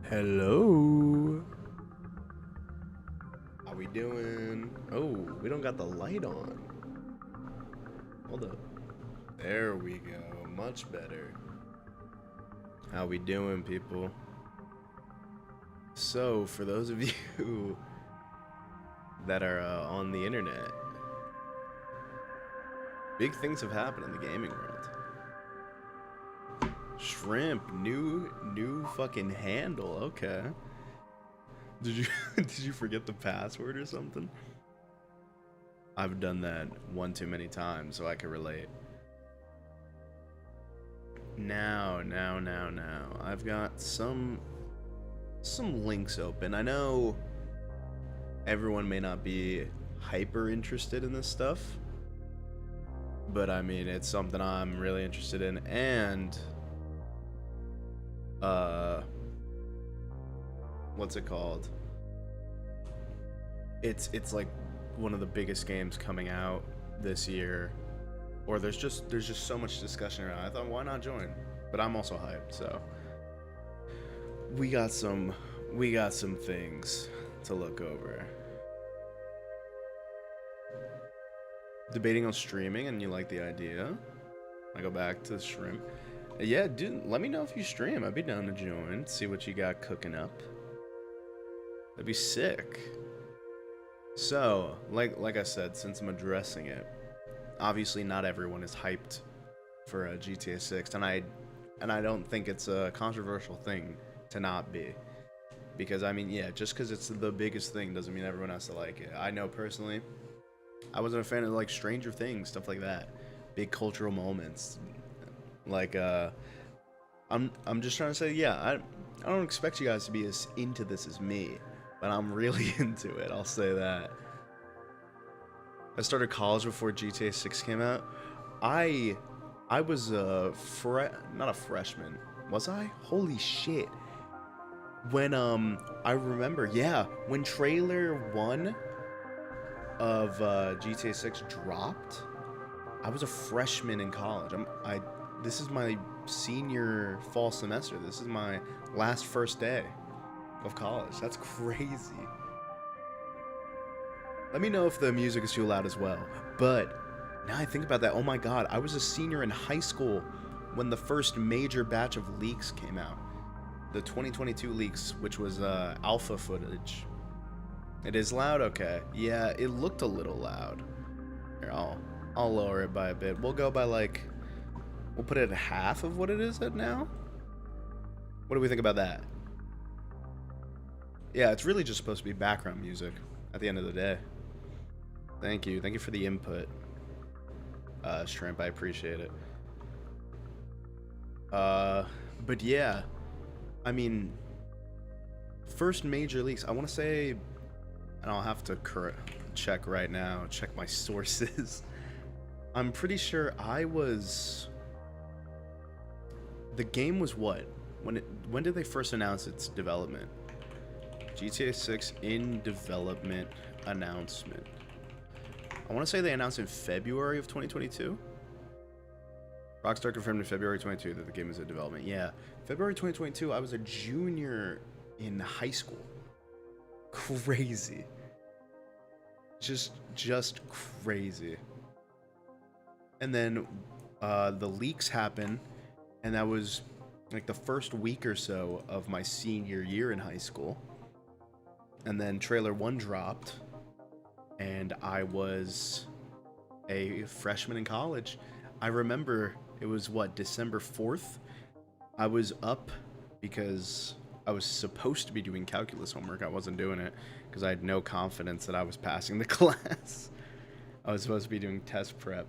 Hello. How we doing? Oh, we don't got the light on. Hold up. There we go. Much better. How we doing, people? So, for those of you that are on the internet, big things have happened in the gaming world. Shrimp, new fucking handle. Okay. Did you did you forget the password or something? I've done that one too many times, so I can relate. Now. I've got some links open. I know everyone may not be hyper interested in this stuff, but I mean, it's something I'm really interested in, and what's it called? It's like one of the biggest games coming out this year, or there's just so much discussion around. I thought, why not join? But I'm also hyped, so we got some things to look over. Debating on streaming, and you like the idea? I go back to shrimp. Yeah, dude, let me know if you stream. I'd be down to join, see what you got cooking up. That'd be sick. So, like I said, since I'm addressing it, obviously not everyone is hyped for GTA 6, and I don't think it's a controversial thing to not be. Because, I mean, yeah, just because it's the biggest thing doesn't mean everyone has to like it. I know personally, I wasn't a fan of, like, Stranger Things, stuff like that. Big cultural moments. Like, I'm just trying to say, yeah, I don't expect you guys to be as into this as me, but I'm really into it, I'll say that. I started college before GTA 6 came out. I was not a freshman. Was I? Holy shit. When I remember, yeah, when trailer 1 of GTA 6 dropped, I was a freshman in college. This is my senior fall semester. This is my first day of college. That's crazy. Let me know if the music is too loud as well. But now I think about that, oh my god, I was a senior in high school when the first major batch of leaks came out. The 2022 leaks, which was alpha footage. It is loud? Okay. Yeah, it looked a little loud. Here, I'll lower it by a bit. We'll go by we'll put it at half of what it is at now. What do we think about that? Yeah, it's really just supposed to be background music at the end of the day. Thank you for the input, Shrimp. I appreciate it. But yeah, I mean, first major leaks. I want to say, and I'll have to check right now. Check my sources. I'm pretty sure the game was what? When did they first announce its development? GTA 6 in development announcement. I want to say they announced in February of 2022. Rockstar confirmed in February 22 that the game is in development. Yeah, February 2022, I was a junior in high school. Crazy. Just crazy. And then the leaks happen, and that was like the first week or so of my senior year in high school. And then trailer 1 dropped, and I was a freshman in college. I remember it was December 4th. I was up because I was supposed to be doing calculus homework. I wasn't doing it because I had no confidence that I was passing the class. I was supposed to be doing test prep.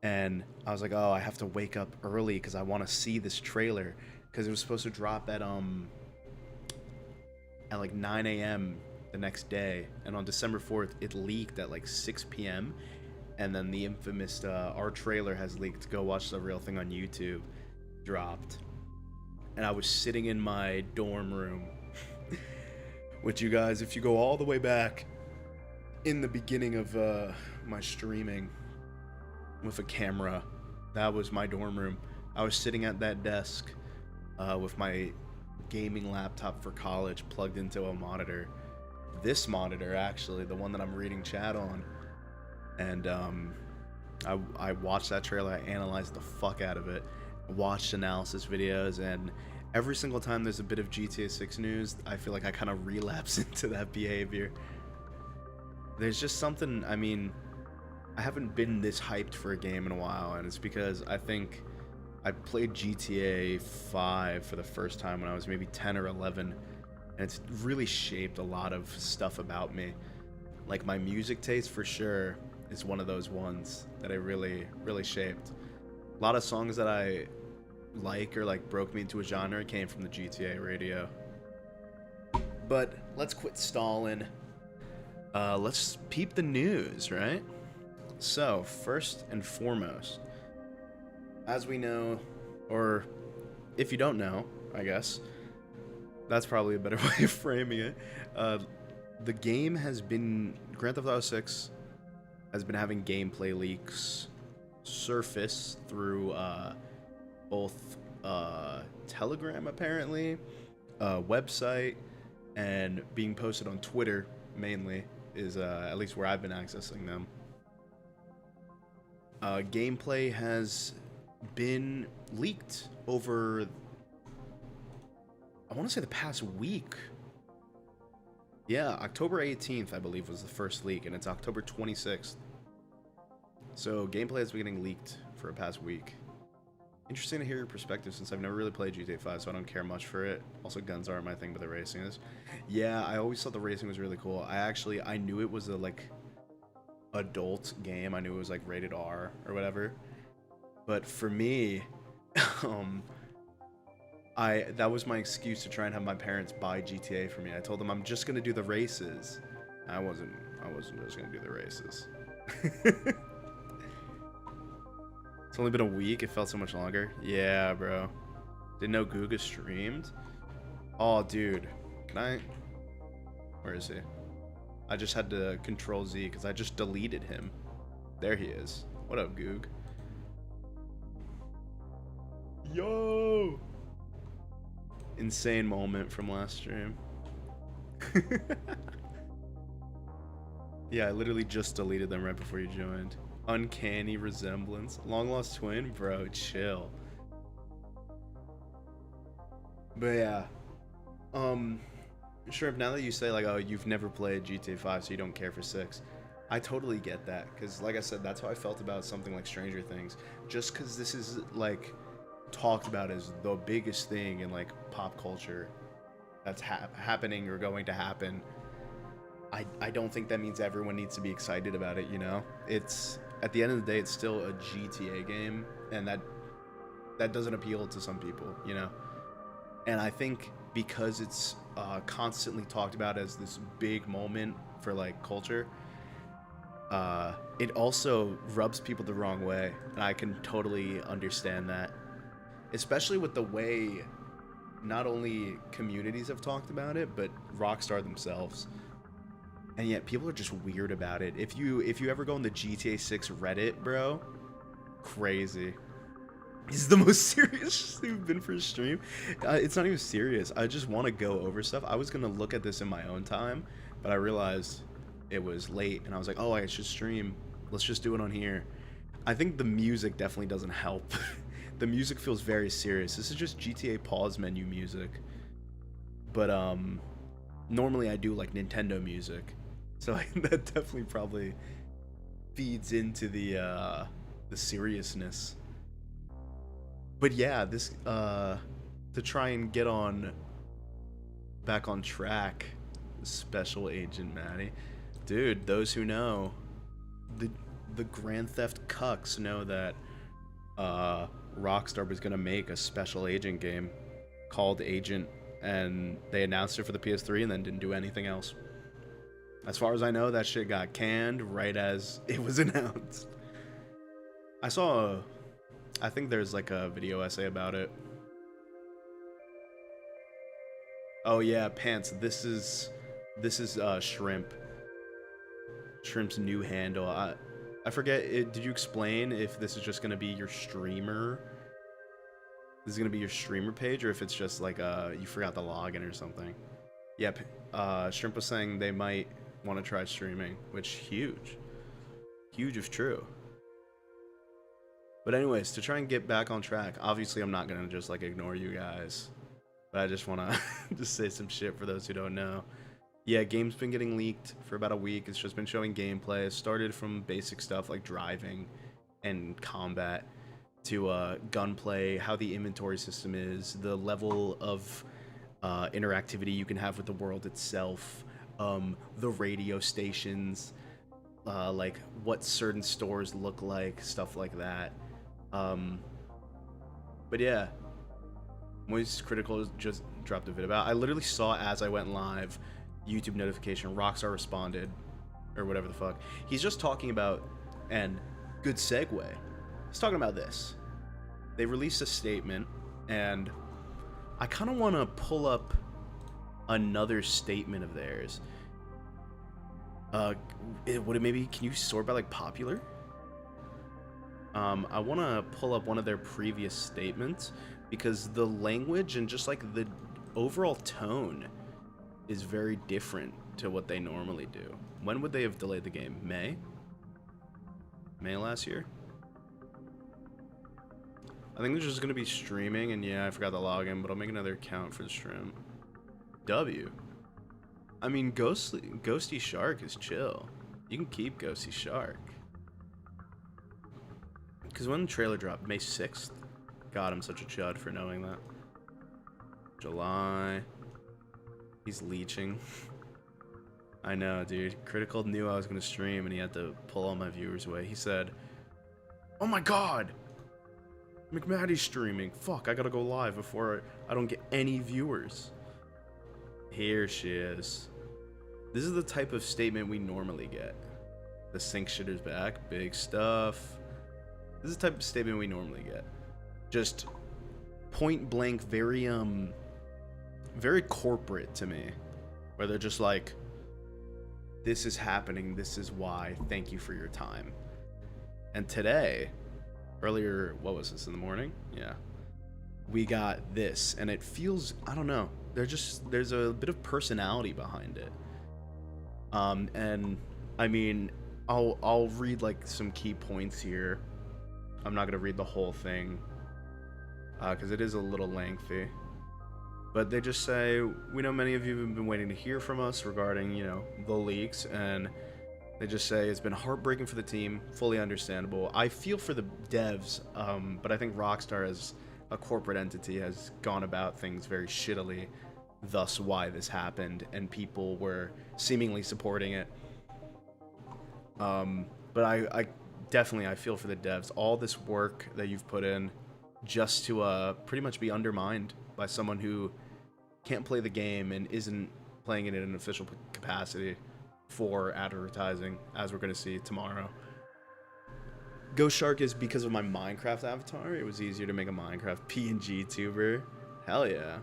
And I was like, oh, I have to wake up early because I want to see this trailer, because it was supposed to drop at like 9 a.m. the next day, and on December 4th it leaked at like 6 p.m. and then the infamous our trailer has leaked, go watch the real thing on YouTube, dropped. And I was sitting in my dorm room which, you guys, if you go all the way back in the beginning of my streaming with a camera, that was my dorm room. I was sitting at that desk with my gaming laptop for college plugged into a monitor. This monitor, actually, the one that I'm reading chat on. And I watched that trailer, I analyzed the fuck out of it, watched analysis videos, and every single time there's a bit of GTA 6 news, I feel like I kind of relapse into that behavior. There's just something, I mean, I haven't been this hyped for a game in a while, and it's because I think I played GTA 5 for the first time when I was maybe 10 or 11, and it's really shaped a lot of stuff about me. Like, my music taste, for sure, is one of those ones that I really shaped. A lot of songs that I like or like broke me into a genre came from the GTA radio. But let's quit stalling. Let's peep the news, right? So, first and foremost, as we know, or if you don't know, I guess, that's probably a better way of framing it. The game has been, Grand Theft Auto 6 has been having gameplay leaks surface through both Telegram, apparently, website, and being posted on Twitter, mainly, is at least where I've been accessing them. Gameplay has been leaked over, I want to say, the past week. Yeah, October 18th, I believe, was the first leak, and it's October 26th. So gameplay has been getting leaked for the past week. Interesting to hear your perspective, since I've never really played GTA 5, so I don't care much for it. Also, guns aren't my thing, but the racing is. Yeah, I always thought the racing was really cool. I knew it was a, like, adult game. I knew it was, like, rated R or whatever. But for me, that was my excuse to try and have my parents buy GTA for me. I told them I'm just gonna do the races. I wasn't just gonna do the races. It's only been a week. It felt so much longer. Yeah, bro. Didn't know Guga streamed. Oh, dude. Can I? Where is he? I just had to Control Z because I just deleted him. There he is. What up, Goog? Yo! Insane moment from last stream. Yeah, I literally just deleted them right before you joined. Uncanny resemblance. Long lost twin? Bro, chill. But yeah. Shrimp, now that you say, like, oh, you've never played GTA 5, so you don't care for 6. I totally get that. Because, like I said, that's how I felt about something like Stranger Things. Just because this is, like, talked about as the biggest thing in, like, pop culture that's happening or going to happen, I don't think that means everyone needs to be excited about it, you know? It's, at the end of the day, it's still a GTA game, and that doesn't appeal to some people, you know? And I think because it's constantly talked about as this big moment for, like, culture, it also rubs people the wrong way, and I can totally understand that. Especially with the way not only communities have talked about it, but Rockstar themselves. And yet people are just weird about it. If you ever go on the GTA 6 Reddit, bro, crazy. This is the most serious we've been for a stream. It's not even serious. I just want to go over stuff. I was going to look at this in my own time, but I realized it was late, and I was like, oh, I should stream. Let's just do it on here. I think the music definitely doesn't help. The music feels very serious. This is just GTA pause menu music. But normally I do, like, Nintendo music. So that definitely probably feeds into the seriousness. But yeah, this to try and get back on track, Special Agent McMattyy. Dude, those who know, the Grand Theft cucks know that Rockstar was gonna make a Special Agent game called Agent, and they announced it for the PS3 and then didn't do anything else. As far as I know, that shit got canned right as it was announced. I think there's like a video essay about it. Oh yeah, Pants, this is Shrimp. Shrimp's new handle. I forget, did you explain if this is just gonna be your streamer this is gonna be your streamer page, or if it's just like you forgot the login or something. Yep. Shrimp was saying they might want to try streaming, which huge if true. But anyways, to try and get back on track, obviously I'm not gonna just like ignore you guys, but I just wanna just say some shit for those who don't know. Yeah, game's been getting leaked for about a week. It's just been showing gameplay. It started from basic stuff like driving and combat to gunplay, how the inventory system is, the level of interactivity you can have with the world itself, the radio stations, like what certain stores look like, stuff like that. But yeah, Moist Critical just dropped a vid about. I literally saw as I went live, YouTube notification, Rockstar responded, or whatever the fuck. He's just talking about, and good segue, he's talking about this. They released a statement, and I kind of want to pull up another statement of theirs. Would it maybe, can you sort by like popular? I want to pull up one of their previous statements, because the language and just like the overall tone is very different to what they normally do. When would they have delayed the game? May last year? I think they're just going to be streaming, and yeah, I forgot the login, but I'll make another account for the stream. W. I mean, Ghosty Shark is chill. You can keep Ghosty Shark. Because when the trailer dropped, May 6th. God, I'm such a chud for knowing that. July. He's leeching. I know, dude. Critical knew I was going to stream, and he had to pull all my viewers away. He said, "Oh my god! McMatty's streaming. Fuck, I gotta go live before I don't get any viewers." Here she is. This is the type of statement we normally get. The sync shitter's back. Big stuff. This is the type of statement we normally get. Just point blank, very corporate to me. Where they're just like, this is happening, this is why, thank you for your time. And today, earlier, what was this, in the morning? Yeah. We got this, and it feels, I don't know, there's a bit of personality behind it. And I mean, I'll read like some key points here. I'm not gonna read the whole thing, because it is a little lengthy. But they just say, "We know many of you have been waiting to hear from us regarding, you know, the leaks," and they just say it's been heartbreaking for the team, fully understandable. I feel for the devs, but I think Rockstar as a corporate entity has gone about things very shittily, thus why this happened, and people were seemingly supporting it. But I definitely feel for the devs. All this work that you've put in just to pretty much be undermined by someone who can't play the game and isn't playing it in an official capacity for advertising, as we're going to see tomorrow. Ghost Shark is because of my Minecraft avatar. It was easier to make a Minecraft PNG tuber. Hell yeah.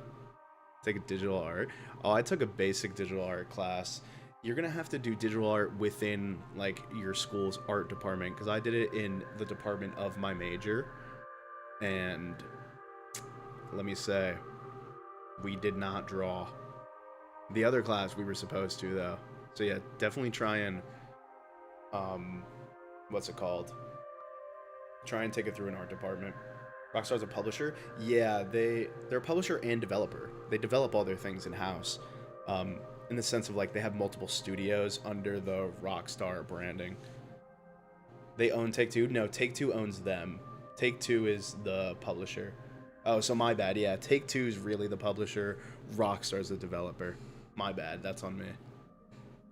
Take a digital art. Oh, I took a basic digital art class. You're going to have to do digital art within like your school's art department, because I did it in the department of my major. And let me say, we did not draw. The other class we were supposed to, though. So yeah, definitely try and what's it called? Try and take it through an art department. Rockstar's a publisher. Yeah, they're a publisher and developer. They develop all their things in-house. In the sense of like they have multiple studios under the Rockstar branding. They own Take-Two? No, Take-Two owns them. Take-Two is the publisher. Oh, so my bad. Yeah, Take-Two is really the publisher. Rockstar's the developer. My bad. That's on me.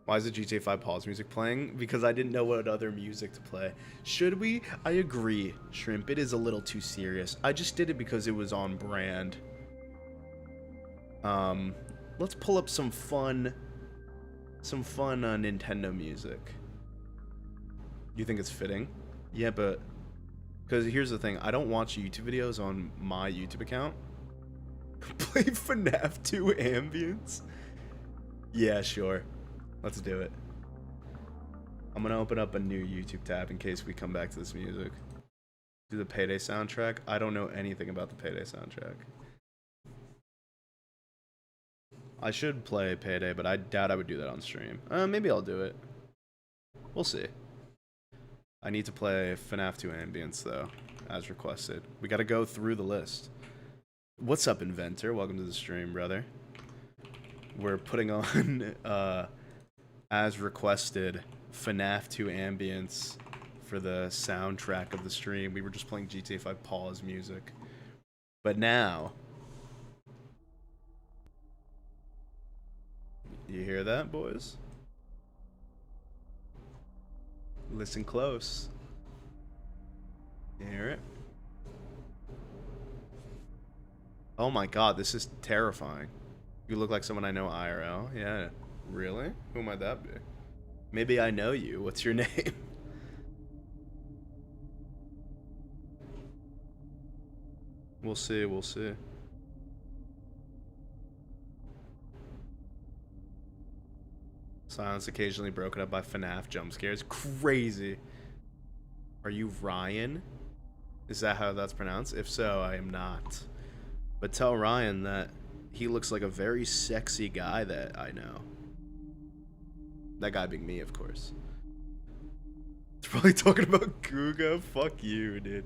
Why is the GTA 5 pause music playing? Because I didn't know what other music to play. Should we? I agree, Shrimp. It is a little too serious. I just did it because it was on brand. Let's pull up some fun Nintendo music. You think it's fitting? Yeah, but because here's the thing, I don't watch YouTube videos on my YouTube account. Play FNAF 2 ambience? Yeah, sure. Let's do it. I'm gonna open up a new YouTube tab in case we come back to this music. Do the Payday soundtrack? I don't know anything about the Payday soundtrack. I should play Payday, but I doubt I would do that on stream. Maybe I'll do it. We'll see. I need to play FNAF 2 Ambience, though, as requested. We gotta go through the list. What's up, Inventor? Welcome to the stream, brother. We're putting on, as requested, FNAF 2 Ambience for the soundtrack of the stream. We were just playing GTA 5 pause music. But now... You hear that, boys? Listen close. You hear it? Oh my god, this is terrifying. You look like someone I know IRL. Yeah, really? Who might that be? Maybe I know you. What's your name? We'll see, we'll see. Silence occasionally broken up by FNAF jump scares. Crazy. Are you Ryan? Is that how that's pronounced? If so, I am not. But tell Ryan that he looks like a very sexy guy that I know. That guy being me, of course. It's probably talking about Guga. Fuck you, dude.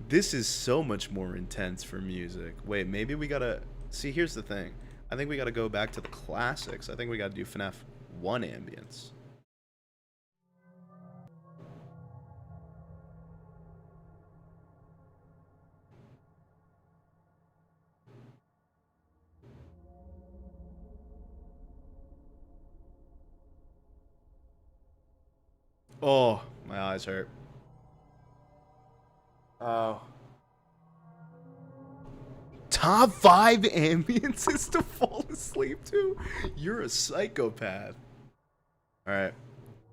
This is so much more intense for music. Wait, maybe we gotta... See, here's the thing. I think we gotta go back to the classics. I think we gotta do FNAF 1 Ambience. Oh, my eyes hurt. Oh. Top 5 ambiences to fall asleep to? You're a psychopath. Alright.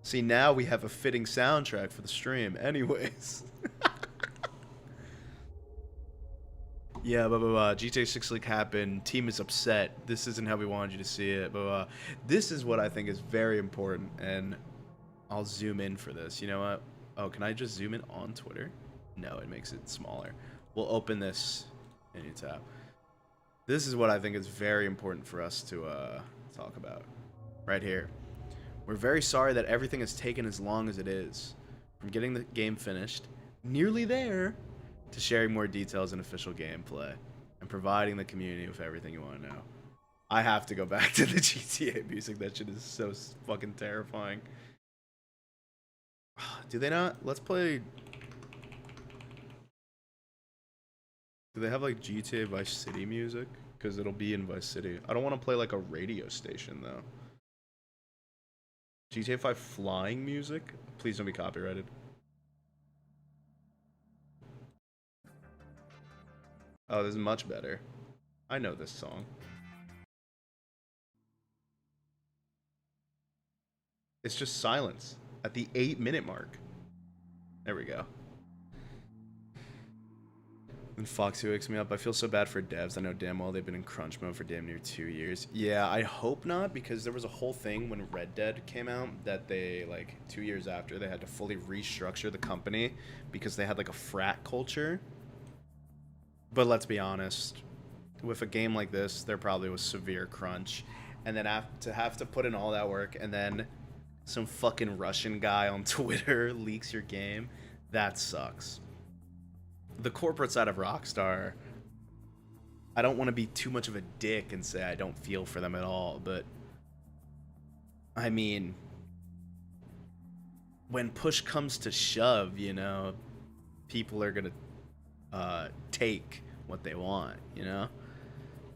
See, now we have a fitting soundtrack for the stream. Anyways. Yeah, blah, blah, blah. GTA 6 leak happened. Team is upset. This isn't how we wanted you to see it. Blah, blah. This is what I think is very important, and I'll zoom in for this. You know what? Oh, can I just zoom in on Twitter? No, it makes it smaller. We'll open this in your tab. This is what I think is very important for us to talk about. Right here. We're very sorry that everything has taken as long as it is. From getting the game finished, nearly there, to sharing more details and official gameplay, and providing the community with everything you want to know. I have to go back to the GTA music. That shit is so fucking terrifying. Do they not? Let's play... Do they have like GTA Vice City music? Because it'll be in Vice City. I don't want to play like a radio station though. GTA 5 flying music? Please don't be copyrighted. Oh, this is much better. I know this song. It's just silence at the 8-minute mark. There we go. And Foxy wakes me up. I feel so bad for devs. I know damn well they've been in crunch mode for damn near 2 years. Yeah, I hope not, because there was a whole thing when Red Dead came out that they, like, 2 years after, they had to fully restructure the company because they had, like, a frat culture. But let's be honest, with a game like this, there probably was severe crunch. And then to have to put in all that work and then some fucking Russian guy on Twitter leaks your game, that sucks. The corporate side of Rockstar, I don't want to be too much of a dick and say I don't feel for them at all, but I mean, when push comes to shove, you know, people are gonna take what they want, you know?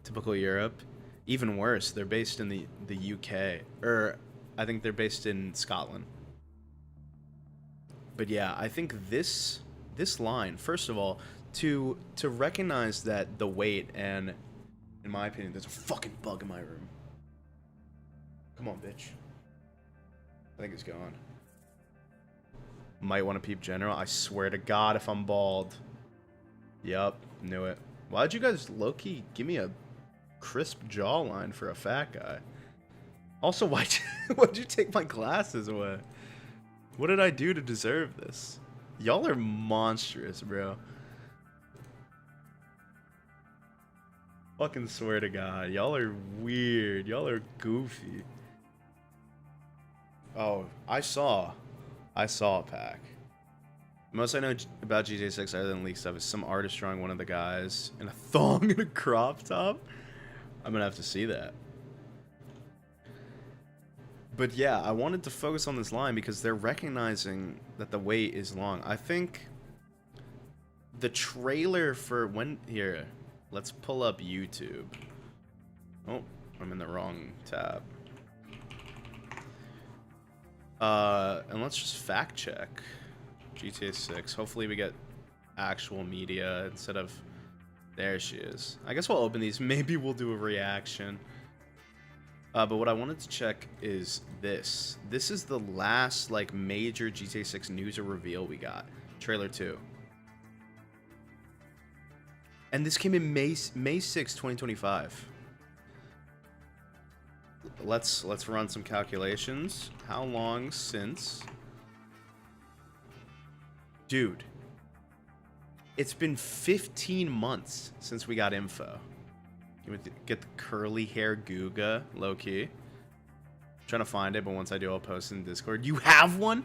Typical Europe. Even worse, they're based in the UK, or I think they're based in Scotland. But yeah, I think this line, first of all, to recognize that the weight, and in my opinion, there's a fucking bug in my room. Come on, bitch. I think it's gone. Might want to peep general. I swear to God, if I'm bald. Yup, knew it. Why'd you guys low-key give me a crisp jawline for a fat guy? Also, why'd you take my glasses away? What did I do to deserve this? Y'all are monstrous, bro. Fucking swear to God. Y'all are weird. Y'all are goofy. Oh, I saw a pack. Most I know about GTA 6 other than leak stuff is some artist drawing one of the guys in a thong and a crop top. I'm gonna have to see that. But yeah, I wanted to focus on this line because they're recognizing that the wait is long. I think the trailer for when... Here, let's pull up YouTube. Oh, I'm in the wrong tab. And let's just fact check GTA 6. Hopefully we get actual media instead of... There she is. I guess we'll open these. Maybe we'll do a reaction. But what I wanted to check is this. This is the last, like, major GTA 6 news or reveal we got. Trailer 2. And this came in May 6, 2025. Let's run some calculations. How long since... Dude. It's been 15 months since we got info. You would get the curly hair Guga, low-key. Trying to find it, but once I do, I'll post in Discord. You have one?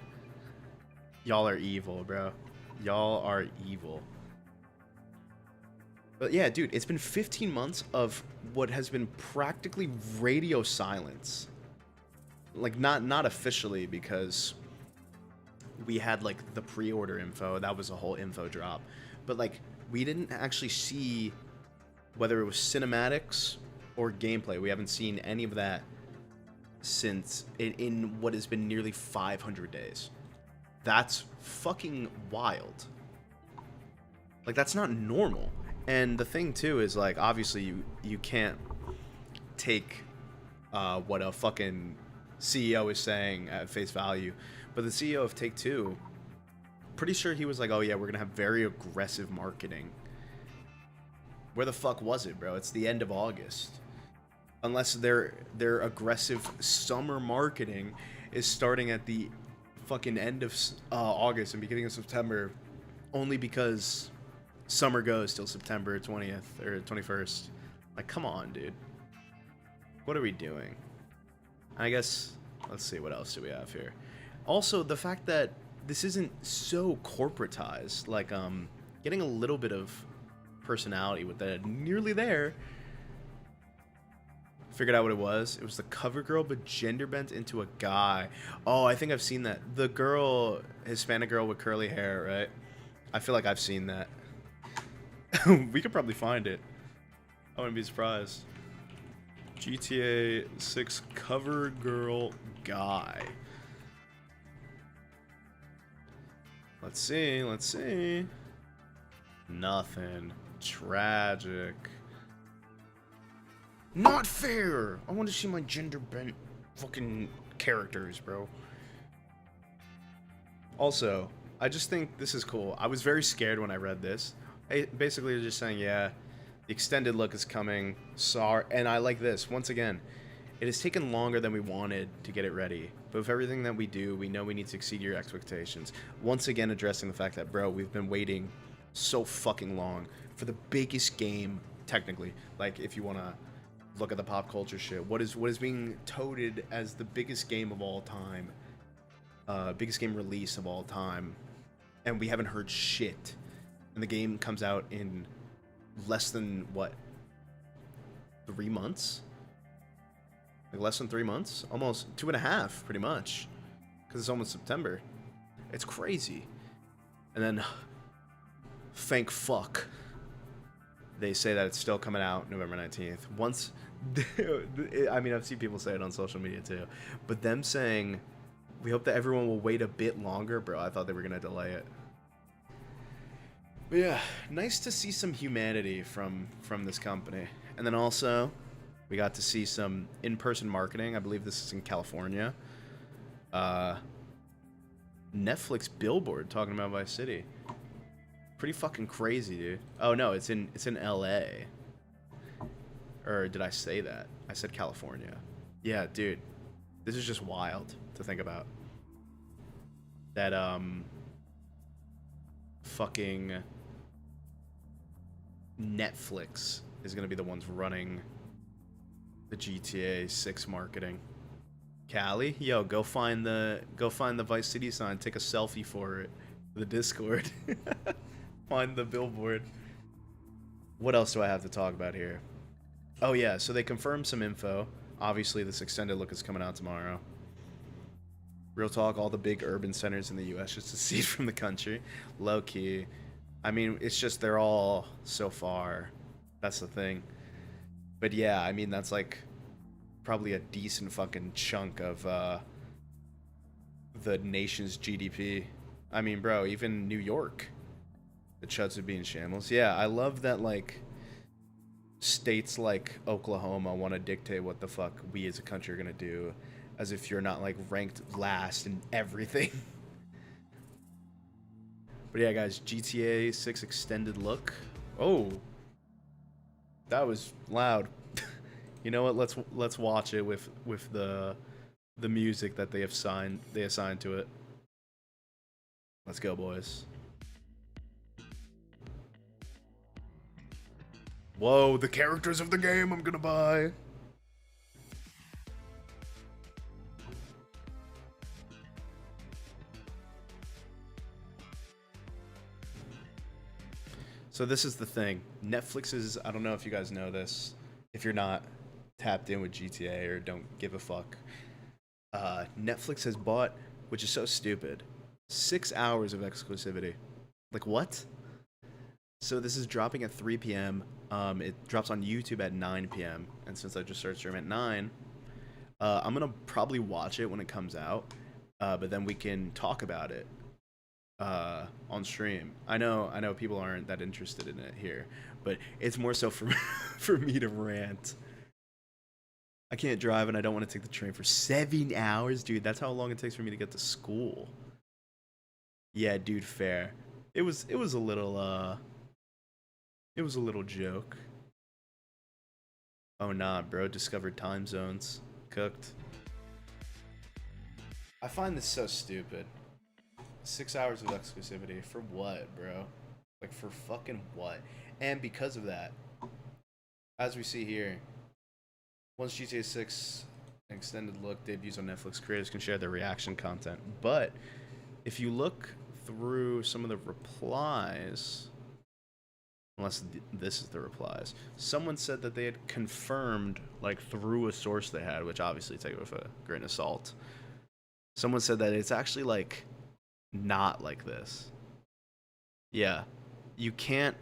Y'all are evil, bro. Y'all are evil. But yeah, dude, it's been 15 months of what has been practically radio silence. Like, not officially, because we had, like, the pre-order info. That was a whole info drop. But, like, we didn't actually see whether it was cinematics or gameplay. We haven't seen any of that since in what has been nearly 500 days. That's fucking wild. Like, that's not normal. And the thing, too, is, like, obviously you can't take what a fucking CEO is saying at face value. But the CEO of Take-Two, pretty sure he was like, oh, yeah, we're going to have very aggressive marketing. Where the fuck was it, bro? It's the end of August. Unless their aggressive summer marketing is starting at the fucking end of August and beginning of September, only because summer goes till September 20th or 21st. Like, come on, dude. What are we doing? I guess, let's see, what else do we have here? Also, the fact that this isn't so corporatized, like, getting a little bit of personality with that nearly there. Figured out what it was. It was the cover girl, but gender bent into a guy. Oh, I think I've seen that. The girl, Hispanic girl with curly hair, right? I feel like I've seen that. We could probably find it. I wouldn't be surprised. GTA 6 cover girl guy. Let's see, let's see. Nothing. Tragic. Not fair! I want to see my gender bent fucking characters, bro. Also, I just think this is cool. I was very scared when I read this. Basically, just saying, yeah, the extended look is coming. Sorry. And I like this. Once again, it has taken longer than we wanted to get it ready. But with everything that we do, we know we need to exceed your expectations. Once again, addressing the fact that, bro, we've been waiting so fucking long for the biggest game, technically. Like, if you want to look at the pop culture shit, what is being touted as the biggest game of all time, biggest game release of all time, and we haven't heard shit. And the game comes out in less than, what, 3 months? Like, less than 3 months? Almost 2.5, pretty much. Because it's almost September. It's crazy. And then, thank fuck, they say that it's still coming out November 19th. Once, I mean, I've seen people say it on social media too. But them saying, we hope that everyone will wait a bit longer, bro, I thought they were going to delay it. But yeah, nice to see some humanity from this company. And then also, we got to see some in-person marketing. I believe this is in California. Netflix billboard talking about Vice City. Pretty fucking crazy, dude. Oh no, it's in LA. Or did I say that? I said California. Yeah, dude. This is just wild to think about. that fucking Netflix is gonna be the ones running the GTA 6 marketing. Callie, yo, go find the Vice City sign, take a selfie for it, for the Discord. Find the billboard. What else do I have to talk about here? Oh yeah, so they confirmed some info. Obviously, this extended look is coming out tomorrow. Real talk, all the big urban centers in the U.S. just to see it from the country. Low key. I mean, it's just they're all so far. That's the thing. But yeah, I mean, that's like probably a decent fucking chunk of the nation's GDP. I mean, bro, even New York, the chuds would be in shambles. Yeah, I love that, like, states like Oklahoma want to dictate what the fuck we as a country are gonna do, as if you're not, like, ranked last in everything. But yeah, guys, GTA 6 extended look. Oh, that was loud. You know what? Let's watch it with the music that they assigned to it. Let's go, boys. Whoa, the characters of the game I'm gonna buy. So this is the thing. Netflix is, I don't know if you guys know this, if you're not tapped in with GTA or don't give a fuck. Netflix has bought, which is so stupid, 6 hours of exclusivity. Like, what? So this is dropping at 3 p.m. It drops on YouTube at 9 p.m. And since I just started streaming at 9, I'm gonna probably watch it when it comes out, but then we can talk about it on stream. I know people aren't that interested in it here, but it's more so for for me to rant. I can't drive and I don't want to take the train for 7 hours, dude. That's how long it takes for me to get to school. Yeah, dude, fair. It was a little joke. Oh nah, bro, discovered time zones. Cooked. I find this so stupid. 6 hours of exclusivity for what, bro? Like, for fucking what? And because of that, as we see here, once GTA 6 extended look debuts on Netflix, creators can share their reaction content. But if you look through some of the replies, unless this is the replies, someone said that they had confirmed, like, through a source they had, which obviously take it with a grain of salt. Someone said that it's actually, like, not like this. Yeah. You can't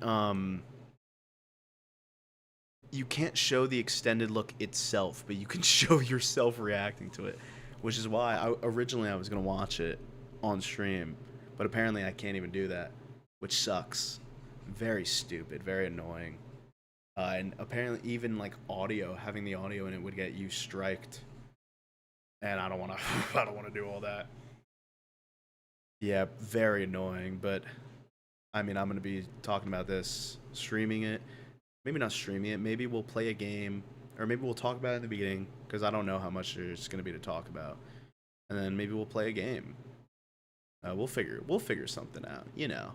show the extended look itself, but you can show yourself reacting to it, which is why originally I was going to watch it on stream, but apparently I can't even do that, which sucks. Very stupid, very annoying. And apparently even, like, having the audio in it would get you striked. And I don't want to I don't want to do all that. Yeah, very annoying, but I mean, I'm going to be talking about this, streaming it. Maybe not streaming it. Maybe we'll play a game, or maybe we'll talk about it in the beginning, because I don't know how much there's going to be to talk about. And then maybe we'll play a game. We'll figure something out, you know.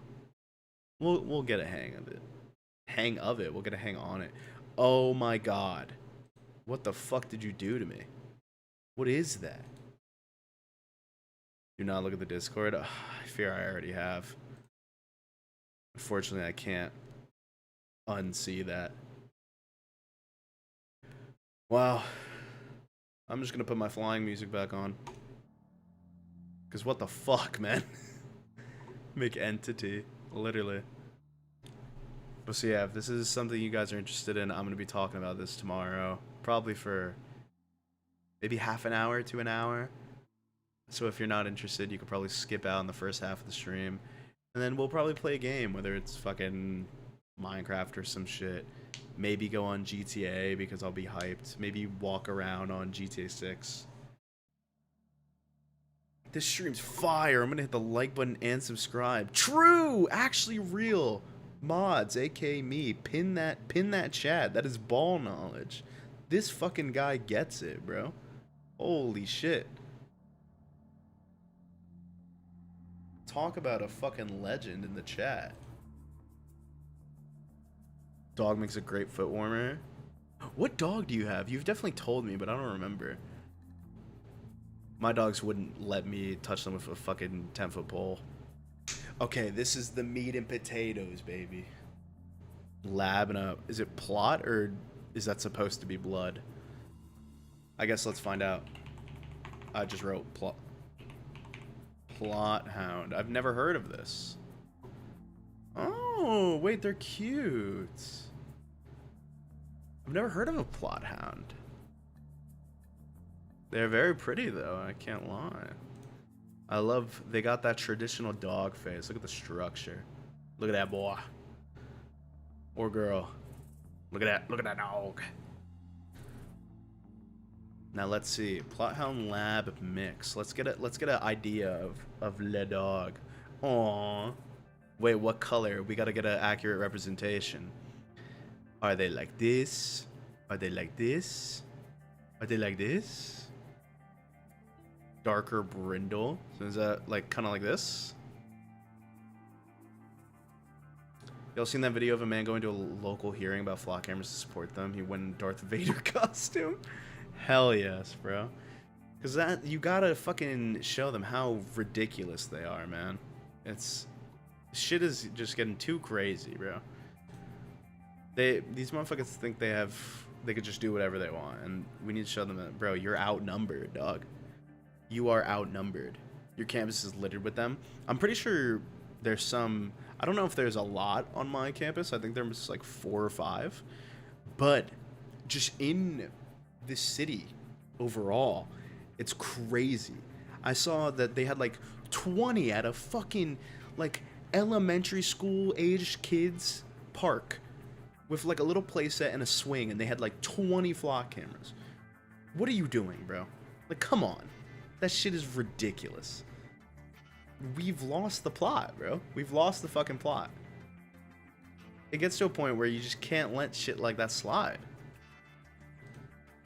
We'll get a hang of it. We'll get a hang on it. Oh my god. What the fuck did you do to me? What is that? Do not look at the Discord. Ugh, I fear I already have. Unfortunately, I can't unsee that. Wow. I'm just gonna put my flying music back on. Cause what the fuck, man? McMattyy, literally. But so yeah, if this is something you guys are interested in, I'm gonna be talking about this tomorrow. Probably for maybe half an hour to an hour. So if you're not interested, you could probably skip out on the first half of the stream. And then we'll probably play a game, whether it's fucking Minecraft or some shit. Maybe go on GTA because I'll be hyped. Maybe walk around on GTA 6. This stream's fire. I'm gonna hit the like button and subscribe. True! Actually real. Mods, aka me. Pin that chat. That is ball knowledge. This fucking guy gets it, bro. Holy shit. talk about a fucking legend in the chat. Dog makes a great foot warmer. What dog do you have? You've definitely told me, but I don't remember. My dogs wouldn't let me touch them with a fucking 10-foot pole. Okay, this is the meat and potatoes, baby. Lab and a... Is it plot or is that supposed to be blood? I guess let's find out. I just wrote plot. Plot hound. I've never heard of this. Oh, wait, they're cute. I've never heard of a plot hound. They're very pretty, though. I can't lie. I love... They got that traditional dog face. Look at the structure. Look at that boy. Or girl. Look at that. Look at that dog. Now let's see. Plothound Lab mix. Let's get an idea of le dog. Aww. Wait, what color? We gotta get an accurate representation. Are they like this? Are they like this? Are they like this? Darker brindle. So is that like kind of like this? Y'all seen that video of a man going to a local hearing about flock cameras to support them? He went in Darth Vader costume. Hell yes, bro. Cause that you gotta fucking show them how ridiculous they are, man. It's shit is just getting too crazy, bro. These motherfuckers think they could just do whatever they want, and we need to show them that, bro, you're outnumbered, dog. You are outnumbered. Your campus is littered with them. I'm pretty sure there's some... I don't know if there's a lot on my campus. I think there's like 4 or 5. But just in the city overall, it's crazy. I saw that they had like 20 at a fucking like elementary school aged kids park with like a little playset and a swing, and they had like 20 flock cameras. What are you doing, bro? Like, come on. That shit is ridiculous. We've lost the plot, bro. We've lost the fucking plot. It gets to a point where you just can't let shit like that slide.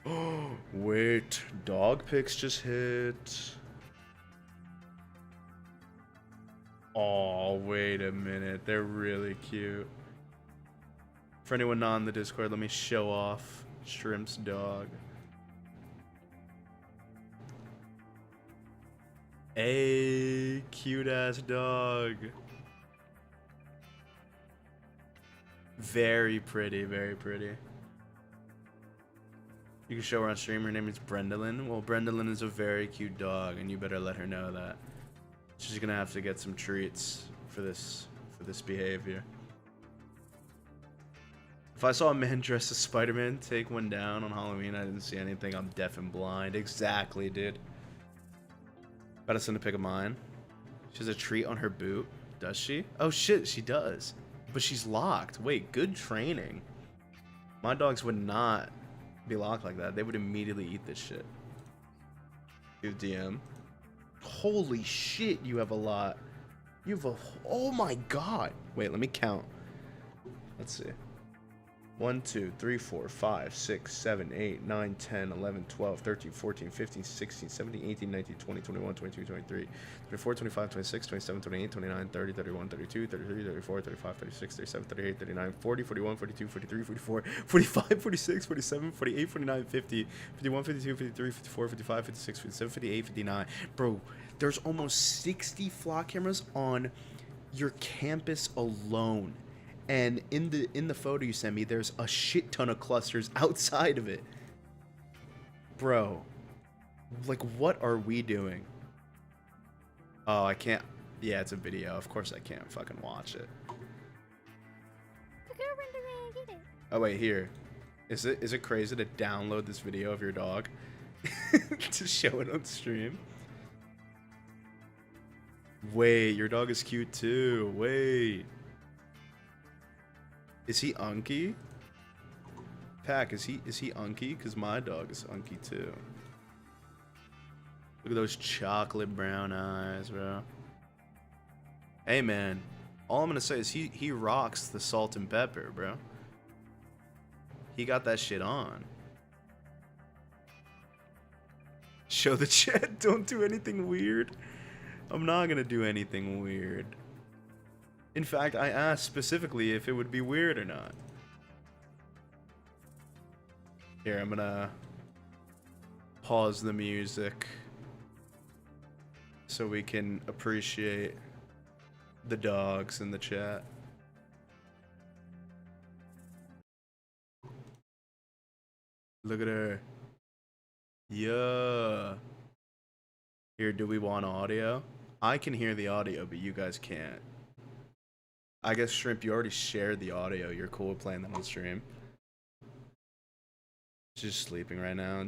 Oh, wait. Dog pics just hit. Oh, wait a minute. They're really cute. For anyone not on the Discord, let me show off Shrimp's dog. A cute ass dog. Very pretty, very pretty. You can show her on stream. Her name is Brendolyn. Well, Brendolyn is a very cute dog, and you better let her know that. She's gonna have to get some treats for this behavior. If I saw a man dressed as Spider-Man take one down on Halloween, I didn't see anything. I'm deaf and blind. Exactly, dude. About to send a pic of mine. She has a treat on her boot. Does she? Oh shit, she does. But she's locked. Wait, good training. My dogs would not be locked like that. They would immediately eat this shit. Give DM. Holy shit, you have a lot. You have a... Oh my god. Wait, let me count. Let's see. 1, 2, 3, 4, 5, 6, 7, 8, 9, 10, 11, 12, 13, 14, 15, 16, 17, 18, 19, 20, 21, 22, 23, 24, 25, 26, 27, 28, 29, 30, 31, 32, 33, 34, 35, 36, 37, 38, 39, 40, 41, 42, 43, 44, 45, 46, 47, 48, 49, 50, 51, 52, 53, 54, 55, 56, 57, 58, 59. Bro, there's almost 60 flock cameras on your campus alone. And in the photo you sent me, there's a shit ton of clusters outside of it. Bro, like, what are we doing? Oh, I can't. Yeah, it's a video. Of course I can't fucking watch it. Oh wait, here. Is it crazy to download this video of your dog to show it on stream? Wait, your dog is cute too. Wait. Is he unky? Pack, is he unky? Cause my dog is unky too. Look at those chocolate brown eyes, bro. Hey man, all I'm gonna say is he rocks the salt and pepper, bro. He got that shit on. Show the chat, don't do anything weird. I'm not gonna do anything weird. In fact, I asked specifically if it would be weird or not. Here, I'm gonna pause the music so we can appreciate the dogs in the chat. Look at her. Yeah. Here, do we want audio? I can hear the audio, but you guys can't. I guess, Shrimp, you already shared the audio. You're cool with playing that on stream. She's sleeping right now.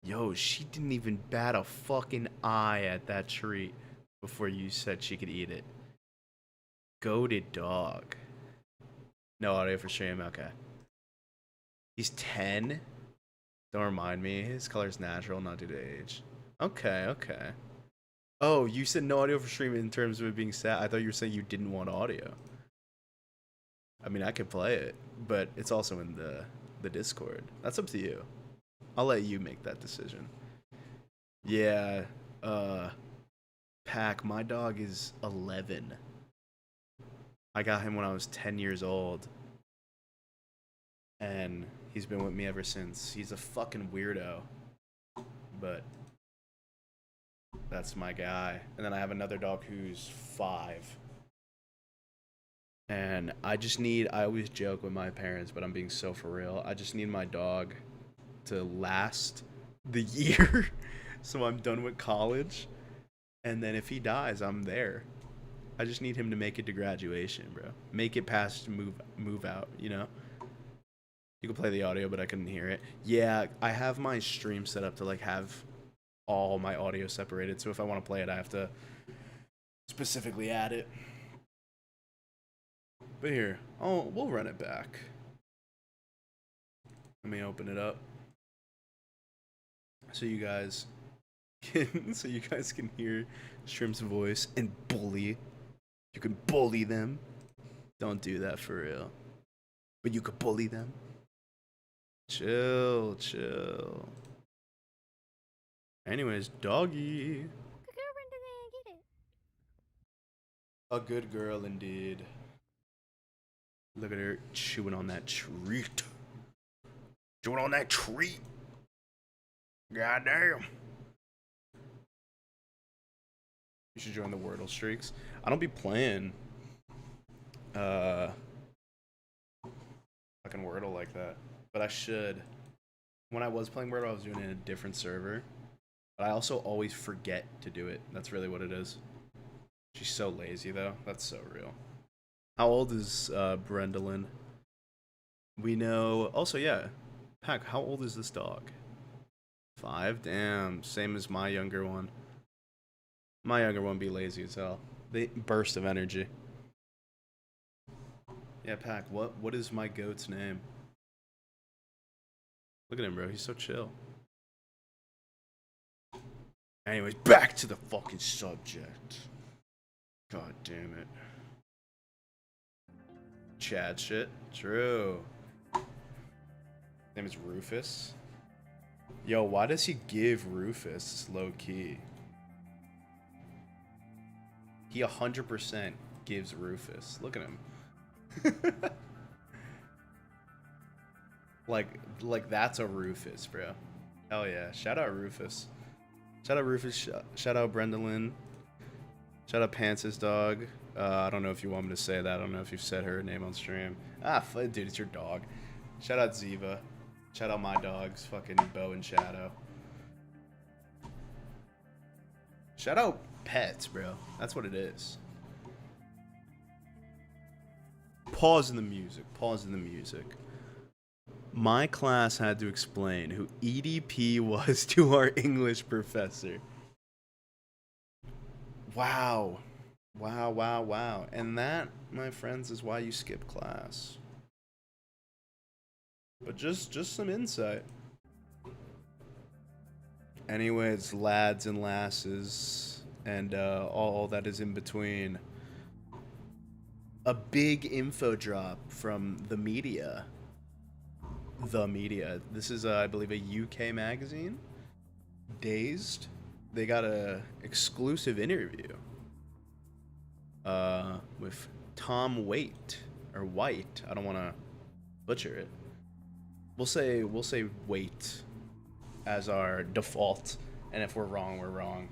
Yo, she didn't even bat a fucking eye at that treat before you said she could eat it. Goated dog. No audio for stream? Okay. He's 10? Don't remind me. His color's natural, not due to age. Okay, okay. Oh, you said no audio for stream in terms of it being sad. I thought you were saying you didn't want audio. I mean, I could play it, but it's also in the Discord. That's up to you. I'll let you make that decision. Yeah, Pack, my dog is 11. I got him when I was 10 years old. And he's been with me ever since. He's a fucking weirdo. But that's my guy. And then I have another dog who's 5. And I always joke with my parents, but I'm being so for real. I just need my dog to last the year so I'm done with college. And then if he dies, I'm there. I just need him to make it to graduation, bro. Make it past move out, you know? You can play the audio, but I couldn't hear it. Yeah, I have my stream set up to like have all my audio separated. So if I want to play it, I have to specifically add it. But here, we'll run it back. Let me open it up so you guys can hear Shrimp's voice and bully. You can bully them. Don't do that for real. But you could bully them. Chill, chill. Anyways, doggy. A good girl indeed. Look at her chewing on that treat. Chewing on that treat. Goddamn. You should join the Wordle streaks. I don't be playing fucking Wordle like that. But I should. When I was playing Wordle, I was doing it in a different server. But I also always forget to do it. That's really what it is. She's so lazy, though. That's so real. How old is Brendolyn? We know... Also, yeah. Pack, how old is this dog? 5? Damn. Same as my younger one. My younger one be lazy as hell. They burst of energy. Yeah, Pack, what is my goat's name? Look at him, bro. He's so chill. Anyways, back to the fucking subject. God damn it. Chad shit. True. His name is Rufus. Yo, why does he give Rufus low key? He 100% gives Rufus. Look at him. like that's a Rufus, bro. Hell yeah. Shout out Rufus. Shout out Rufus. Shout out Brendolyn. Shout out Pants' dog. I don't know if you want me to say that. I don't know if you've said her name on stream. Dude, it's your dog. Shout out Ziva. Shout out my dogs, fucking Bo and Shadow. Shout out pets, bro. That's what it is. Pause in the music. Pause in the music. My class had to explain who EDP was to our English professor. Wow. Wow, wow, wow. And that, my friends, is why you skip class. But just some insight. Anyways, lads and lasses, and all that is in between. A big info drop from the media. The media. This is, I believe, a UK magazine. Dazed, they got a exclusive interview with Tom Waite or White. I don't want to butcher it. We'll say Waite as our default, and if we're wrong, we're wrong.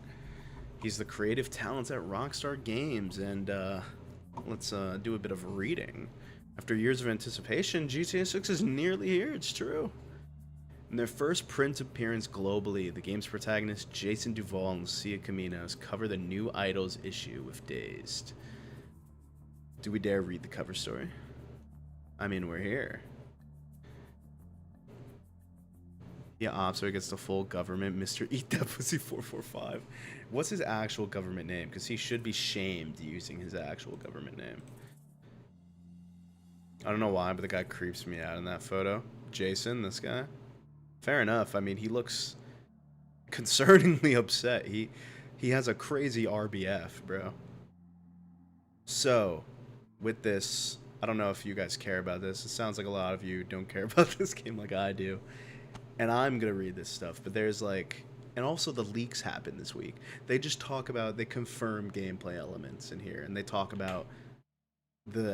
He's the creative talents at Rockstar Games, and let's do a bit of reading. After years of anticipation, GTA 6 is nearly here. It's true. In their first print appearance globally, the game's protagonists Jason Duval and Lucia Caminos cover the new Idols issue with Dazed. Do we dare read the cover story? I mean, we're here. Yeah, officer gets the full government, Mr. Eat That Pussy 445. What's his actual government name? Because he should be shamed using his actual government name. I don't know why, but the guy creeps me out in that photo. Jason, this guy. Fair enough. I mean, he looks concerningly upset. He has a crazy RBF, bro. So, with this, I don't know if you guys care about this. It sounds like a lot of you don't care about this game like I do. And I'm going to read this stuff, but there's like... And also the leaks happen this week. They just talk about... They confirm gameplay elements in here, and they talk about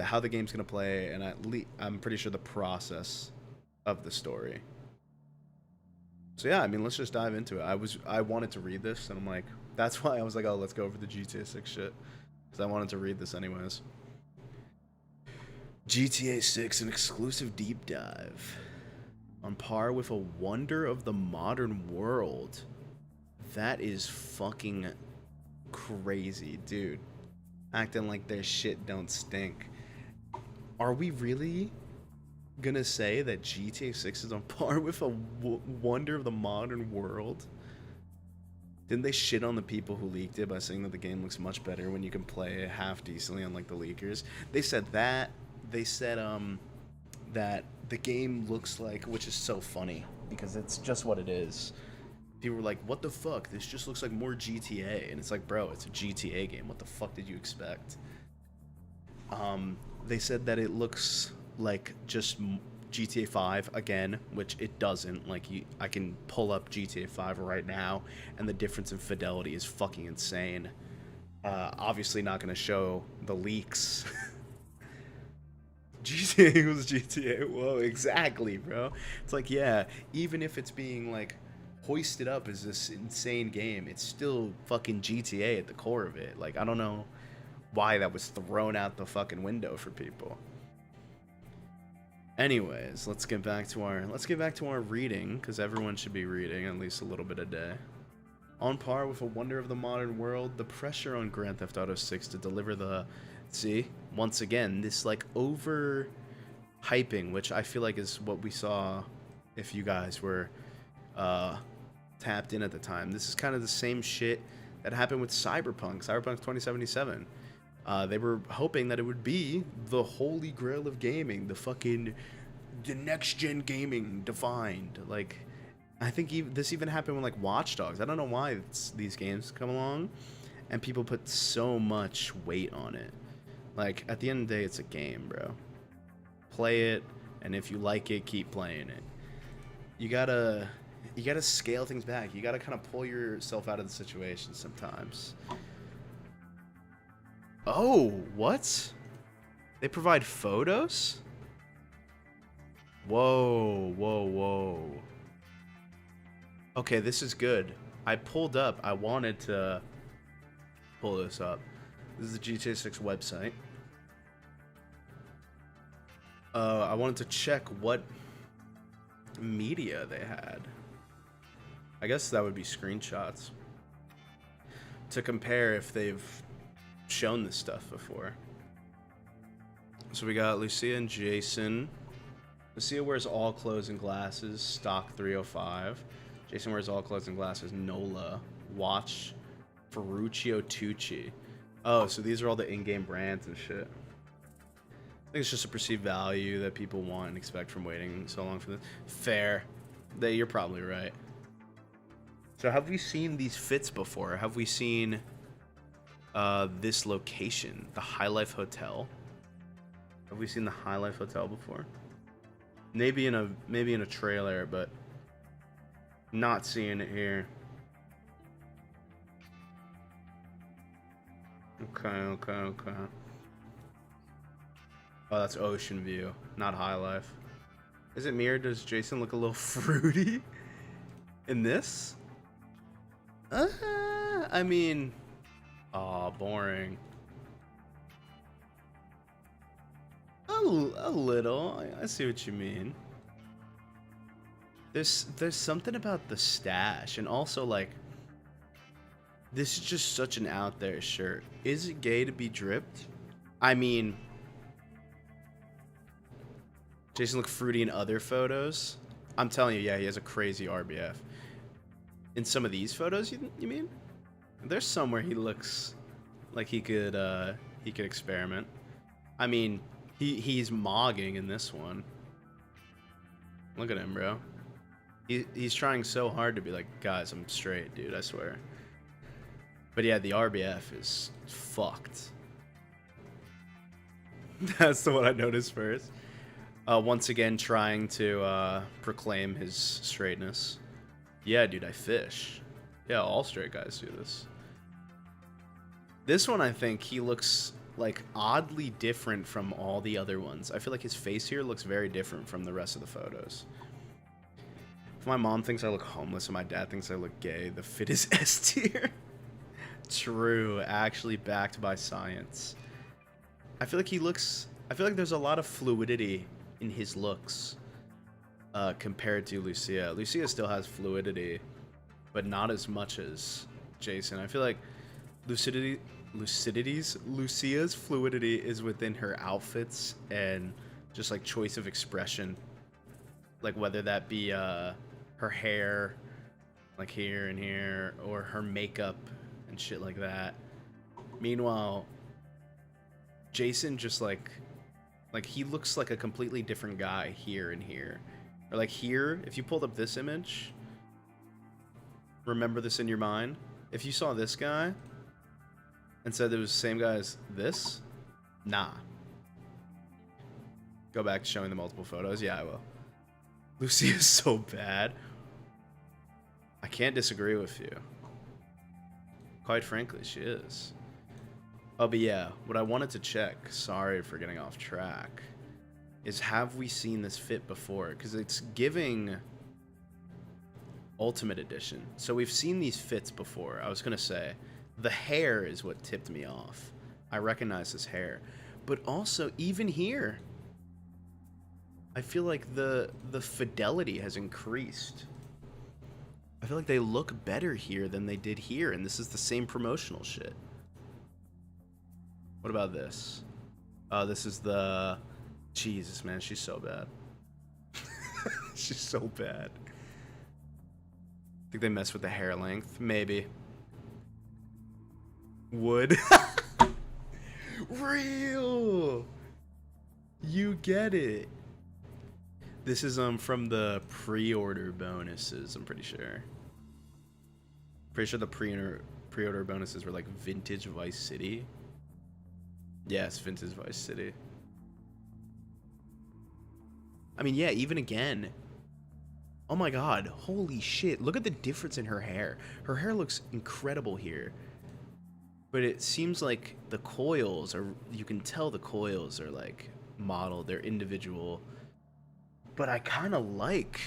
how the game's going to play, and I'm pretty sure the process of the story. So yeah, I mean, let's just dive into it. I wanted to read this, and I'm like... That's why I was like, oh, let's go over the GTA 6 shit. Because I wanted to read this anyways. GTA 6, an exclusive deep dive. On par with a wonder of the modern world. That is fucking crazy, dude. Acting like their shit don't stink. Are we really gonna say that GTA 6 is on par with a wonder of the modern world? Didn't they shit on the people who leaked it by saying that the game looks much better when you can play it half decently, unlike the leakers? They said that. They said that the game looks like, which is so funny because it's just what it is. People were like, what the fuck? This just looks like more GTA. And it's like, bro, it's a GTA game. What the fuck did you expect? They said that it looks like just GTA 5 again, which it doesn't. Like, I can pull up GTA 5 right now, and the difference in fidelity is fucking insane. Obviously not going to show the leaks. GTA was GTA. Whoa, exactly, bro. It's like, yeah, even if it's being, like, hoisted up as this insane game, it's still fucking GTA at the core of it. Like, I don't know why that was thrown out the fucking window for people. Anyways, let's get back to our reading, because everyone should be reading at least a little bit a day. On par with a wonder of the modern world, the pressure on Grand Theft Auto 6 to deliver the... See, once again, this like over hyping, which I feel like is what we saw if you guys were tapped in at the time. This is kind of the same shit that happened with Cyberpunk 2077. They were hoping that it would be the holy grail of gaming, the next gen gaming defined. Like, I think this even happened with like Watch Dogs. I don't know why these games come along and people put so much weight on it. Like, at the end of the day, it's a game, bro. Play it, and if you like it, keep playing it. You gotta scale things back. You gotta kind of pull yourself out of the situation sometimes. Oh, what? They provide photos? Whoa, whoa, whoa. Okay, this is good. I wanted to pull this up. This is the GTA 6 website. I wanted to check what media they had. I guess that would be screenshots. To compare if they've shown this stuff before. So we got Lucia and Jason. Lucia wears all clothes and glasses, stock 305. Jason wears all clothes and glasses, Nola. Watch, Ferruccio Tucci. Oh, so these are all the in-game brands and shit. I think it's just a perceived value that people want and expect from waiting so long for this. Fair. You're probably right. So have we seen these fits before? Have we seen this location, the High Life Hotel? Have we seen the High Life Hotel before? Maybe in a trailer, but not seeing it here. Okay. Oh, that's ocean view, not high life. Is it me or does Jason look a little fruity in this? I mean, boring. A little. I see what you mean. There's something about the stash, and also like, this is just such an out there shirt. Is it gay to be dripped? I mean, Jason looked fruity in other photos. I'm telling you, yeah, he has a crazy RBF. In some of these photos, you mean? There's somewhere he looks like he could experiment. I mean, he's mogging in this one. Look at him, bro. He's trying so hard to be like, guys, I'm straight, dude, I swear. But yeah, the RBF is fucked. That's the one I noticed first. Once again, trying to proclaim his straightness. Yeah, dude, I fish. Yeah, all straight guys do this. This one, I think, he looks like oddly different from all the other ones. I feel like his face here looks very different from the rest of the photos. If my mom thinks I look homeless and my dad thinks I look gay, the fit is S tier. True, actually backed by science. I feel like there's a lot of fluidity in his looks compared to Lucia. Lucia still has fluidity, but not as much as Jason. I feel like Lucia's fluidity is within her outfits and just like choice of expression, like whether that be her hair, like here and here, or her makeup and shit like that. Meanwhile, Jason just like he looks like a completely different guy here and here. Or like here, if you pulled up this image, remember this in your mind. If you saw this guy and said it was the same guy as this, nah. Go back to showing the multiple photos. Yeah, I will. Lucy is so bad. I can't disagree with you. Quite frankly, she is. Oh, but yeah, what I wanted to check, sorry for getting off track, is have we seen this fit before? Because it's giving Ultimate Edition. So we've seen these fits before. I was going to say, the hair is what tipped me off. I recognize his hair. But also, even here, I feel like the fidelity has increased. I feel like they look better here than they did here, and this is the same promotional shit. What about this? This is the... Jesus, man, she's so bad. She's so bad. Think they mess with the hair length? Maybe. Would. Real! You get it. This is from the pre-order bonuses, I'm pretty sure. Pretty sure the pre-order bonuses were like Vintage Vice City. Yes, Vintage Vice City. I mean, yeah, even again. Oh my god, holy shit. Look at the difference in her hair. Her hair looks incredible here. But it seems like the coils are, you can tell the coils are like modeled, they're individual. But I kind of like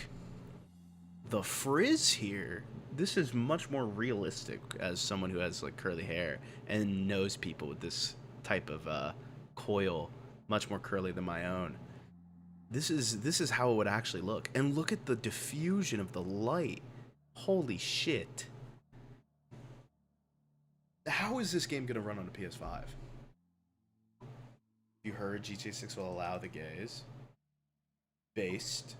the frizz here. This is much more realistic as someone who has like curly hair and knows people with this type of coil, much more curly than my own. This is how it would actually look. And look at the diffusion of the light. Holy shit. How is this game going to run on a PS5? You heard GTA 6 will allow the gays. Based.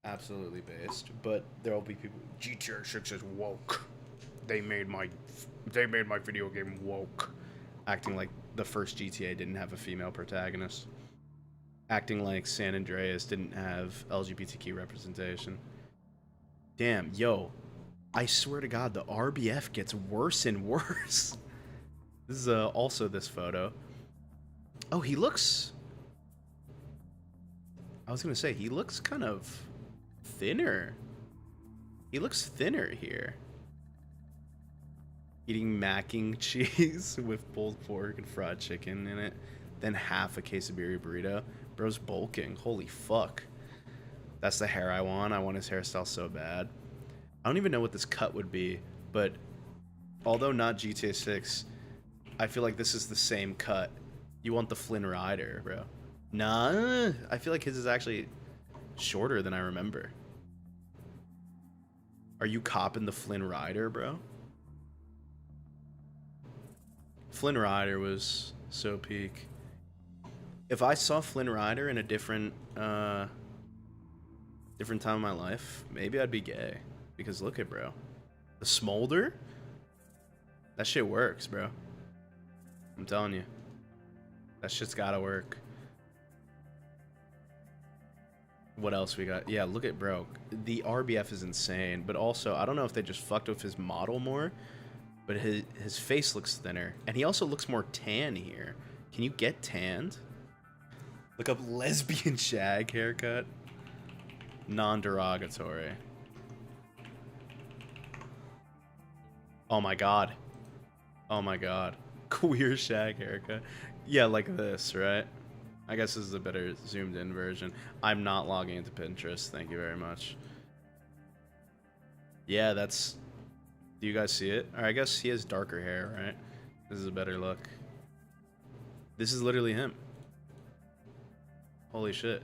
Absolutely based. But there will be people... GTA 6 is woke. They made my video game woke. Acting like the first GTA didn't have a female protagonist. Acting like San Andreas didn't have LGBTQ representation. Damn, yo. I swear to God, the RBF gets worse and worse. This is also this photo. Oh, he looks... I was going to say, he looks kind of thinner. He looks thinner here. Eating mac and cheese with pulled pork and fried chicken in it. Then half a quesadilla burrito. Bro's bulking. Holy fuck. That's the hair I want. I want his hairstyle so bad. I don't even know what this cut would be, but although not GTA 6, I feel like this is the same cut. You want the Flynn Rider, bro. Nah, I feel like his is actually shorter than I remember. Are you copping the Flynn Rider, bro? Flynn Rider was so peak. If I saw Flynn Rider in a different time of my life, maybe I'd be gay. Because look at bro. The smolder? That shit works, bro. I'm telling you. That shit's gotta work. What else we got? Yeah, look at bro. The RBF is insane, but also I don't know if they just fucked with his model more, but his face looks thinner, and he also looks more tan here. Can you get tanned? Look up lesbian shag haircut. Non-derogatory. Oh my god. Oh my god. Queer shag haircut. Yeah, like this, right? I guess this is a better zoomed in version. I'm not logging into Pinterest. Thank you very much. Yeah, that's... Do you guys see it? Or I guess he has darker hair, right? This is a better look. This is literally him. Holy shit.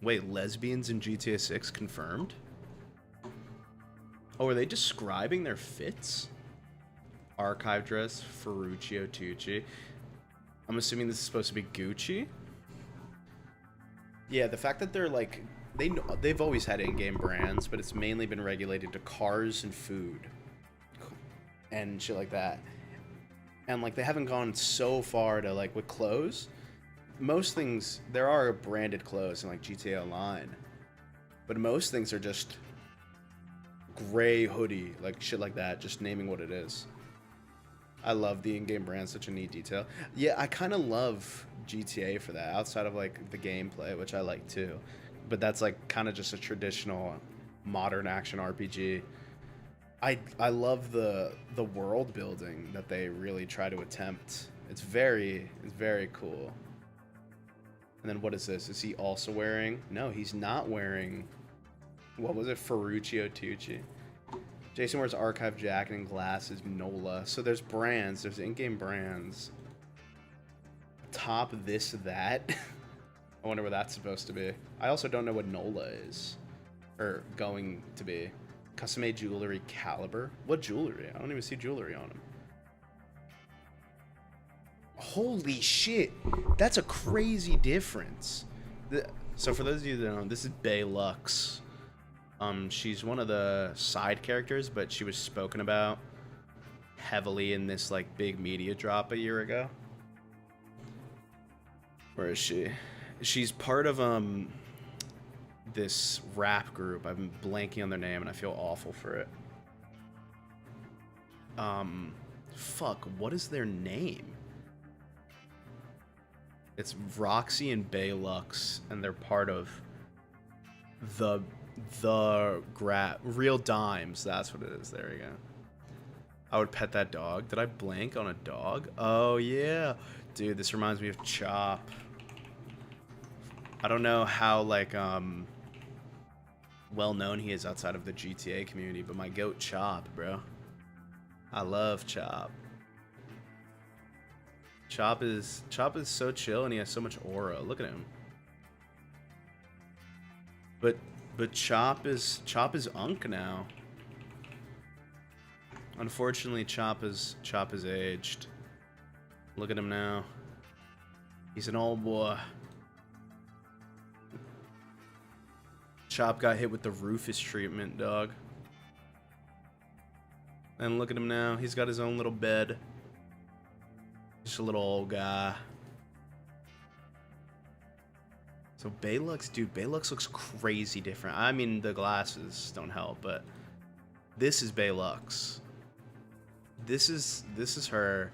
Wait, lesbians in GTA 6 confirmed? Oh, are they describing their fits? Archive dress, Ferruccio Tucci. I'm assuming this is supposed to be Gucci. Yeah, the fact that they're like... They've always had in-game brands, but it's mainly been regulated to cars and food. And shit like that. And like they haven't gone so far to like with clothes. Most things, there are branded clothes in like GTA Online. But most things are just gray hoodie, like shit like that, just naming what it is. I love the in-game brand, such a neat detail. Yeah, I kind of love GTA for that, outside of like the gameplay, which I like too. But that's like kind of just a traditional modern action RPG. I love the world building that they really try to attempt. It's very cool. And then what is this? Is he also wearing? No, he's not wearing. What was it? Ferruccio Tucci. Jason wears archive jacket and glasses. NOLA. So there's brands. There's in-game brands. Top this that. I wonder what that's supposed to be. I also don't know what NOLA is, or going to be. Custom-made jewelry caliber. What jewelry? I don't even see jewelry on him. Holy shit, that's a crazy difference. So for those of you that don't know, this is Bay Lux. She's one of the side characters, but she was spoken about heavily in this like big media drop a year ago. Where is she? She's part of this rap group. I'm blanking on their name and I feel awful for it. Fuck, what is their name? It's Roxy and Bay Lux, and they're part of the Real Dimes. That's what it is. There you go. I would pet that dog. Did I blank on a dog? Oh yeah, dude. This reminds me of Chop. I don't know how like well known he is outside of the GTA community, but my goat Chop, bro. I love Chop. Chop is so chill and he has so much aura. Look at him. But Chop is Unk now. Unfortunately, Chop is aged. Look at him now. He's an old boy. Chop got hit with the Rufus treatment, dog. And look at him now. He's got his own little bed. Just a little old guy. So Baylux, dude, Baylux looks crazy different. I mean, the glasses don't help, but this is Baylux. This is her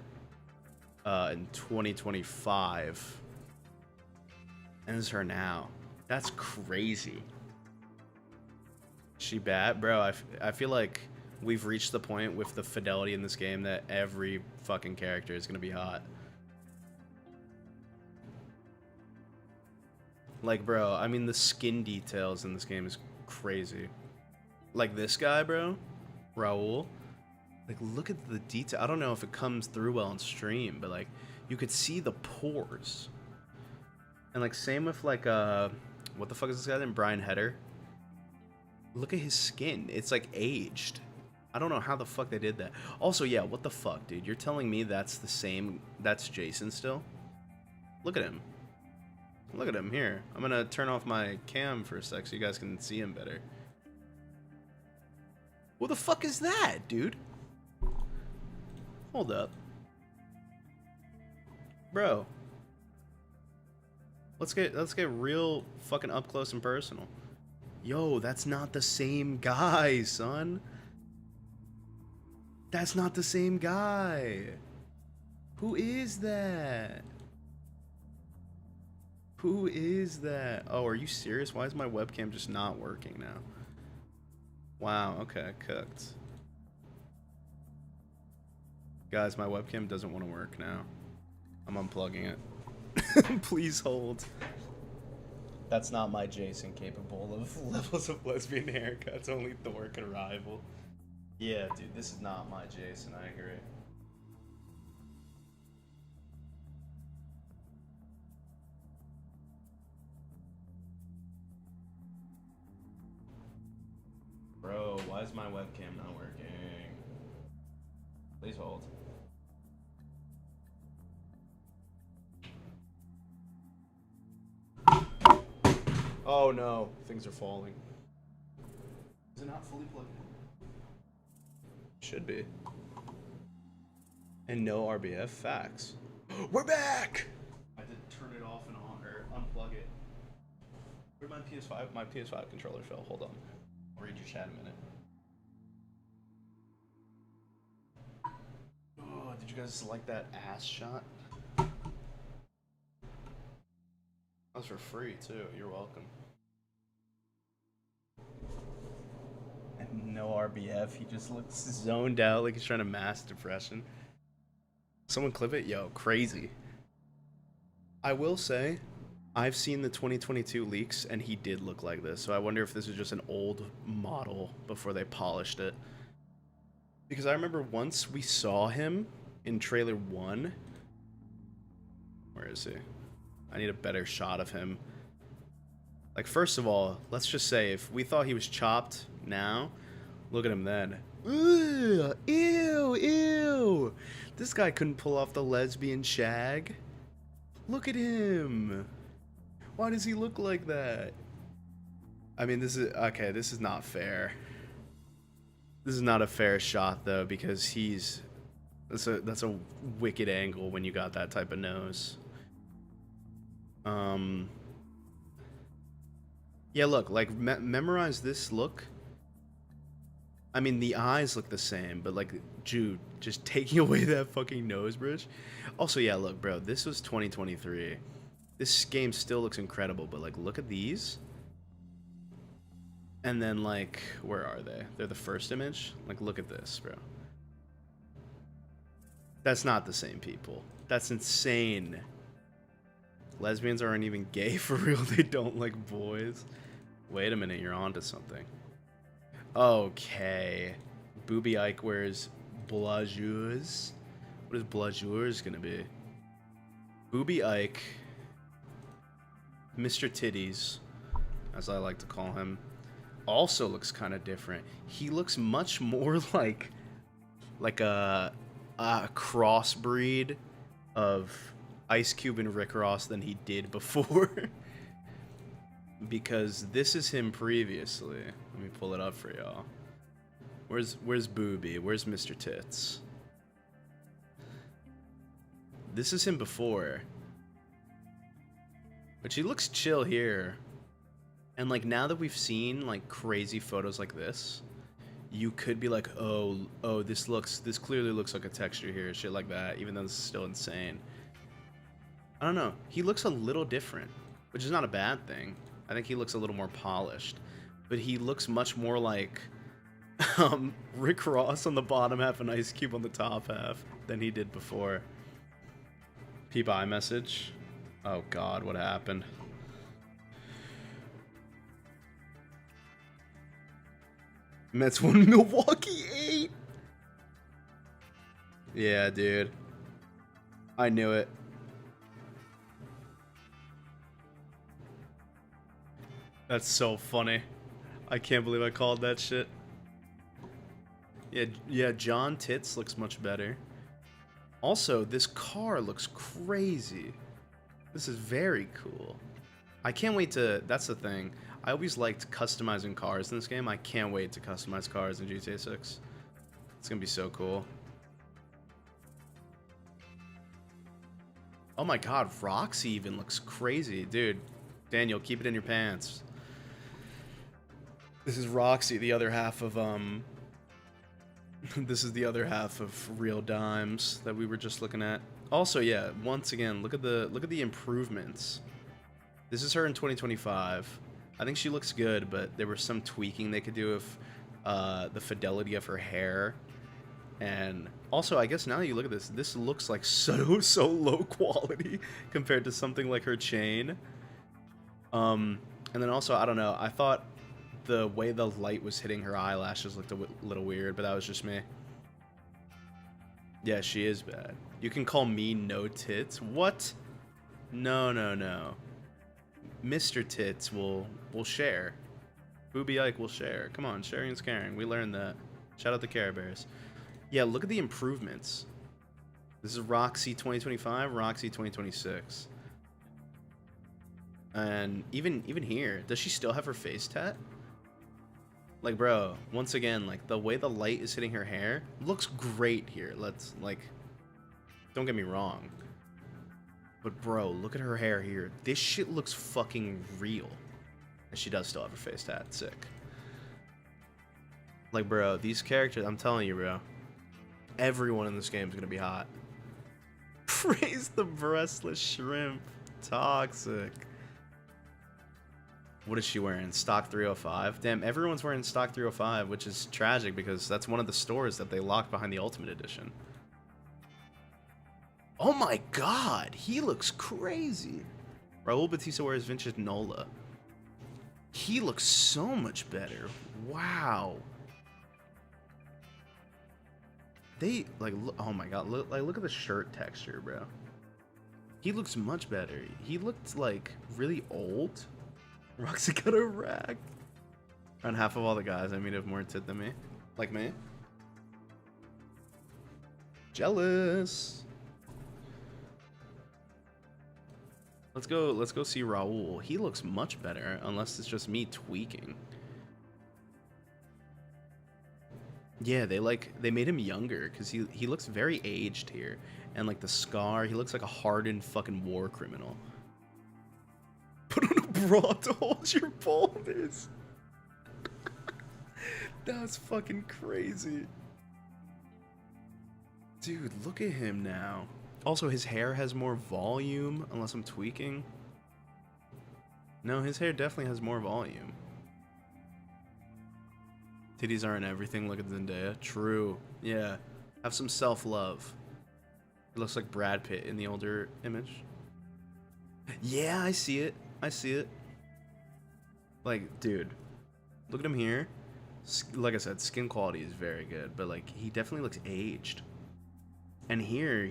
in 2025. And this is her now. That's crazy. She bad? Bro, I feel like we've reached the point with the fidelity in this game that every fucking character is gonna be hot. Like, bro, I mean, the skin details in this game is crazy. Like this guy, bro, Raul. Like, look at the detail. I don't know if it comes through well on stream, but like, you could see the pores. And like, same with like, what the fuck is this guy name? Brian Heder. Look at his skin. It's like aged. I don't know how the fuck they did that. Also, yeah, what the fuck, dude? You're telling me that's the same, that's Jason still? Look at him. Look at him here. I'm gonna turn off my cam for a sec so you guys can see him better. What the fuck is that, dude? Hold up. Bro. Let's get real fucking up close and personal. Yo, that's not the same guy, son. That's not the same guy. Who is that? Who is that? Oh, are you serious? Why is my webcam just not working now? Wow, okay, cooked. Guys, my webcam doesn't want to work now. I'm unplugging it. Please hold. That's not my Jason capable of levels of lesbian haircuts. Only Thor can rival. Yeah, dude, this is not my Jason. I agree. Bro, why is my webcam not working? Please hold. Oh no, things are falling. Is it not fully plugged in? Should be. And no RBF facts. We're back! I had to turn it off and on, or unplug it. Where'd my PS5 controller fell? Hold on. I'll read your chat in a minute. Oh, did you guys like that ass shot? That was for free too. You're welcome. And no RBF. He just looks zoned out like he's trying to mask depression. Someone clip it? Yo, crazy. I will say, I've seen the 2022 leaks and he did look like this. So I wonder if this is just an old model before they polished it. Because I remember once we saw him in trailer 1. Where is he? I need a better shot of him. Like, first of all, let's just say if we thought he was chopped now, look at him then. Ugh, ew, ew. This guy couldn't pull off the lesbian shag. Look at him. Why does he look like that? I mean, this is okay. This is not fair. This is not a fair shot though, because that's a wicked angle when you got that type of nose. Yeah, look, like memorize this look. I mean, the eyes look the same, but like, Jude, just taking away that fucking nose bridge. Also, yeah, look, bro, this was 2023. This game still looks incredible, but like, look at these. And then like, where are they? They're the first image. Like, look at this, bro. That's not the same people. That's insane. Lesbians aren't even gay for real. They don't like boys. Wait a minute, you're onto something. Okay. Booby Ike wears blazures. What is blazures gonna be? Booby Ike, Mr. Titties, as I like to call him, also looks kind of different. He looks much more like a crossbreed of Ice Cube and Rick Ross than he did before. Because this is him previously. Let me pull it up for y'all. Where's Booby? Where's Mr. Tits? This is him before. But she looks chill here. And like, now that we've seen like crazy photos like this, you could be like, oh, this clearly looks like a texture here, shit like that, even though this is still insane. I don't know. He looks a little different, which is not a bad thing. I think he looks a little more polished, but he looks much more like Rick Ross on the bottom half and Ice Cube on the top half than he did before. Peep iMessage. Oh God, what happened? Mets won, Milwaukee 8. Yeah, dude. I knew it. That's so funny. I can't believe I called that shit. Yeah, John Tits looks much better. Also, this car looks crazy. This is very cool. I can't wait to... That's the thing. I always liked customizing cars in this game. I can't wait to customize cars in GTA 6. It's gonna be so cool. Oh my god, Roxy even looks crazy. Dude, Daniel, keep it in your pants. This is Roxy, the other half of, this is the other half of Real Dimes that we were just looking at. Also, yeah, once again, look at the improvements. This is her in 2025. I think she looks good, but there was some tweaking they could do with the fidelity of her hair. And also, I guess now that you look at this, this looks like so low quality compared to something like her chain. And then also, I don't know, I thought the way the light was hitting her eyelashes looked a little weird, but that was just me. Yeah, she is bad. You can call me no tits. What? No. Mr. Tits will share. Booby Ike will share. Come on, sharing is caring. We learned that. Shout out to Care Bears. Yeah, look at the improvements. This is Roxy 2025, Roxy 2026. And even here, does she still have her face tat? Like, bro, once again, like, the way the light is hitting her hair looks great here. Let's, like, don't get me wrong. But, bro, look at her hair here. This shit looks fucking real. And she does still have her face tat. Sick. Like, bro, these characters, I'm telling you, bro. Everyone in this game is going to be hot. Praise the breastless shrimp. Toxic. What is she wearing? Stock 305? Damn, everyone's wearing Stock 305, which is tragic because that's one of the stores that they locked behind the Ultimate Edition. Oh my god, he looks crazy. Raul Batista wears vintage Nola. He looks so much better. Wow. They, like, oh my god, look at the shirt texture, bro. He looks much better. He looked, like, really old. Roxy got a rack. Around half of all the guys I meet have more tit than me. Like me. Jealous. Let's go see Raul. He looks much better, unless it's just me tweaking. Yeah, they made him younger, because he looks very aged here. And like the scar, he looks like a hardened fucking war criminal. Put on a bra to hold your baldness. That's fucking crazy. Dude, look at him now. Also, his hair has more volume, unless I'm tweaking. No, his hair definitely has more volume. Titties aren't everything, look at Zendaya. True. Yeah. Have some self-love. It looks like Brad Pitt in the older image. Yeah, I see it. I see it. Like, dude, look at him here. Like I said, skin quality is very good, but like, he definitely looks aged. And here,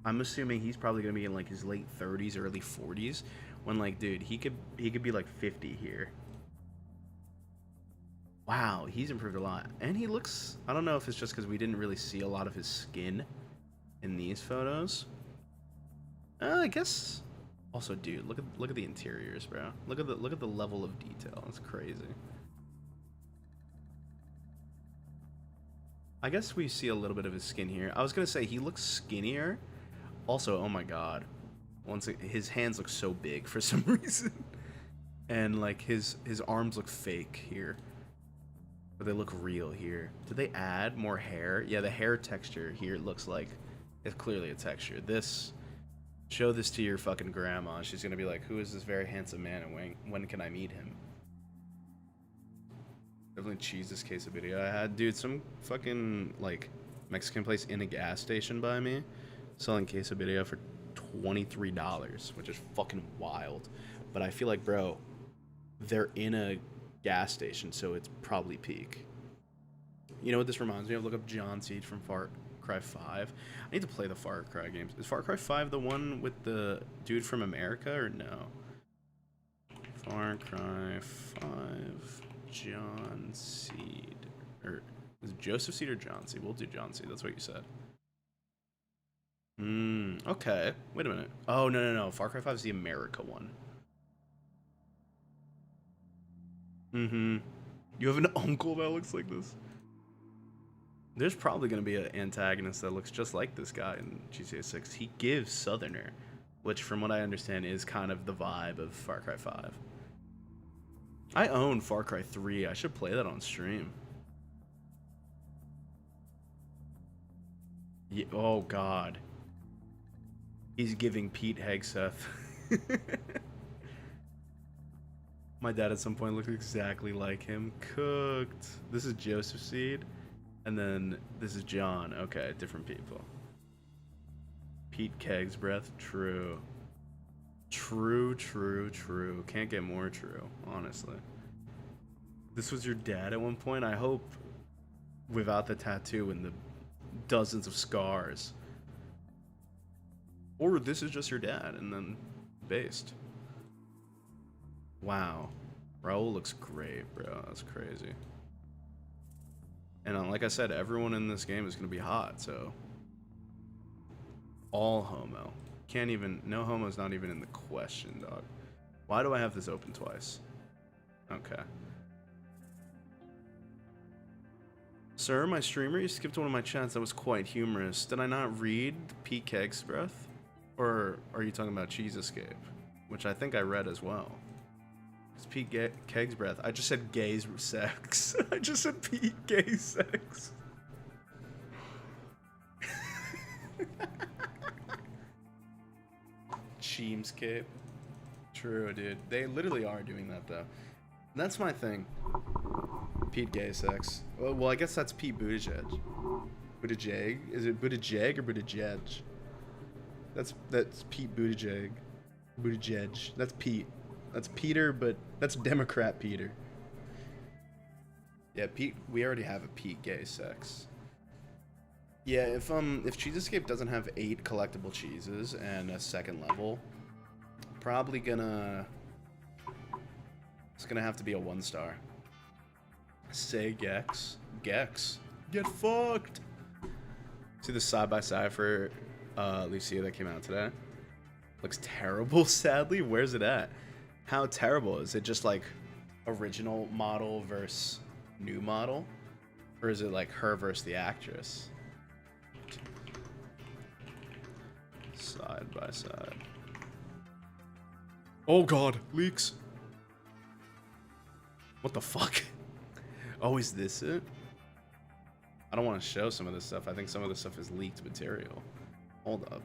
I'm assuming he's probably gonna be in like his late 30s, early 40s, when like, dude, he could be like 50 here. Wow, he's improved a lot. And he looks, I don't know if it's just because we didn't really see a lot of his skin in these photos. I guess. Also, dude, look at the interiors, bro. Look at the level of detail. It's crazy. I guess we see a little bit of his skin here. I was gonna say he looks skinnier. Also, oh my god, his hands look so big for some reason, and like his arms look fake here, but they look real here. Did they add more hair? Yeah, the hair texture here looks like it's clearly a texture. Show this to your fucking grandma. She's gonna be like, who is this very handsome man and when can I meet him? Definitely cheese this quesadilla I had. Dude, some fucking, like, Mexican place in a gas station by me selling quesadilla for $23, which is fucking wild. But I feel like, bro, they're in a gas station, so it's probably peak. You know what this reminds me of? Look up John Seed from Far Cry 5. I need to play the Far Cry games. Is Far Cry 5 the one with the dude from America, or no? Far Cry 5, John Seed. Or is it Joseph Seed or John Seed? We'll do John Seed. That's what you said. Okay. Wait a minute. Oh, no. Far Cry 5 is the America one. You have an uncle that looks like this? There's probably going to be an antagonist that looks just like this guy in GTA 6. He gives Southerner, which from what I understand is kind of the vibe of Far Cry 5. I own Far Cry 3. I should play that on stream. Yeah, oh, God. He's giving Pete Hegseth. My dad at some point looked exactly like him. Cooked. This is Joseph Seed. And then this is John. Okay, different people. Pete Keg's breath. True. True. Can't get more true, honestly. This was your dad at one point? I hope without the tattoo and the dozens of scars. Or this is just your dad and then based. Wow. Raul looks great, bro. That's crazy. And like I said, everyone in this game is going to be hot, so. All homo. Can't even. No homo's not even in the question, dog. Why do I have this open twice? Okay. Sir, my streamer, you skipped one of my chats that was quite humorous. Did I not read Pete Keg's breath? Or are you talking about Cheese Escape? Which I think I read as well. It's Pete Keg's breath. I just said gay sex. I just said Pete gay sex. Cheemscape. True, dude. They literally are doing that, though. That's my thing. Pete gay sex. Well, I guess that's Pete Buttigieg. Buttigieg? Is it Buttigieg or Buttigieg? That's Pete Buttigieg. Buttigieg. That's Pete. That's Peter, but that's Democrat Peter. Yeah, Pete. We already have a Pete gay sex. Yeah, if Cheese Escape doesn't have 8 collectible cheeses and a second level, probably it's gonna have to be a 1-star. Say Gex. Gex. Get fucked. See the side-by-side for Lucia that came out today? Looks terrible, sadly. Where's it at? How terrible? Is it just like original model versus new model? Or is it like her versus the actress? Side by side. Oh god, leaks. What the fuck? Oh, is this it? I don't want to show some of this stuff. I think some of this stuff is leaked material. Hold up.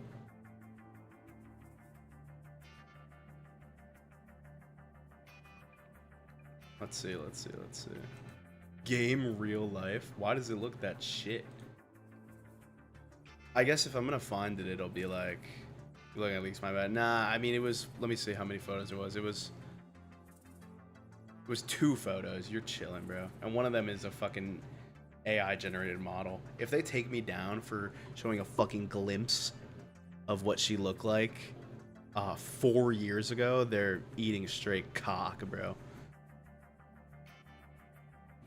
Let's see. Game real life. Why does it look that shit? I guess if I'm gonna find it, it'll be like, look at leaks my bad. Nah, I mean it was. Let me see how many photos it was. It was 2 photos. You're chilling, bro. And one of them is a fucking AI generated model. If they take me down for showing a fucking glimpse of what she looked like 4 years ago, they're eating straight cock, bro.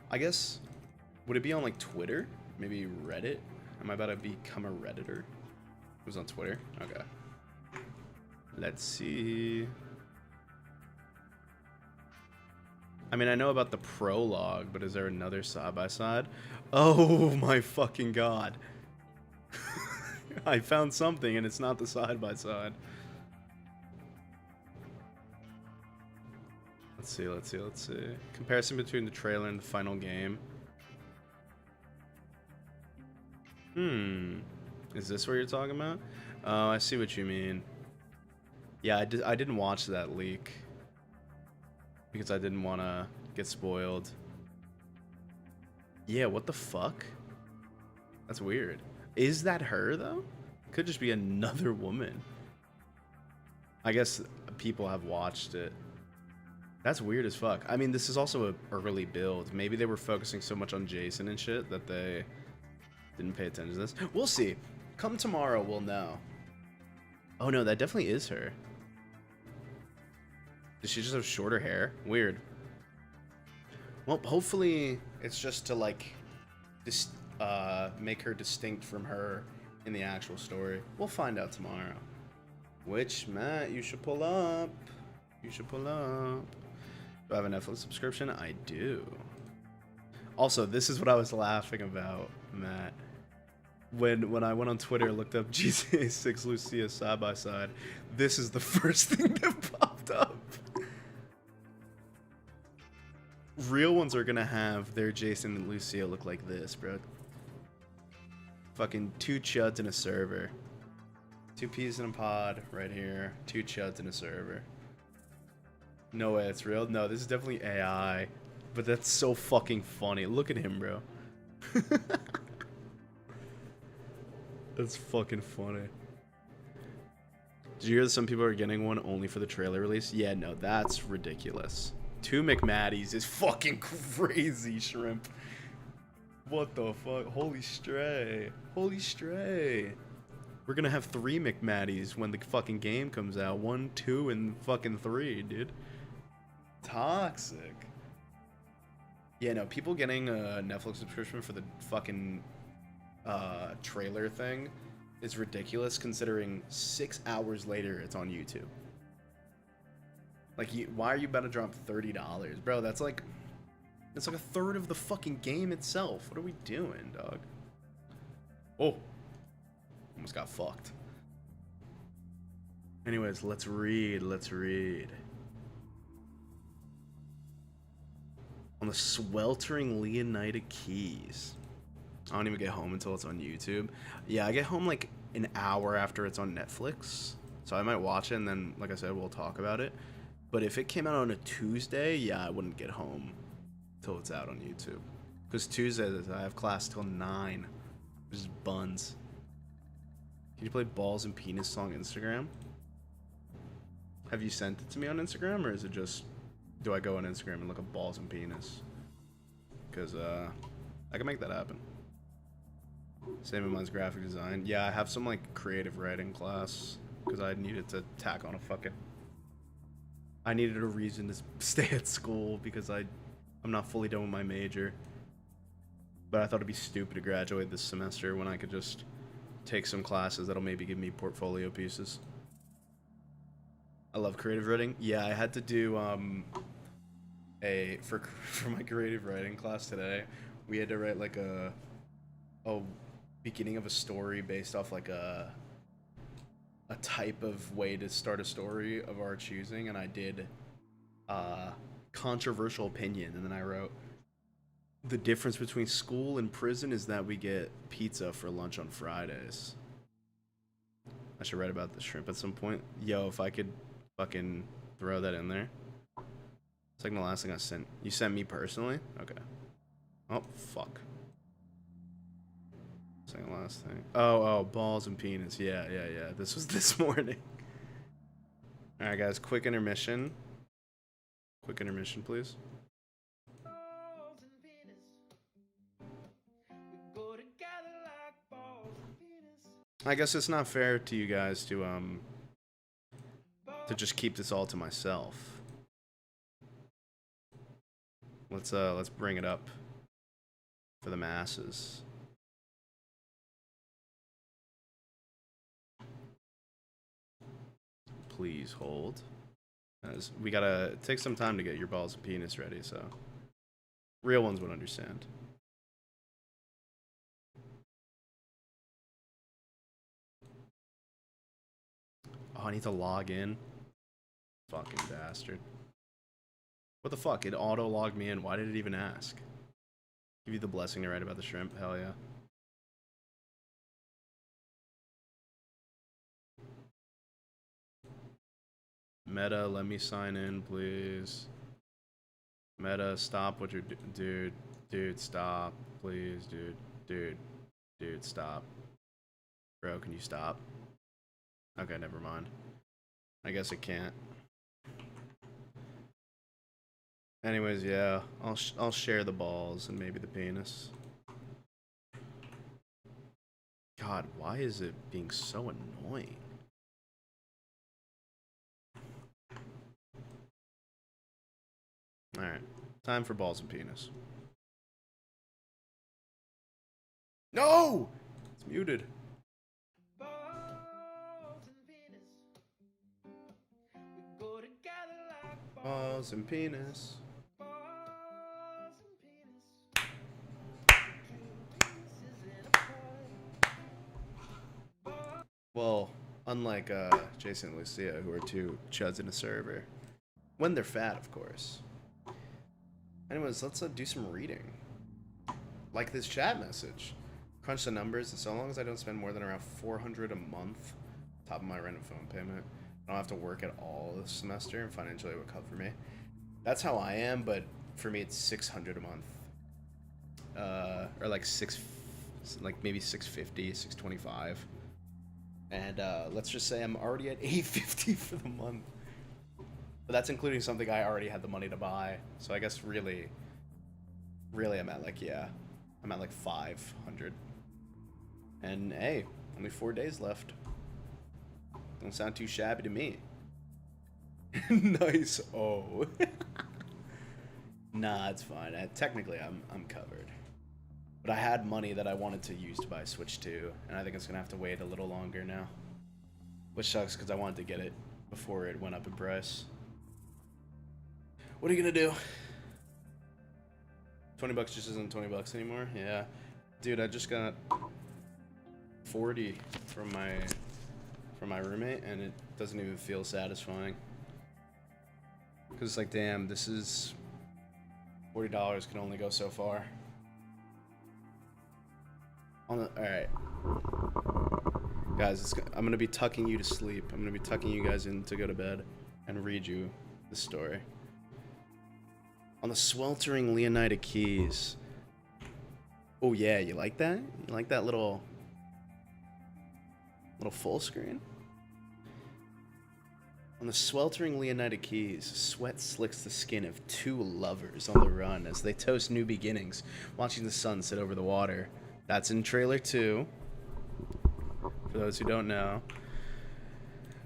I guess, would it be on like Twitter? Maybe Reddit? Am I about to become a Redditor? It was on Twitter? Okay. Let's see. I mean, I know about the prologue, but is there another side-by-side? Oh my fucking god. I found something and it's not the side-by-side. Let's see. Comparison between the trailer and the final game. Is this what you're talking about? Oh, I see what you mean. Yeah, I didn't watch that leak because I didn't want to get spoiled. Yeah, what the fuck? That's weird. Is that her, though? Could just be another woman. I guess people have watched it. That's weird as fuck. I mean, this is also a early build. Maybe they were focusing so much on Jason and shit that they didn't pay attention to this. We'll see. Come tomorrow, we'll know. Oh no, that definitely is her. Does she just have shorter hair? Weird. Well, hopefully it's just to like make her distinct from her in the actual story. We'll find out tomorrow. Which, Matt, you should pull up. You should pull up. Do I have a Netflix subscription? I do. Also, this is what I was laughing about, Matt. When I went on Twitter and looked up GTA 6 Lucia side by side, this is the first thing that popped up. Real ones are gonna have their Jason and Lucia look like this, bro. Fucking 2 chuds in a server. 2 peas in a pod right here. 2 chuds in a server. No way it's real. No, this is definitely AI. But that's so fucking funny. Look at him, bro. That's fucking funny. Did you hear that some people are getting one only for the trailer release? Yeah, no, that's ridiculous. 2 McMatty's is fucking crazy, Shrimp. What the fuck? Holy stray. Holy stray. We're gonna have 3 McMatty's when the fucking game comes out. 1, 2, and fucking 3, dude. Toxic. Yeah, no, people getting a Netflix subscription for the fucking trailer thing is ridiculous, considering 6 hours later it's on YouTube. Like, why are you about to drop $30, bro? That's like a third of the fucking game itself. What are we doing, dog? Oh, almost got fucked. Anyways, let's read. Let's read. On the sweltering Leonida Keys. I don't even get home until it's on YouTube. Yeah, I get home like an hour after it's on Netflix. So I might watch it and then, like I said, we'll talk about it. But if it came out on a Tuesday, yeah, I wouldn't get home till it's out on YouTube. Because Tuesdays, I have class till 9. Which is buns. Can you play Balls and Penis song Instagram? Have you sent it to me on Instagram, or is it just... Do I go on Instagram and look up Balls and Penis? Because, I can make that happen. Same in mine's graphic design. Yeah, I have some, like, creative writing class. Because I needed to tack on a fucking... I needed a reason to stay at school because I'm not fully done with my major. But I thought it'd be stupid to graduate this semester when I could just take some classes that'll maybe give me portfolio pieces. I love creative writing. Yeah, I had to do for my creative writing class today. We had to write like a beginning of a story based off like a type of way to start a story of our choosing, and I did controversial opinion, and then I wrote the difference between school and prison is that we get pizza for lunch on Fridays. I should write about the shrimp at some point. Yo, if I could fucking throw that in there. It's like the last thing I sent. You sent me personally? Okay. Oh, fuck. Second last thing. Oh, balls and penis. Yeah. This was this morning. Alright, guys, quick intermission. Quick intermission, please. Balls and penis. We go together like balls and penis. I guess it's not fair to you guys to just keep this all to myself. Let's bring it up for the masses. Please hold. As we gotta take some time to get your balls and penis ready, so real ones would understand. Oh, I need to log in. Fucking bastard. What the fuck? It auto-logged me in. Why did it even ask? Give you the blessing to write about the shrimp? Hell yeah. Meta, let me sign in, please. Meta, stop what you're doing. Dude. Dude, stop. Please, dude. Dude, stop. Bro, can you stop? Okay, never mind. I guess it can't. Anyways, yeah, I'll share the balls and maybe the penis. God, why is it being so annoying? Alright, time for balls and penis. No! It's muted. Balls and penis. We go together like Balls and penis. balls and penis. Two penises in a pod. Well, unlike Jason and Lucia, who are two chuds in a server. When they're fat, of course. Anyways, let's do some reading. Like this chat message. Crunch the numbers, and so long as I don't spend more than around $400 a month, top of my rent and phone payment, I don't have to work at all this semester, and financially it would cover me. That's how I am, but for me it's $600 a month. Or like maybe $650, $625. And let's just say I'm already at $850 for the month. But that's including something I already had the money to buy. So I guess really I'm at like, yeah, I'm at like 500. And hey, only 4 days left. Don't sound too shabby to me. Nice. Oh. Nah, it's fine. Technically, I'm covered. But I had money that I wanted to use to buy Switch 2, and I think it's gonna have to wait a little longer now. Which sucks because I wanted to get it before it went up in price. What are you gonna do? $20 just isn't $20 anymore. Yeah, dude, I just got 40 from my roommate, and it doesn't even feel satisfying. Cause it's like, damn, this is $40 can only go so far. All right, guys, I'm gonna be tucking you to sleep. I'm gonna be tucking you guys in to go to bed and read you the story. On the sweltering Leonida Keys. Oh yeah, you like that? You like that little full screen? On the sweltering Leonida Keys, sweat slicks the skin of two lovers on the run as they toast new beginnings, watching the sun set over the water. That's in trailer 2. For those who don't know.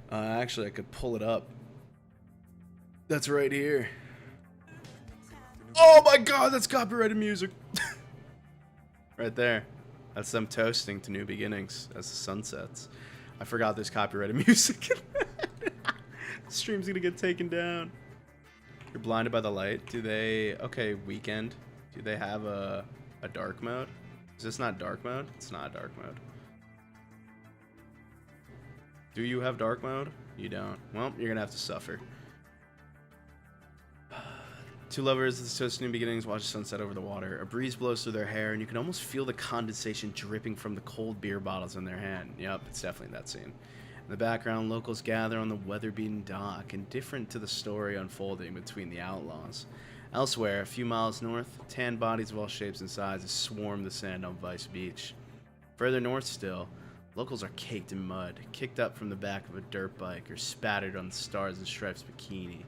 Actually, I could pull it up. That's right here. Oh my god, that's copyrighted music. Right there. That's them toasting to new beginnings as the sun sets. I forgot there's copyrighted music. The stream's gonna get taken down. You're blinded by the light. Do they... Okay, Weekend. Do they have a dark mode? Is this not dark mode? It's not dark mode. Do you have dark mode? You don't. Well, you're gonna have to suffer. Two lovers, this toast new beginnings, watch the sunset over the water. A breeze blows through their hair, and you can almost feel the condensation dripping from the cold beer bottles in their hand. Yep, it's definitely that scene. In the background, locals gather on the weather-beaten dock, indifferent to the story unfolding between the outlaws. Elsewhere, a few miles north, tan bodies of all shapes and sizes swarm the sand on Vice Beach. Further north still, locals are caked in mud, kicked up from the back of a dirt bike, or spattered on the Stars and Stripes bikini.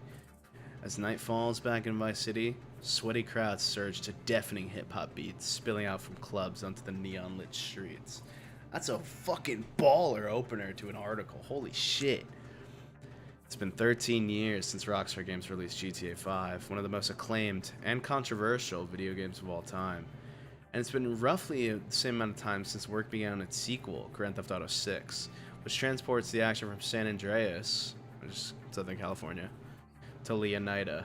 As night falls back in Vice City, sweaty crowds surge to deafening hip-hop beats, spilling out from clubs onto the neon-lit streets. That's a fucking baller opener to an article. Holy shit. It's been 13 years since Rockstar Games released GTA 5, one of the most acclaimed and controversial video games of all time. And it's been roughly the same amount of time since work began on its sequel, Grand Theft Auto 6, which transports the action from San Andreas, which is Southern California, to Leonida,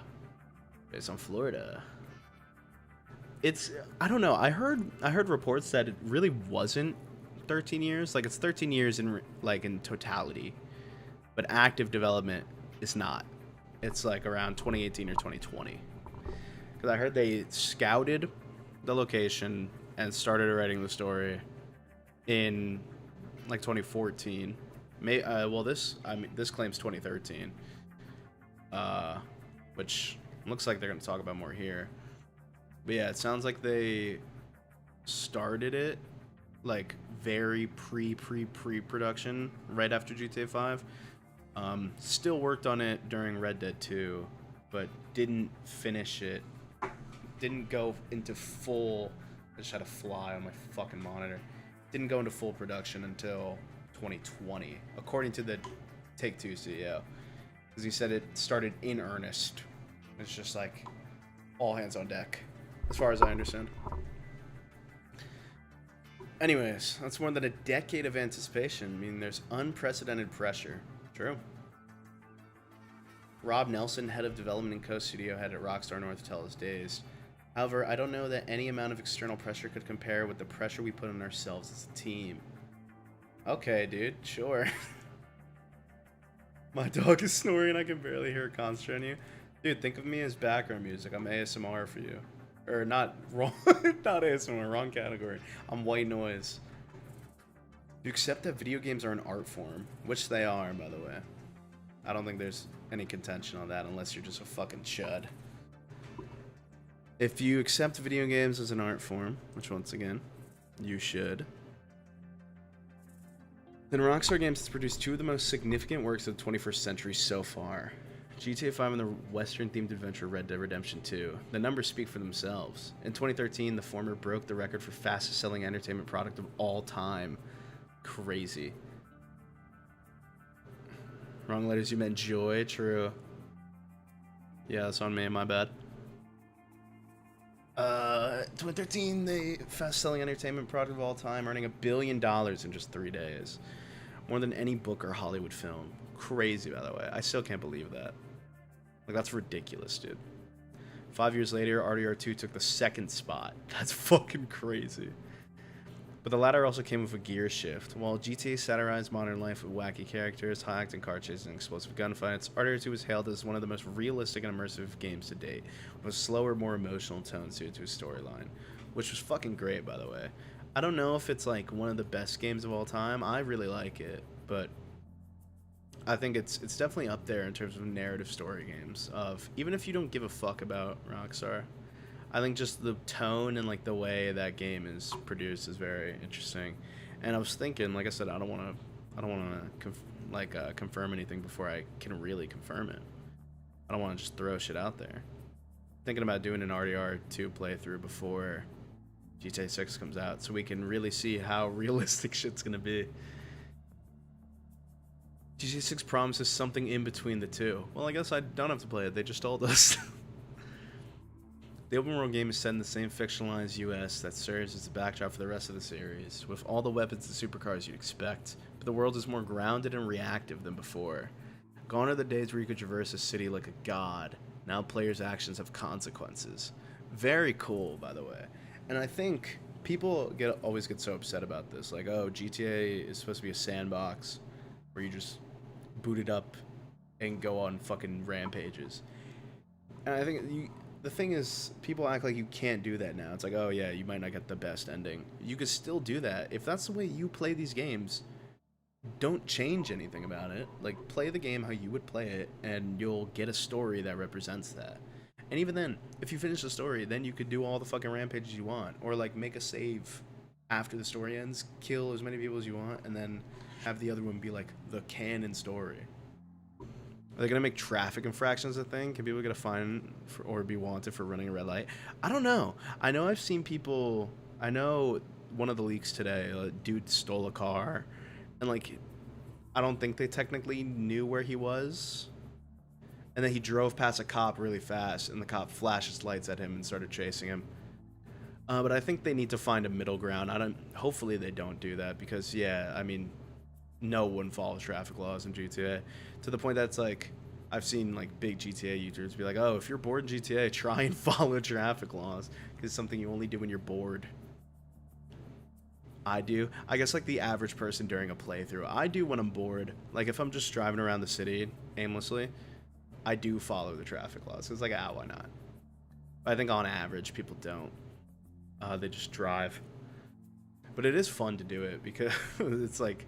based on Florida. It's... I don't know, I heard reports that it really wasn't 13 years. Like, it's 13 years in totality. But active development is not. It's like around 2018 or 2020. Because I heard they scouted the location and started writing the story in like 2014. This claims 2013. Which looks like they're going to talk about more here. But yeah, it sounds like they started it like very pre-production right after GTA 5. Still worked on it during Red Dead 2, but didn't finish it. Didn't go into full. I just had a fly on my fucking monitor. Didn't go into full production until 2020, according to the Take-Two CEO. Because he said it started in earnest. It's just like all hands on deck, as far as I understand. Anyways, that's more than a decade of anticipation, meaning there's unprecedented pressure. True. Rob Nelson, head of development and co-studio head at Rockstar North, tell us dazed. However, I don't know that any amount of external pressure could compare with the pressure we put on ourselves as a team. Okay, dude, sure. My dog is snoring, I can barely hear it concentrate on you. Dude, think of me as background music. I'm ASMR for you. Or not, wrong, not ASMR, wrong category. I'm white noise. You accept that video games are an art form, which they are, by the way. I don't think there's any contention on that unless you're just a fucking chud. If you accept video games as an art form, which once again, you should, then Rockstar Games has produced two of the most significant works of the 21st century so far. GTA 5 and the Western-themed adventure Red Dead Redemption 2. The numbers speak for themselves. In 2013, the former broke the record for fastest-selling entertainment product of all time. Crazy. Wrong letters, you meant joy. True. Yeah, that's on me. My bad. 2013, the fast-selling entertainment product of all time, earning $1 billion in just 3 days. More than any book or Hollywood film. Crazy, by the way. I still can't believe that. Like, that's ridiculous, dude. 5 years later, RDR2 took the second spot. That's fucking crazy. But the latter also came with a gear shift. While GTA satirized modern life with wacky characters, high-acting car chases, and explosive gunfights, RDR2 was hailed as one of the most realistic and immersive games to date, with a slower, more emotional tone suited to his storyline, which was fucking great, by the way. I don't know if it's like one of the best games of all time. I really like it, but I think it's definitely up there in terms of narrative story games. Of even if you don't give a fuck about Rockstar, I think just the tone and like the way that game is produced is very interesting. And I was thinking, like I said, I don't want to confirm anything before I can really confirm it. I don't want to just throw shit out there. Thinking about doing an RDR2 playthrough before GTA 6 comes out, so we can really see how realistic shit's gonna be. GTA 6 promises something in between the two. Well, I guess I don't have to play it. They just told us. The open world game is set in the same fictionalized US that serves as the backdrop for the rest of the series, with all the weapons and supercars you'd expect, but the world is more grounded and reactive than before. Gone are the days where you could traverse a city like a god. Now players' actions have consequences. Very cool, by the way. And I think people always get so upset about this, like, oh, GTA is supposed to be a sandbox where you just boot it up and go on fucking rampages. And I think the thing is, people act like you can't do that now. It's like, oh yeah, you might not get the best ending. You could still do that. If that's the way you play these games, don't change anything about it. Like, play the game how you would play it, and you'll get a story that represents that. And even then, if you finish the story, then you could do all the fucking rampages you want. Or, like, make a save after the story ends, kill as many people as you want, and then have the other one be, like, the canon story. Are they going to make traffic infractions a thing? Can people get a fine or be wanted for running a red light? I don't know. I know I've seen people... I know one of the leaks today, a dude stole a car, and, like, I don't think they technically knew where he was. And then he drove past a cop really fast, and the cop flashed his lights at him and started chasing him. But I think they need to find a middle ground. Hopefully they don't do that, because, yeah, I mean, no one follows traffic laws in GTA. To the point that's like, I've seen like big GTA YouTubers be like, oh, if you're bored in GTA, try and follow traffic laws, because it's something you only do when you're bored. I do. I guess like the average person during a playthrough, I do when I'm bored. Like if I'm just driving around the city aimlessly, I do follow the traffic laws. It's like, ah, why not? But I think on average, people don't. They just drive. But it is fun to do it because it's like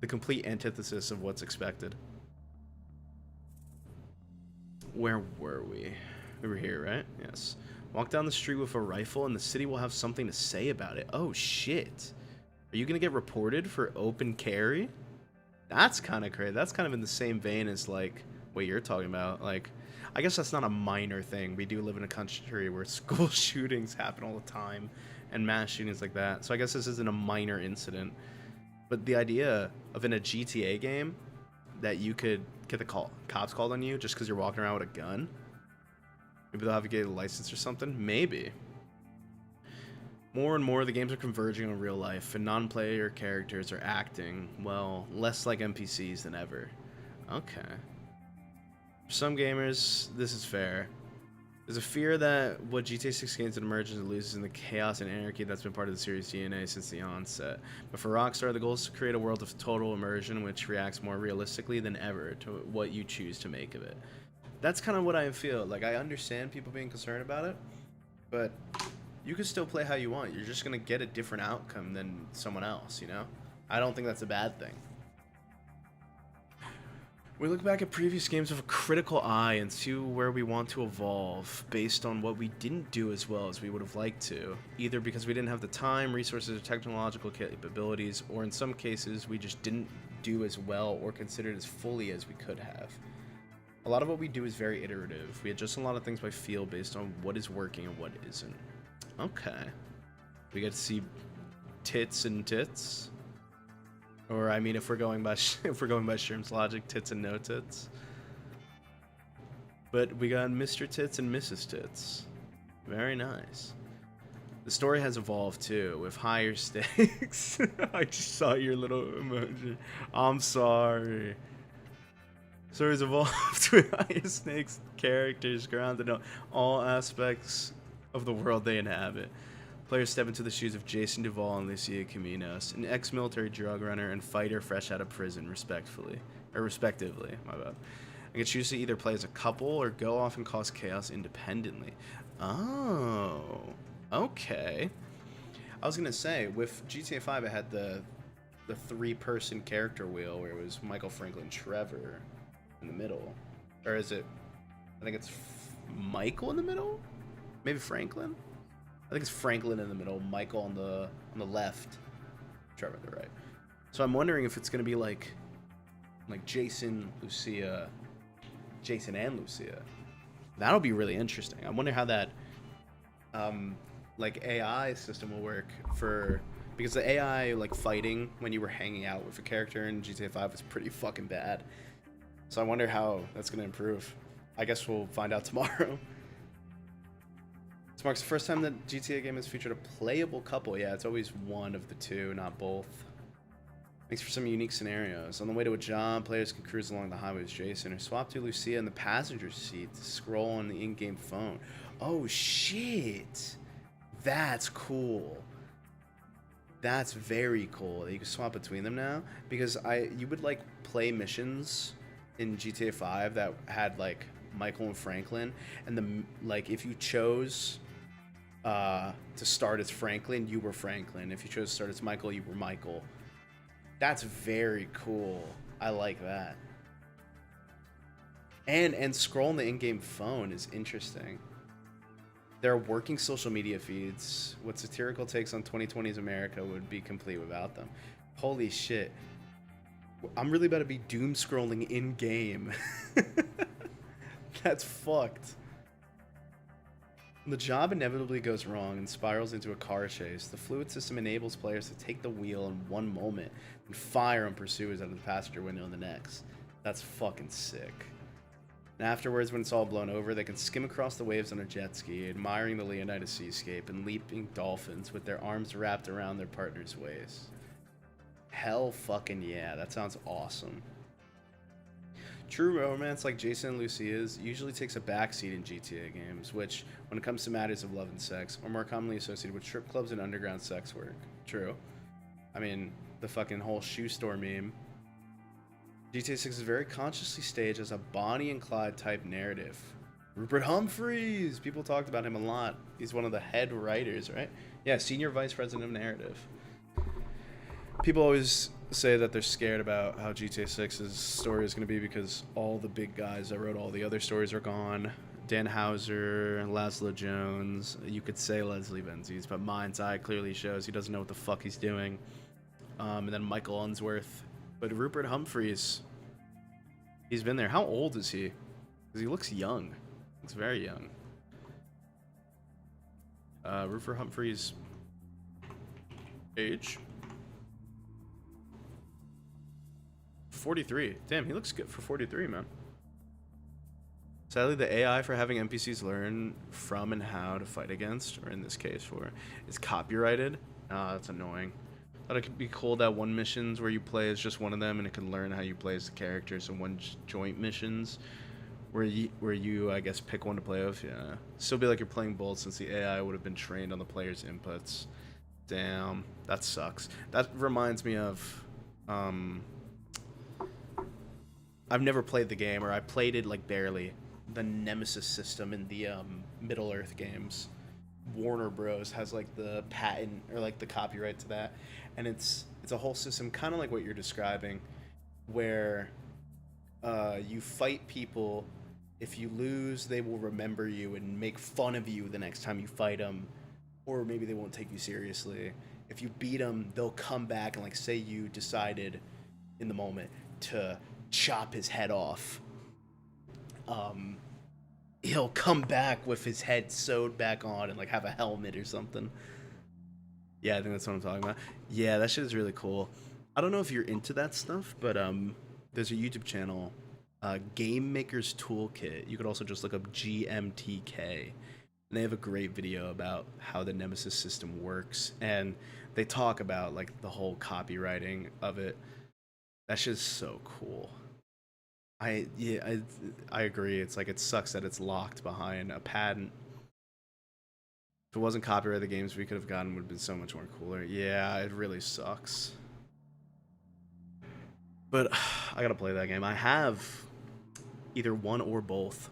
the complete antithesis of what's expected. Where were we? We were here, right? Yes. Walk down the street with a rifle and the city will have something to say about it. Oh, shit. Are you going to get reported for open carry? That's kind of crazy. That's kind of in the same vein as, like, what you're talking about. Like, I guess that's not a minor thing. We do live in a country where school shootings happen all the time and mass shootings like that. So I guess this isn't a minor incident. But the idea of in a GTA game that you could get the cops called on you just because you're walking around with a gun. Maybe they'll have you get a license or something. Maybe. More and more, the games are converging on real life, and non-player characters are acting, well, less like NPCs than ever. Okay. For some gamers, this is fair. There's a fear that what GTA 6 gains and emerges and loses in the chaos and anarchy that's been part of the series' DNA since the onset. But for Rockstar, the goal is to create a world of total immersion which reacts more realistically than ever to what you choose to make of it. That's kind of what I feel. Like, I understand people being concerned about it, but you can still play how you want. You're just going to get a different outcome than someone else, you know? I don't think that's a bad thing. We look back at previous games with a critical eye and see where we want to evolve based on what we didn't do as well as we would have liked to, either because we didn't have the time, resources, or technological capabilities, or in some cases we just didn't do as well or consider it as fully as we could have. A lot of what we do is very iterative. We adjust a lot of things by feel based on what is working and what isn't. Okay. We get to see tits and tits. Or I mean, if we're going by Sherm's logic, tits and no tits. But we got Mr. Tits and Mrs. Tits. Very nice. The story has evolved too, with higher stakes. I just saw your little emoji. I'm sorry. Stories evolved with higher stakes characters grounded in all aspects of the world they inhabit. Players step into the shoes of Jason Duvall and Lucia Caminos, an ex-military drug runner and fighter fresh out of prison, respectively. My bad. I can choose to either play as a couple or go off and cause chaos independently. Oh, okay. I was gonna say, with GTA 5, it had the three-person character wheel where it was Michael, Franklin, Trevor in the middle. Or is it, I think it's Michael in the middle? Maybe Franklin? I think it's Franklin in the middle, Michael on the left, Trevor on the right. So I'm wondering if it's gonna be like Jason, Lucia, Jason and Lucia. That'll be really interesting. I wonder how that like AI system will work because the AI like fighting when you were hanging out with a character in GTA 5 was pretty fucking bad. So I wonder how that's gonna improve. I guess we'll find out tomorrow. This marks the first time that GTA game has featured a playable couple. Yeah, it's always one of the two, not both. Makes for some unique scenarios. On the way to a job, players can cruise along the highway with Jason or swap to Lucia in the passenger seat to scroll on the in-game phone. Oh shit! That's cool. That's very cool that you can swap between them now, because you would like play missions in GTA 5 that had like Michael and Franklin, and if you chose to start as Franklin, you were Franklin. If you chose to start as Michael, you were Michael. That's very cool. I like that. And scrolling the in-game phone is interesting. There are working social media feeds. What satirical takes on 2020's America would be complete without them. Holy shit. I'm really about to be doom scrolling in-game. That's fucked. The job inevitably goes wrong and spirals into a car chase. The fluid system enables players to take the wheel in one moment and fire on pursuers out of the passenger window in the next. That's fucking sick. And afterwards, when it's all blown over, they can skim across the waves on a jet ski, admiring the Leonidas seascape and leaping dolphins with their arms wrapped around their partner's waist. Hell fucking yeah, that sounds awesome. True romance like Jason and Lucia's usually takes a backseat in GTA games, which, when it comes to matters of love and sex, are more commonly associated with strip clubs and underground sex work. True. I mean, the fucking whole shoe store meme. GTA 6 is very consciously staged as a Bonnie and Clyde type narrative. Rupert Humphreys! People talked about him a lot. He's one of the head writers, right? Yeah, senior vice president of narrative. People always say that they're scared about how GTA 6's story is going to be because all the big guys that wrote all the other stories are gone. Dan Hauser, Laszlo Jones. You could say Leslie Benzies, but Mind's Eye clearly shows he doesn't know what the fuck he's doing. And then Michael Unsworth. But Rupert Humphreys, he's been there. How old is he? Because he looks young. Looks very young. Rupert Humphreys' age? 43. Damn, he looks good for 43, man. Sadly, the AI for having NPCs learn from and how to fight against, or in this case for, is copyrighted. That's annoying. Thought it could be cool that one missions where you play as just one of them and it can learn how you play as the characters, and one joint missions where you I guess pick one to play with. Yeah, still be like you're playing both since the AI would have been trained on the player's inputs. Damn, that sucks. That reminds me of I've never played the game, or I played it like barely. The Nemesis system in the Middle Earth games. Warner Bros has like the patent or like the copyright to that, and it's a whole system kind of like what you're describing, where you fight people. If you lose, they will remember you and make fun of you the next time you fight them, or maybe they won't take you seriously. If you beat them, they'll come back and like say you decided in the moment to chop his head off. He'll come back with his head sewed back on and like have a helmet or something. Yeah, I think that's what I'm talking about. Yeah, that shit is really cool. I don't know if you're into that stuff, but there's a YouTube channel, Game Maker's Toolkit. You could also just look up GMTK, and they have a great video about how the Nemesis system works, and they talk about like the whole copywriting of it. That shit's so cool. I agree. It's like it sucks that it's locked behind a patent. If it wasn't copyright, the games we could have gotten would have been so much more cooler. Yeah, it really sucks. But I gotta play that game. I have either one or both,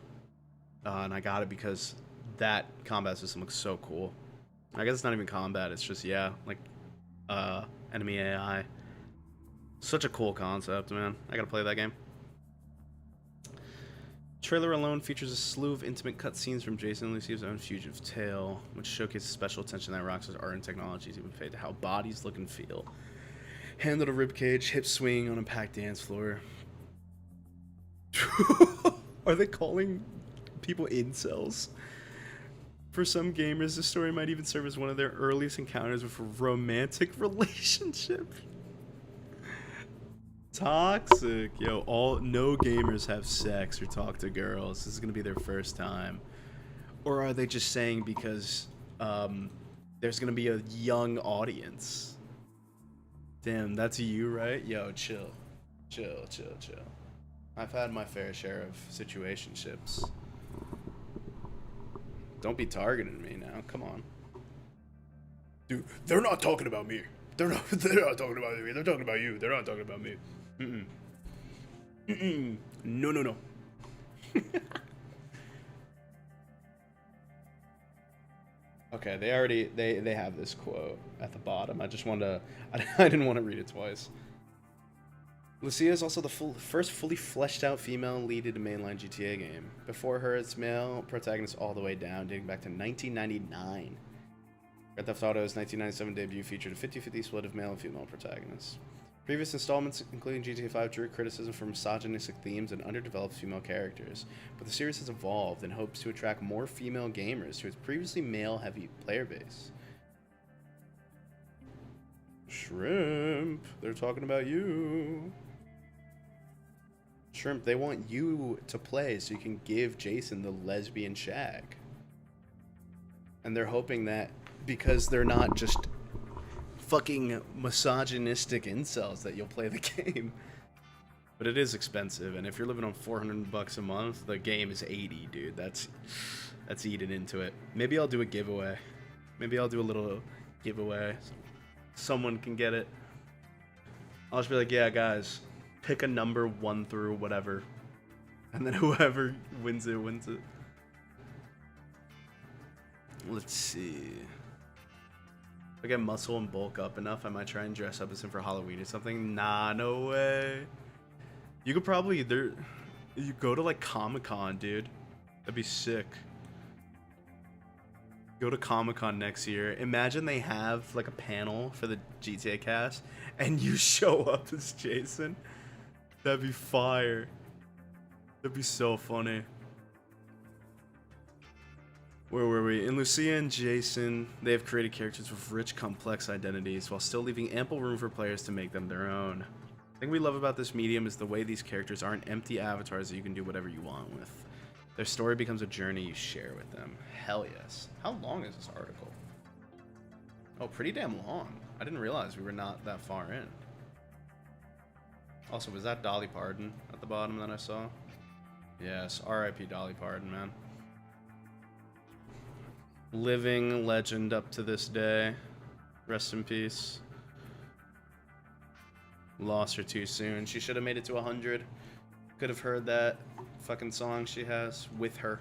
and I got it because that combat system looks so cool. I guess it's not even combat. It's just like enemy AI. Such a cool concept, man. I gotta play that game. Trailer alone features a slew of intimate cutscenes from Jason and Lucie's own fugitive tale, which showcases special attention that Rockstar's art and technology has even paid to how bodies look and feel. Handle to ribcage, hip swing on a packed dance floor. Are they calling people incels? For some gamers, this story might even serve as one of their earliest encounters with a romantic relationship. Toxic. Yo, no gamers have sex or talk to girls. This is gonna be their first time. Or are they just saying because there's gonna be a young audience? Damn, that's you, right? Yo, chill. Chill. I've had my fair share of situationships. Don't be targeting me now. Come on. Dude, they're not talking about me. They're not talking about me. They're talking about you. They're not talking about me. No. Okay, they have this quote at the bottom. I just wanted to, I didn't want to read it twice. Lucia is also the first fully fleshed out female lead in a mainline GTA game. Before her, it's male protagonists all the way down, dating back to 1999. Grand Theft Auto's 1997 debut featured a 50-50 split of male and female protagonists. Previous installments, including GTA 5, drew criticism for misogynistic themes and underdeveloped female characters, but the series has evolved and hopes to attract more female gamers to its previously male-heavy player base. Shrimp, they're talking about you. Shrimp, they want you to play so you can give Jason the lesbian shag. And they're hoping that because they're not just fucking misogynistic incels that you'll play the game. But it is expensive, and if you're living on $400 a month, the game is $80, dude. That's eating into it. Maybe I'll do a giveaway. Maybe I'll do a little giveaway. Someone can get it. I'll just be like, yeah, guys, pick a number 1 through whatever. And then whoever wins it, wins it. Let's see. If I get muscle and bulk up enough, I might try and dress up as him for Halloween or something. Nah, no way. You could probably you go to like Comic-Con, dude. That'd be sick. Go to Comic-Con next year. Imagine they have like a panel for the GTA cast and you show up as Jason. That'd be fire. That'd be so funny. Where were we? In Lucia and Jason, they have created characters with rich, complex identities while still leaving ample room for players to make them their own. The thing we love about this medium is the way these characters aren't empty avatars that you can do whatever you want with. Their story becomes a journey you share with them. Hell yes. How long is this article? Oh, pretty damn long. I didn't realize we were not that far in. Also, was that Dolly Parton at the bottom that I saw? Yes, R.I.P. Dolly Parton, man. Living legend up to this day. Rest in peace. Lost her too soon. She should have made it to 100. Could have heard that fucking song she has with her.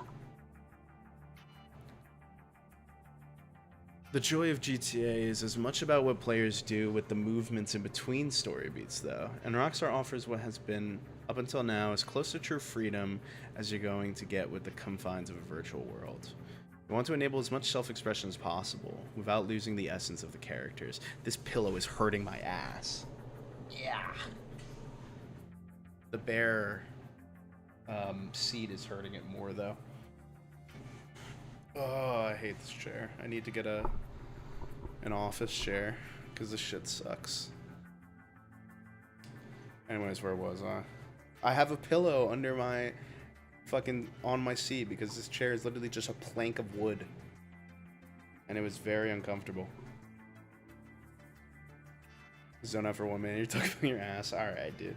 The joy of GTA is as much about what players do with the movements in between story beats, though, and Rockstar offers what has been, up until now, as close to true freedom as you're going to get with the confines of a virtual world. We want to enable as much self-expression as possible, without losing the essence of the characters. This pillow is hurting my ass. Yeah. The bear seat is hurting it more, though. Oh, I hate this chair. I need to get an office chair, because this shit sucks. Anyways, where was I? I have a pillow under my on my seat, because this chair is literally just a plank of wood. And it was very uncomfortable. Zone out for 1 minute, you're talking about your ass. Alright, dude.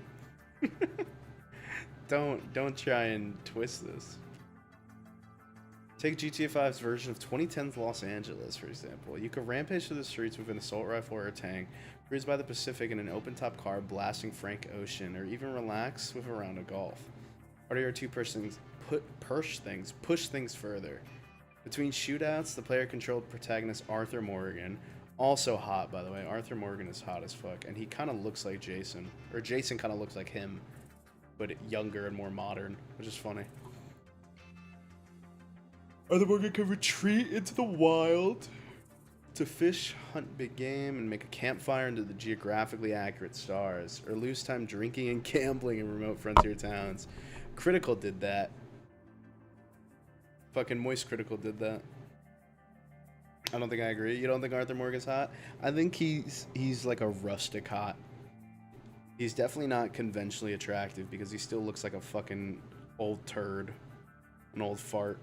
Don't try and twist this. Take GTA 5's version of 2010's Los Angeles, for example. You can rampage through the streets with an assault rifle or a tank, cruise by the Pacific in an open-top car blasting Frank Ocean, or even relax with a round of golf. Or your two-persons push things further. Between shootouts, the player-controlled protagonist Arthur Morgan, also hot, by the way. Arthur Morgan is hot as fuck, and he kind of looks like Jason. Or Jason kind of looks like him, but younger and more modern, which is funny. Arthur Morgan can retreat into the wild to fish, hunt big game, and make a campfire under the geographically accurate stars, or lose time drinking and gambling in remote frontier towns. Critical did that. Fucking Moist Critical did that. I don't think I agree. You don't think Arthur Morgan's hot? I think he's like a rustic hot. He's definitely not conventionally attractive because he still looks like a fucking old turd. An old fart.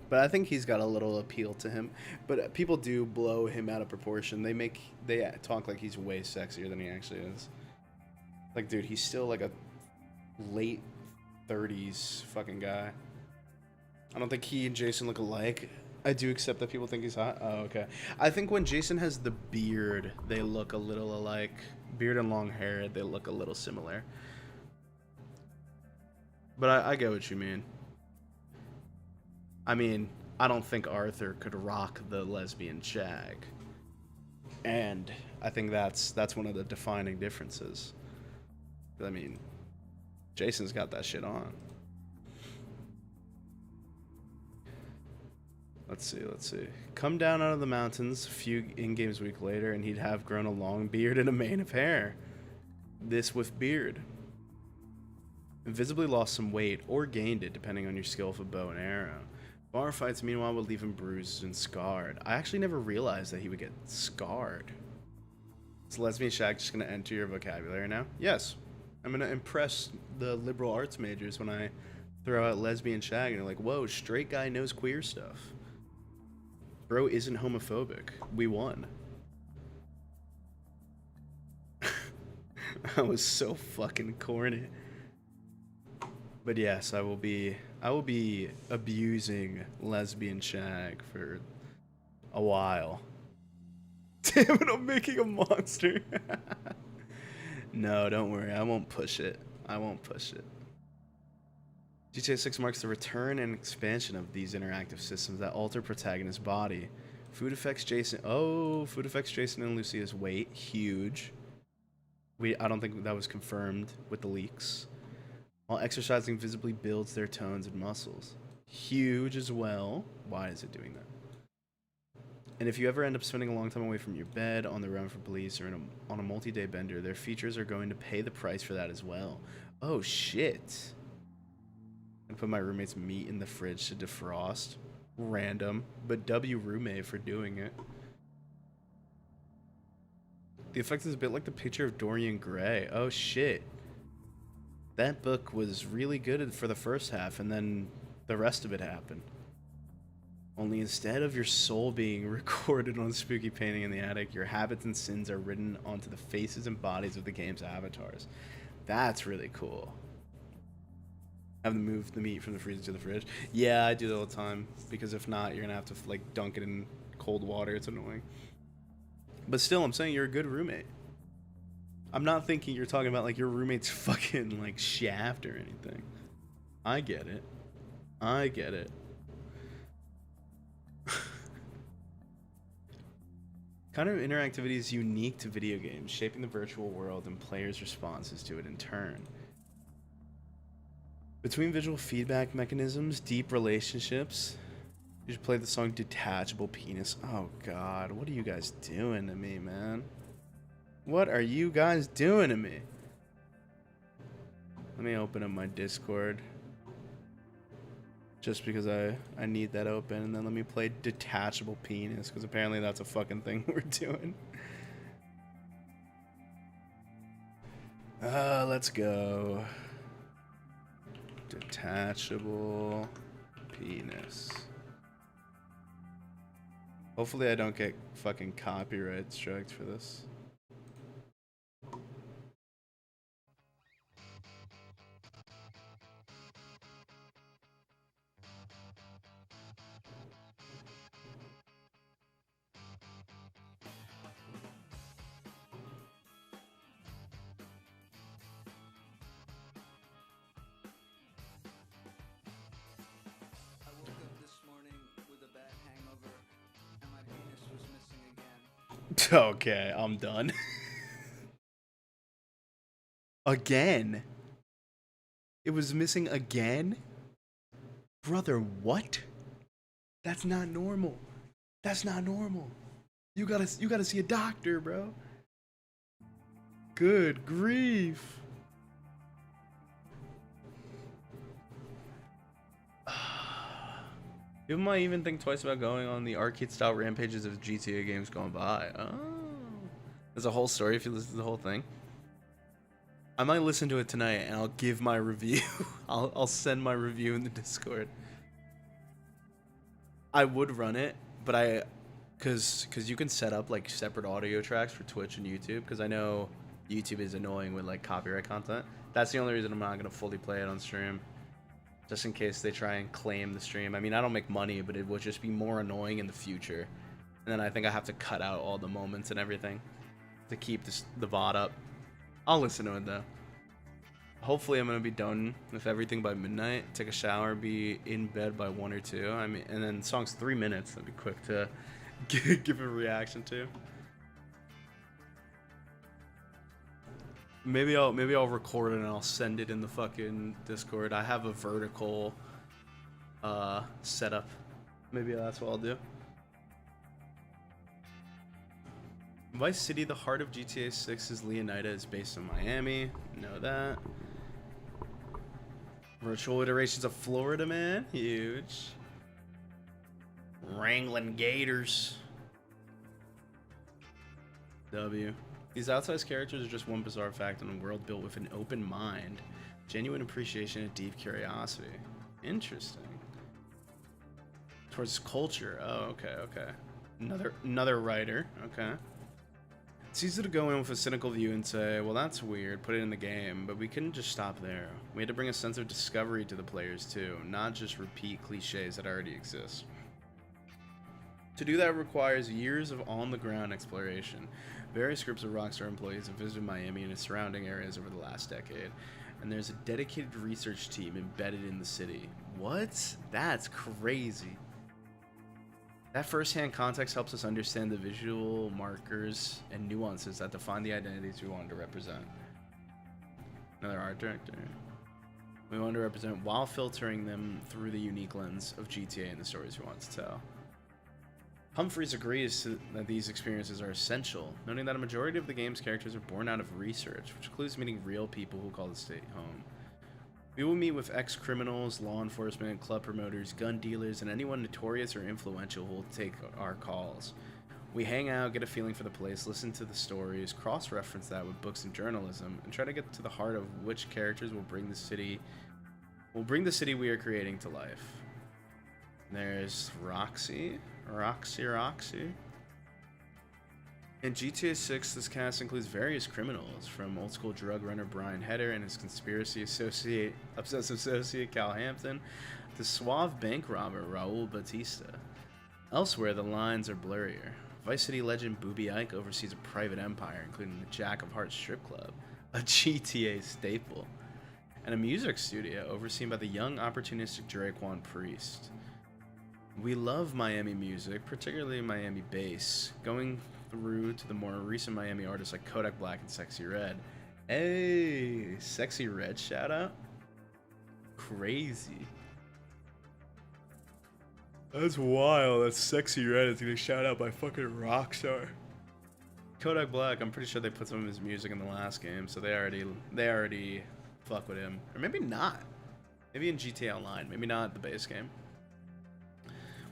But I think he's got a little appeal to him. But people do blow him out of proportion. They talk like he's way sexier than he actually is. Like, dude, he's still like a late 30s fucking guy. I don't think he and Jason look alike. I do accept that people think he's hot. Oh, okay. I think when Jason has the beard, they look a little alike. Beard and long hair, they look a little similar. But I get what you mean. I mean, I don't think Arthur could rock the lesbian shag. And I think that's one of the defining differences. I mean, Jason's got that shit on. Let's see. Come down out of the mountains a few in-games week later, and he'd have grown a long beard and a mane of hair. This with beard. Invisibly lost some weight, or gained it, depending on your skill with a bow and arrow. Bar fights, meanwhile, would leave him bruised and scarred. I actually never realized that he would get scarred. Is lesbian shag just going to enter your vocabulary now? Yes. I'm going to impress the liberal arts majors when I throw out lesbian shag, and they're like, whoa, straight guy knows queer stuff. Bro isn't homophobic. We won. I was so fucking corny. But yes, I will be abusing lesbian shag for a while. Damn it, I'm making a monster. No, don't worry. I won't push it. GTA 6 marks the return and expansion of these interactive systems that alter protagonist's body. Food affects Jason and Lucia's weight. Huge. I don't think that was confirmed with the leaks. while exercising visibly builds their tones and muscles. Huge as well. Why is it doing that? And if you ever end up spending a long time away from your bed, on the run for police, or on a multi-day bender, their features are going to pay the price for that as well. Oh, shit. I put my roommate's meat in the fridge to defrost. Random, but W roommate for doing it. The effect is a bit like the picture of Dorian Gray. Oh, shit. That book was really good for the first half, and then the rest of it happened. Only instead of your soul being recorded on a spooky painting in the attic, your habits and sins are written onto the faces and bodies of the game's avatars. That's really cool. Have them move the meat from the freezer to the fridge. Yeah, I do that all the time, because if not, you're gonna have to like dunk it in cold water. It's annoying. But still, I'm saying you're a good roommate. I'm not thinking you're talking about like your roommate's fucking like shaft or anything. I get it. I get it. Kind of interactivity is unique to video games, shaping the virtual world and players' responses to it in turn. Between visual feedback mechanisms, deep relationships, you should play the song Detachable Penis. Oh god, what are you guys doing to me, man? What are you guys doing to me? Let me open up my Discord. Just because I need that open, and then let me play Detachable Penis, because apparently that's a fucking thing we're doing. Let's go. Detachable Penis. Hopefully I don't get fucking copyright strikes for this. Okay, I'm done. Again? It was missing again? Brother, what? That's not normal. That's not normal. You gotta see a doctor, bro. Good grief. People might even think twice about going on the arcade-style rampages of GTA games going by. Oh. There's a whole story if you listen to the whole thing. I might listen to it tonight and I'll give my review. I'll send my review in the Discord. I would run it, but cause you can set up like separate audio tracks for Twitch and YouTube, because I know YouTube is annoying with like copyright content. That's the only reason I'm not gonna fully play it on stream. Just in case they try and claim the stream. I mean, I don't make money, but it would just be more annoying in the future. And then I think I have to cut out all the moments and everything to keep the VOD up. I'll listen to it though. Hopefully I'm gonna be done with everything by midnight, take a shower, be in bed by 1 or 2. I mean, and then the song's 3 minutes. That'd be quick to give a reaction to. Maybe I'll record it and I'll send it in the fucking Discord. I have a vertical setup. Maybe that's what I'll do. Vice City, the heart of GTA 6's Leonida, is based in Miami. Know that. Virtual iterations of Florida, man. Huge. Wrangling Gators. W. These outsized characters are just one bizarre fact in a world built with an open mind, genuine appreciation, and deep curiosity. Interesting. Towards culture. Oh, okay. Another writer. Okay. It's easy to go in with a cynical view and say, well, that's weird, put it in the game, but we couldn't just stop there. We had to bring a sense of discovery to the players too, not just repeat cliches that already exist. To do that requires years of on-the-ground exploration. Various groups of Rockstar employees have visited Miami and its surrounding areas over the last decade, and there's a dedicated research team embedded in the city. What? That's crazy. That first-hand context helps us understand the visual markers and nuances that define the identities we wanted to represent. Another art director. we want to represent while filtering them through the unique lens of GTA and the stories we want to tell. Humphreys agrees that these experiences are essential, noting that a majority of the game's characters are born out of research, which includes meeting real people who call the state home. We will meet with ex-criminals, law enforcement, club promoters, gun dealers, and anyone notorious or influential who will take our calls. We hang out, get a feeling for the place, listen to the stories, cross-reference that with books and journalism, and try to get to the heart of which characters will bring the city we are creating to life. There's Roxy. In GTA 6, this cast includes various criminals, from old-school drug runner Brian Heder and his obsessive associate Cal Hampton, to suave bank robber Raul Batista. Elsewhere, the lines are blurrier. Vice City legend Booby Ike oversees a private empire, including the Jack of Hearts strip club, a GTA staple, and a music studio overseen by the young, opportunistic Draquan Priest. We love Miami music, particularly Miami bass, going through to the more recent Miami artists like Kodak Black and Sexy Red. Hey, Sexy Red shout out? Crazy. That's wild. That's Sexy Red is getting shout out by fucking Rockstar. Kodak Black, I'm pretty sure they put some of his music in the last game, so they already fuck with him. Or maybe not. Maybe in GTA Online, maybe not the base game.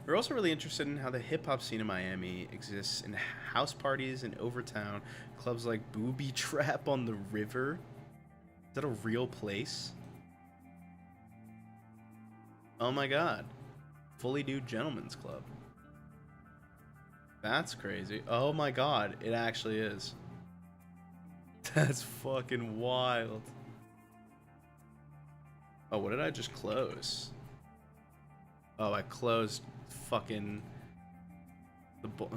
We're also really interested in how the hip-hop scene in Miami exists in house parties in Overtown, clubs like Booby Trap on the River. Is that a real place? Oh my god. Fully Nude Gentlemen's Club. That's crazy. Oh my god, it actually is. That's fucking wild. Oh, what did I just close? Oh, I closed fucking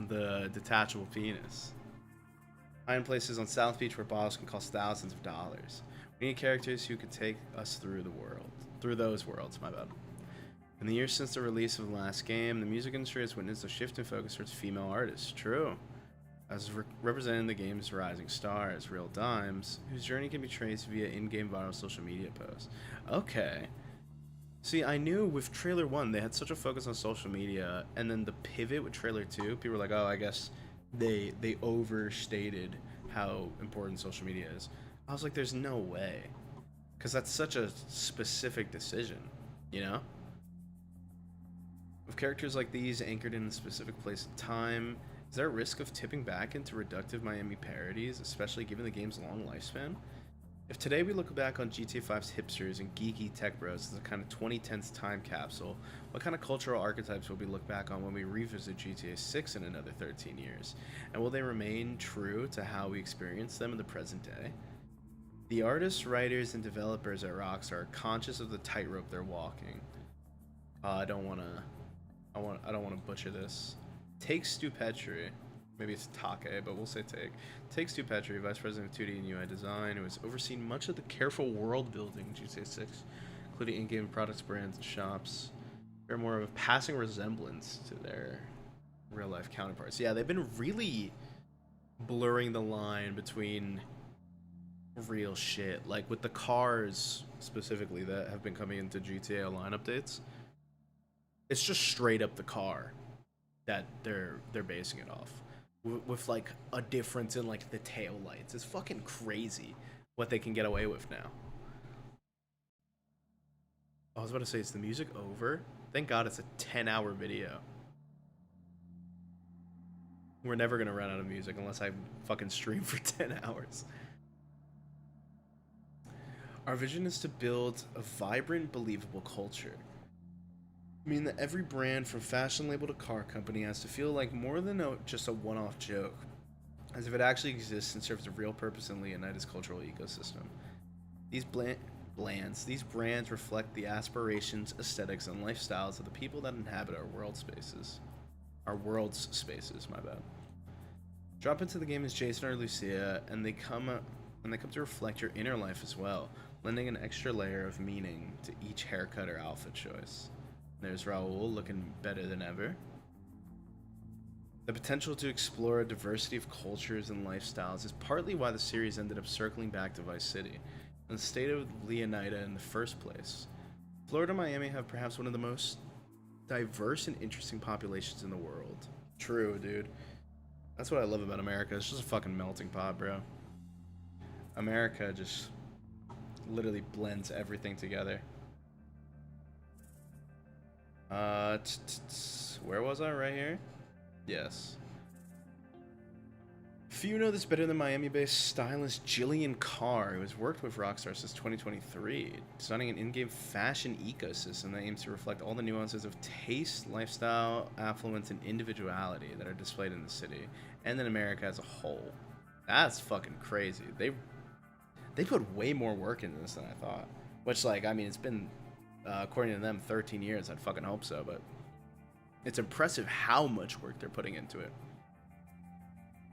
the detachable penis. Find places on South Beach where bottles can cost thousands of dollars. We need characters who could take us through those worlds, my bad. In the years since the release of the last game, the music industry has witnessed a shift in focus towards female artists. True. As representing the game's rising stars, Real Dimes, whose journey can be traced via in-game viral social media posts. Okay. See, I knew with Trailer 1, they had such a focus on social media, and then the pivot with Trailer 2, people were like, oh, I guess they overstated how important social media is. I was like, there's no way. Because that's such a specific decision, you know? With characters like these anchored in a specific place and time, is there a risk of tipping back into reductive Miami parodies, especially given the game's long lifespan? If today we look back on GTA 5's hipsters and geeky tech bros as a kind of 2010s time capsule, what kind of cultural archetypes will we look back on when we revisit GTA 6 in another 13 years? And will they remain true to how we experience them in the present day? The artists, writers, and developers at Rockstar are conscious of the tightrope they're walking. I don't want to butcher this. Take Stu Petri. Maybe it's Take, but we'll say Take. Take Stu Petri, Vice President of 2D and UI Design, who has overseen much of the careful world building in GTA 6, including in-game products, brands, and shops. They're more of a passing resemblance to their real-life counterparts. Yeah, they've been really blurring the line between real shit, like with the cars specifically that have been coming into GTA Online updates. It's just straight up the car that they're basing it off. With like a difference in like the tail lights. It's fucking crazy what they can get away with now. I was about to say, is the music over? Thank God it's a 10-hour video. We're never gonna run out of music unless I fucking stream for 10 hours. Our vision is to build a vibrant, believable culture. I mean that every brand, from fashion label to car company, has to feel like more than just a one-off joke, as if it actually exists and serves a real purpose in Leonida's cultural ecosystem. These brands reflect the aspirations, aesthetics, and lifestyles of the people that inhabit our world's spaces, my bad. Drop into the game as Jason or Lucia, and they come to reflect your inner life as well, lending an extra layer of meaning to each haircut or outfit choice. There's Raul, looking better than ever. The potential to explore a diversity of cultures and lifestyles is partly why the series ended up circling back to Vice City. and the state of Leonida in the first place. Florida and Miami have perhaps one of the most diverse and interesting populations in the world. True, dude. That's what I love about America. It's just a fucking melting pot, bro. America just literally blends everything together. Where was I? Right here? Yes. Few know this better than Miami-based stylist Jillian Carr, who has worked with Rockstar since 2023, designing an in-game fashion ecosystem that aims to reflect all the nuances of taste, lifestyle, affluence, and individuality that are displayed in the city and in America as a whole. That's fucking crazy. They put way more work into this than I thought. Which, like, I mean, it's been, according to them, 13 years. I'd fucking hope so, but it's impressive how much work they're putting into it.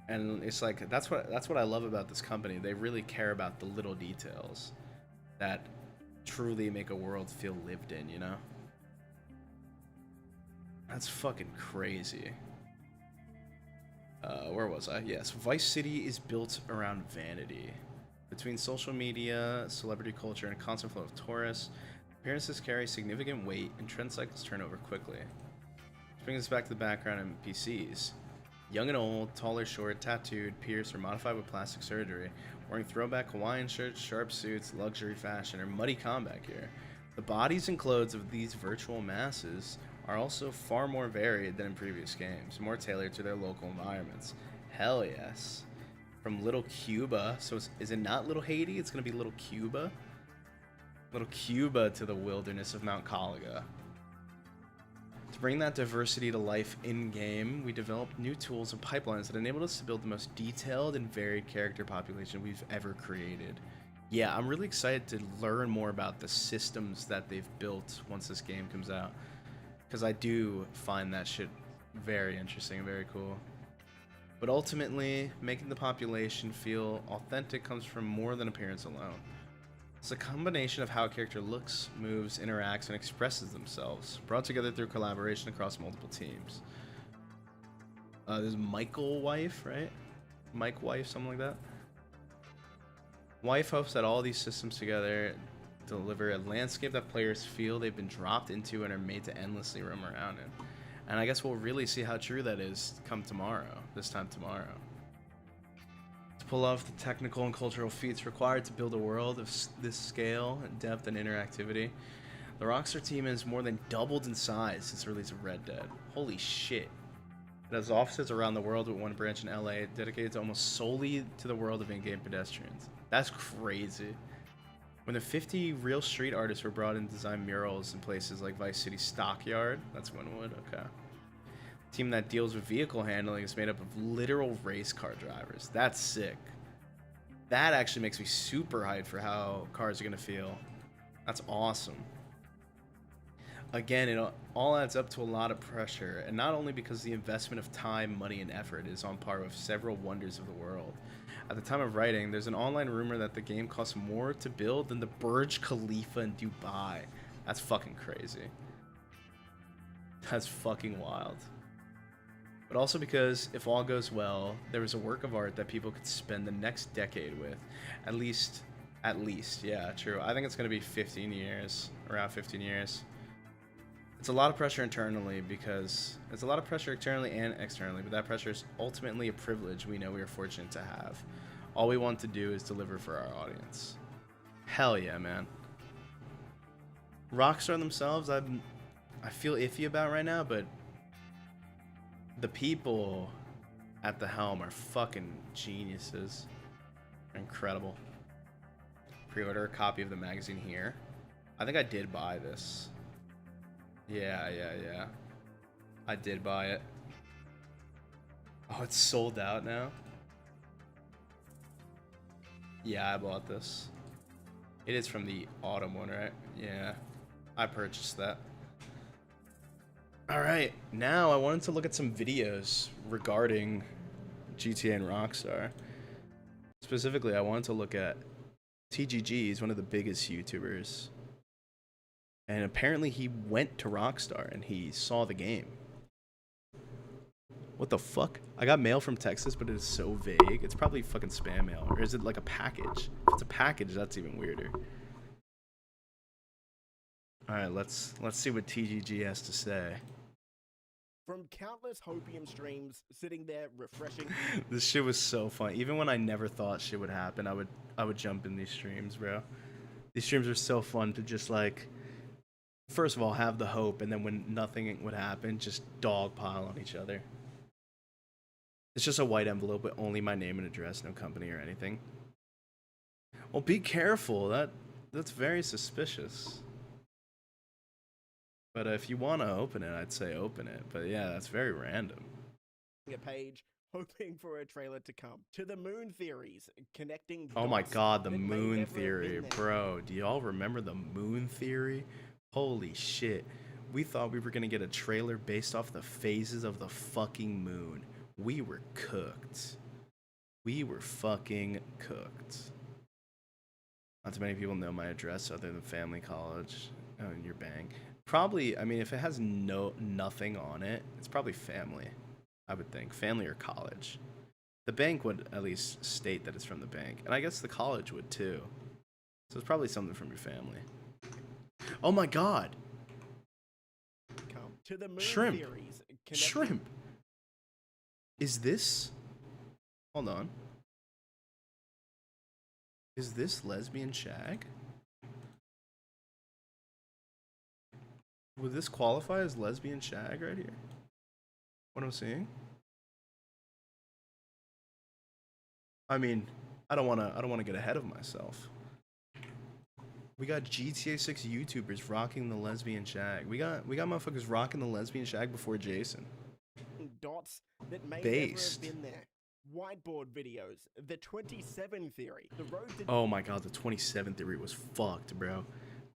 And it's like that's what I love about this company. They really care about the little details that truly make a world feel lived in, you know? That's fucking crazy. Where was I? Yes, Vice City is built around vanity. Between social media, celebrity culture, and a constant flow of tourists, appearances carry significant weight and trend cycles turn over quickly. This brings us back to the background in PCs. Young and old, tall or short, tattooed, pierced, or modified with plastic surgery, wearing throwback Hawaiian shirts, sharp suits, luxury fashion, or muddy combat gear. The bodies and clothes of these virtual masses are also far more varied than in previous games, more tailored to their local environments. Hell yes. From Little Cuba, so is it not Little Haiti? It's going to be Little Cuba? Little Cuba to the wilderness of Mount Calaga. To bring that diversity to life in-game, we developed new tools and pipelines that enabled us to build the most detailed and varied character population we've ever created. Yeah, I'm really excited to learn more about the systems that they've built once this game comes out, because I do find that shit very interesting and very cool. But ultimately, making the population feel authentic comes from more than appearance alone. It's a combination of how a character looks, moves, interacts, and expresses themselves, brought together through collaboration across multiple teams. There's Michael Wife, right? Mike Wife, something like that. Wife hopes that all these systems together deliver a landscape that players feel they've been dropped into and are made to endlessly roam around in. And I guess we'll really see how true that is come tomorrow, this time tomorrow. To pull off the technical and cultural feats required to build a world of this scale, depth, and interactivity, the Rockstar team has more than doubled in size since the release of Red Dead. Holy shit. It has offices around the world with one branch in LA dedicated to almost solely to the world of in-game pedestrians. That's crazy. When the 50 real street artists were brought in to design murals in places like Vice City Stockyard, that's Winwood, okay. The team that deals with vehicle handling is made up of literal race car drivers. That's sick. That actually makes me super hyped for how cars are going to feel. That's awesome. Again, it all adds up to a lot of pressure, and not only because the investment of time, money, and effort is on par with several wonders of the world. At the time of writing, there's an online rumor that the game costs more to build than the Burj Khalifa in Dubai. That's fucking crazy. That's fucking wild. But also because, if all goes well, there is a work of art that people could spend the next decade with. At least, yeah, true. I think it's going to be 15 years, around 15 years. It's a lot of pressure internally because it's a lot of pressure internally and externally, but that pressure is ultimately a privilege we know we are fortunate to have. All we want to do is deliver for our audience. Hell yeah, man. Rockstar themselves, I feel iffy about right now, but the people at the helm are fucking geniuses. Incredible. Pre-order a copy of the magazine here. I think I did buy this. Yeah. I did buy it. Oh, it's sold out now? Yeah, I bought this. It is from the autumn one, right? Yeah, I purchased that. Alright, now I wanted to look at some videos regarding GTA and Rockstar. Specifically, I wanted to look at TGG. He's one of the biggest YouTubers. And apparently he went to Rockstar and he saw the game. What the fuck? I got mail from Texas, but it is so vague. It's probably fucking spam mail. Or is it like a package? If it's a package, that's even weirder. Alright, let's see what TGG has to say. From countless hopium streams sitting there refreshing. This shit was so fun. Even when I never thought shit would happen, I would jump in these streams, bro. These streams are so fun to just like, first of all, have the hope, and then when nothing would happen, just dogpile on each other. It's just a white envelope with only my name and address, no company or anything. Well, be careful. That's very suspicious. But if you want to open it, I'd say open it. But yeah, that's very random. A page hoping for a trailer to come. To the moon theories, connecting Oh my dots god, the that may moon never have theory. been there. Bro, do y'all remember the moon theory? Holy shit. We thought we were going to get a trailer based off the phases of the fucking moon. We were cooked. We were fucking cooked. Not too many people know my address other than family, college, and your bank. Probably, I mean, if it has nothing on it, it's probably family, I would think. Family or college. The bank would at least state that it's from the bank. And I guess the college would too. So it's probably something from your family. Oh my god! Come. To the moon Shrimp. theories, connecting Shrimp! Is this... Hold on. Is this lesbian shag? Would this qualify as lesbian shag right here? What I'm seeing? I mean, I don't wanna get ahead of myself. We got GTA 6 YouTubers rocking the lesbian shag. We got motherfuckers rocking the lesbian shag before Jason. dots that may Based. never have been there. Whiteboard videos, the 27 theory, the road to Oh my god, the 27th theory was fucked, bro.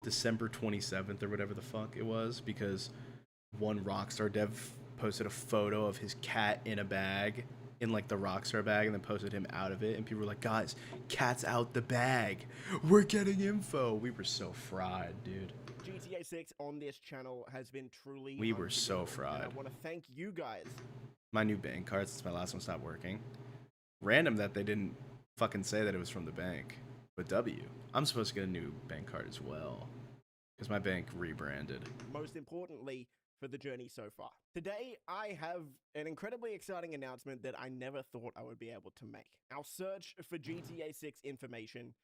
December 27th or whatever the fuck it was, because one Rockstar dev posted a photo of his cat in a bag, in like the Rockstar bag, and then posted him out of it, and people were like, guys, cat's out the bag. We're getting info. We were so fried, dude. GTA 6 on this channel has been truly We were so unforgettable, and fried. I want to thank you guys. My new bank card, since my last one stopped working. Random that they didn't fucking say that it was from the bank. But W, I'm supposed to get a new bank card as well, because my bank rebranded. Most importantly, for the journey so far. Today, I have an incredibly exciting announcement that I never thought I would be able to make. Our search for GTA 6 information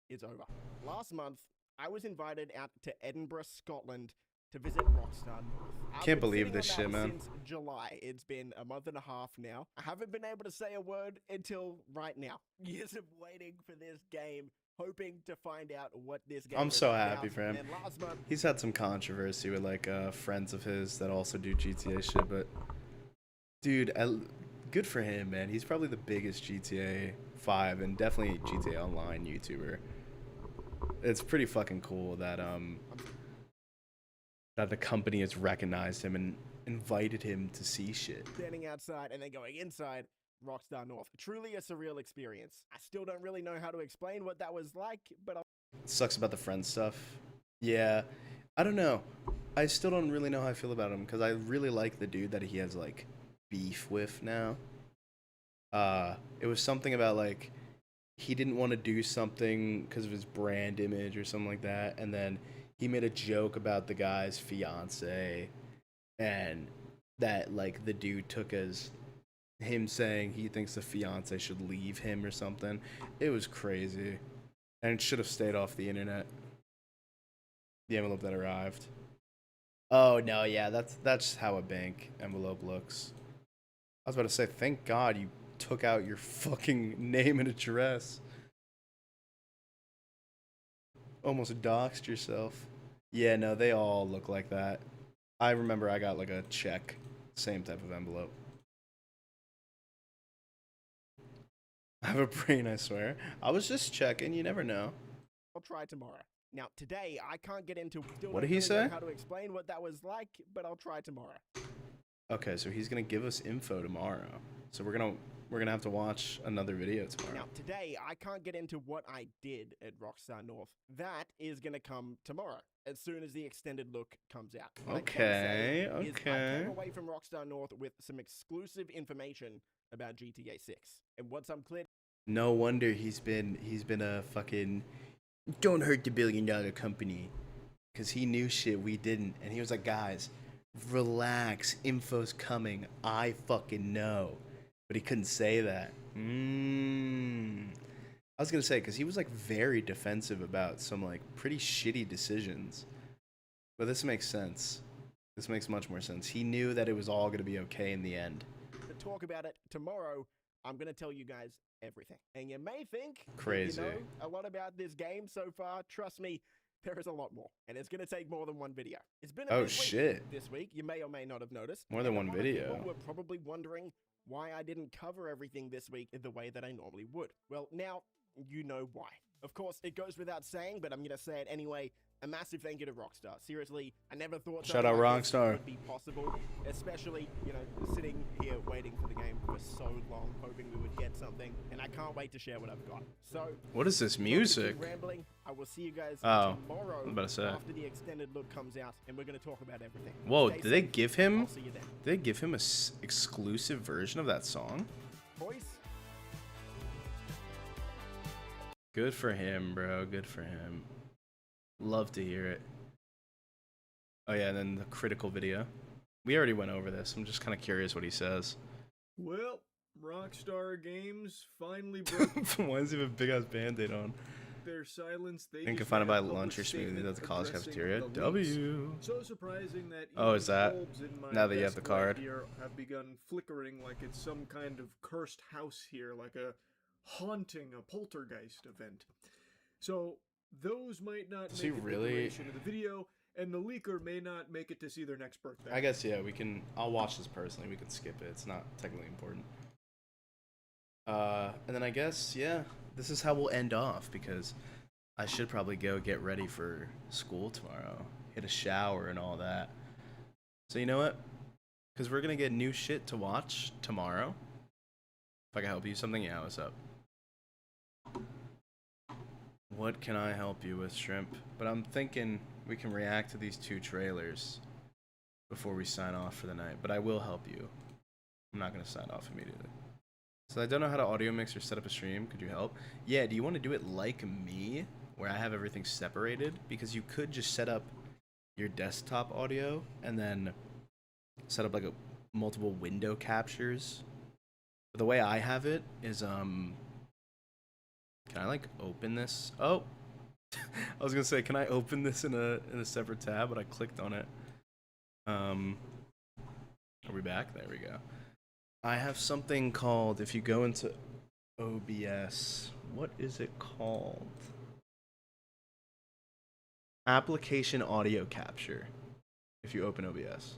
is over. Last month, I was invited out to Edinburgh, Scotland to visit Rockstar North. I've Can't been believe sitting this on shit, that man. Since July. It's been a month and a half now. I haven't been able to say a word until right now. Years of waiting for this game, hoping to find out what this game I'm is so about. happy for him. And last month, He's had some controversy with like friends of his that also do GTA shit, but dude, good for him, man. He's probably the biggest GTA 5 and definitely GTA Online YouTuber. It's pretty fucking cool that that the company has recognized him and invited him to see shit. standing outside and then going inside Rockstar North. Truly a surreal experience. I still don't really know how to explain what that was like, but Sucks about the friend stuff. Yeah, I don't know. I still don't really know how I feel about him because I really like the dude that he has like beef with now. It was something about like he didn't want to do something because of his brand image or something like that, and then he made a joke about the guy's fiance, and that like the dude took as him saying he thinks the fiance should leave him or something. It was crazy, and it should have stayed off the internet. The envelope that arrived. Oh no, yeah, that's how a bank envelope looks. I was about to say, thank God you took out your fucking name and address. Almost doxed yourself. Yeah, no, they all look like that. I remember I got like a check, same type of envelope. I have a brain, I swear. I was just checking, you never know. I'll try tomorrow. Now, today, I can't get into... Still What don't did he really know say? how to explain what that was like, but I'll try tomorrow. Okay, so he's gonna give us info tomorrow. So we're gonna we're gonna have to watch another video tomorrow. Now, today, I can't get into what I did at Rockstar North. That is going to come tomorrow, as soon as the extended look comes out. What I can say is I came away from Rockstar North with some exclusive information about GTA 6. And once I'm clear... No wonder he's been a fucking don't hurt the $1 billion company, because he knew shit we didn't, and he was like, guys, relax, info's coming, I fucking know, but he couldn't say that. I was gonna say, because he was like very defensive about some like pretty shitty decisions, but this makes sense. This makes much more sense. He knew that it was all gonna be okay in the end. To talk about it tomorrow, I'm going to tell you guys everything. And you may think Crazy. that you know a lot about this game so far. Trust me, there is a lot more. And it's going to take more than one video. It's been a Oh big shit. week this week. You may or may not have noticed. More than And a one lot of video. people were probably wondering why I didn't cover everything this week in the way that I normally would. Well, now you know why. Of course, it goes without saying, but I'm going to say it anyway. A massive thank you to Rockstar. Seriously, I never thought Shout something out like this Rockstar. would be possible, especially, you know, sitting here waiting for the game for so long, hoping we would get something, and I can't wait to share what I've got. So, What is this not to keep music? rambling, I will see you guys Oh, tomorrow I was about to say. after the extended look comes out, and we're going to talk about everything. Whoa, Stay did they safe. give him? I'll see you then. Did they give him a exclusive version of that song? Boys, Good for him, bro. Good for him. Love to hear it. Oh yeah, and then the critical video. We already went over this. I'm just kind of curious what he says. Well, Rockstar Games finally broke Why does he have a big ass band-aid on? their silence. They And can just find it made a by public lunch or smoothie statement at the college addressing cafeteria. the leaks. W. So surprising that Oh, even is that- bulbs in my now that you have desk the card? right here have begun flickering like it's some kind of cursed house here, like a haunting, a poltergeist event. So those might not Does make he it really- the duration of the video, and the leaker may not make it to see their next birthday. I guess yeah, we can. I'll watch this personally. We can skip it. It's not technically important. And then I guess yeah, this is how we'll end off because I should probably go get ready for school tomorrow. Hit a shower and all that. So you know what? Because we're gonna get new shit to watch tomorrow. If I can help you something, yeah, what's up? What can I help you with, Shrimp? But I'm thinking we can react to these 2 trailers before we sign off for the night. But I will help you. I'm not going to sign off immediately. So I don't know how to audio mix or set up a stream. Could you help? Yeah, do you want to do it like me, where I have everything separated? Because you could just set up your desktop audio and then set up like a multiple window captures. But the way I have it is can I like open this? Oh, I was gonna say, can I open this in a separate tab? But I clicked on it. Are we back? There we go. I have something called, if you go into OBS, what is it called? Application audio capture. If you open OBS,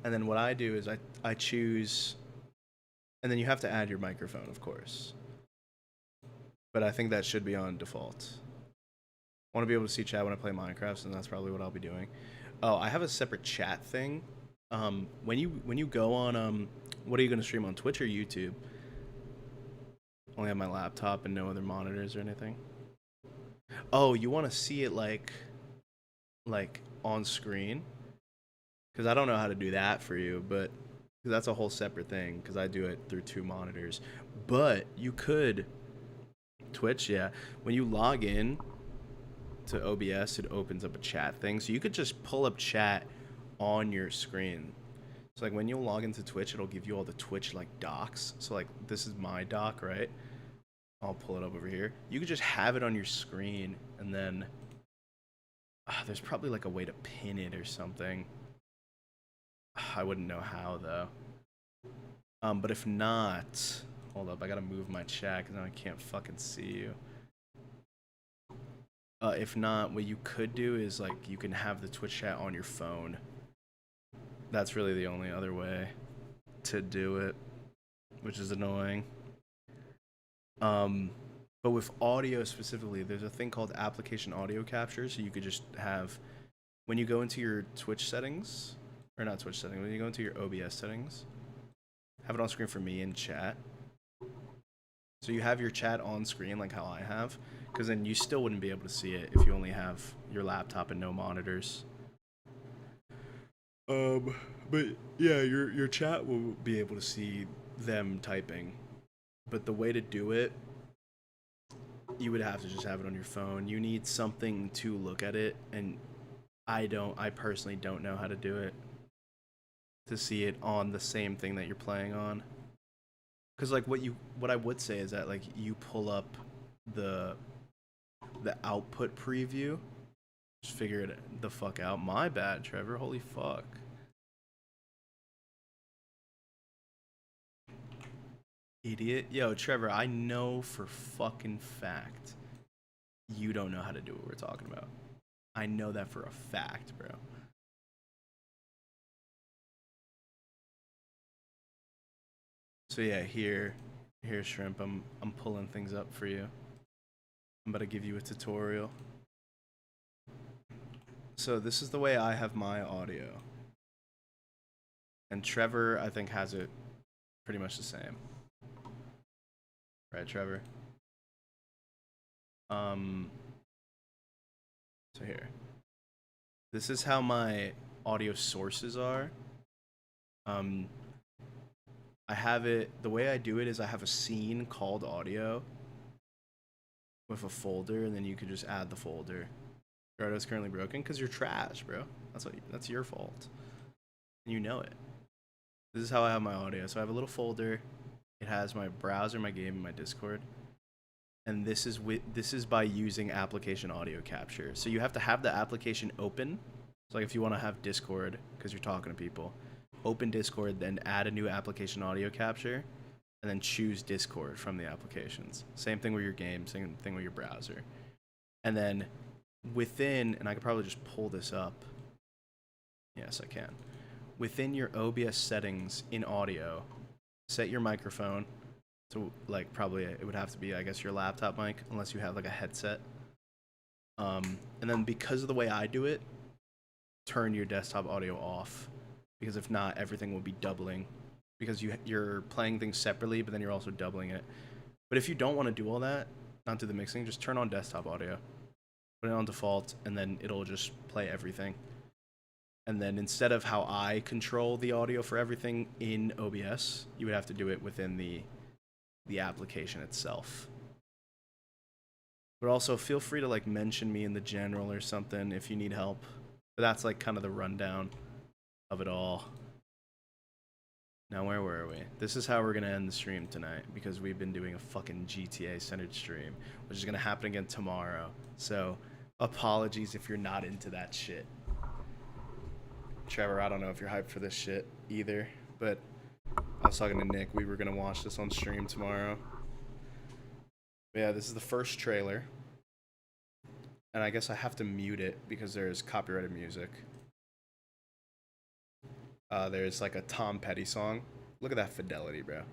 and then what I do is I choose, and then you have to add your microphone, of course. But I think that should be on default. I want to be able to see chat when I play Minecraft, and that's probably what I'll be doing. Oh, I have a separate chat thing. When you go on, what are you going to stream on, Twitch or YouTube? Only have my laptop and no other monitors or anything. Oh, you want to see it like on screen? Because I don't know how to do that for you, but that's a whole separate thing. Because I do it through 2 monitors. But you could. Twitch, yeah. When you log in to OBS, it opens up a chat thing. So you could just pull up chat on your screen. So like when you log into Twitch, it'll give you all the Twitch like docs. So like this is my doc, right? I'll pull it up over here. You could just have it on your screen, and then there's probably like a way to pin it or something. I wouldn't know how though. But if not, hold up, I gotta move my chat because now I can't fucking see you. If not, what you could do is like you can have the Twitch chat on your phone. That's really the only other way to do it, which is annoying. But with audio specifically, there's a thing called application audio capture. So you could just have, when you go into your Twitch settings, or not Twitch settings, when you go into your OBS settings, have it on screen for me in chat. So you have your chat on screen like how I have, because then you still wouldn't be able to see it if you only have your laptop and no monitors. But yeah, your chat will be able to see them typing. But the way to do it, you would have to just have it on your phone. You need something to look at it, and I personally don't know how to do it to see it on the same thing that you're playing on. Cuz like what I would say is that like you pull up the output preview, just figure it the fuck out. My bad, Trevor. Holy fuck. Idiot. Yo, Trevor, I know for fucking fact you don't know how to do what we're talking about. I know that for a fact, bro. So yeah, here Shrimp, I'm pulling things up for you. I'm about to give you a tutorial. So this is the way I have my audio. And Trevor, I think, has it pretty much the same. Right, Trevor? So here. This is how my audio sources are. I have it, the way I do it is I have a scene called audio with a folder, and then you can just add the folder. Gerardo's currently broken because you're trash, bro. That's your fault. And you know it. This is how I have my audio. So I have a little folder. It has my browser, my game, and my Discord. And this is by using application audio capture. So you have to have the application open. So like if you want to have Discord because you're talking to people, open Discord, then add a new application audio capture, and then choose Discord from the applications. Same thing with your game, same thing with your browser. And then within, and I could probably just pull this up. Yes, I can. Within your OBS settings in audio, set your microphone to like probably it would have to be, I guess, your laptop mic, unless you have like a headset. And then because of the way I do it, turn your desktop audio off, because if not, everything will be doubling, because you're playing things separately, but then you're also doubling it. But if you don't want to do all that, not do the mixing, just turn on desktop audio, put it on default, and then it'll just play everything. And then instead of how I control the audio for everything in OBS, you would have to do it within the application itself. But also feel free to like mention me in the general or something if you need help. But that's like kind of the rundown of it all. Now where were we? This is how we're gonna end the stream tonight, because we've been doing a fucking GTA centered stream, which is gonna happen again tomorrow. So apologies if you're not into that shit. Trevor, I don't know if you're hyped for this shit either, but I was talking to Nick. We were gonna watch this on stream tomorrow. But yeah, this is the first trailer, and I guess I have to mute it because there's copyrighted music. There's like a Tom Petty song. Look at that fidelity, bro.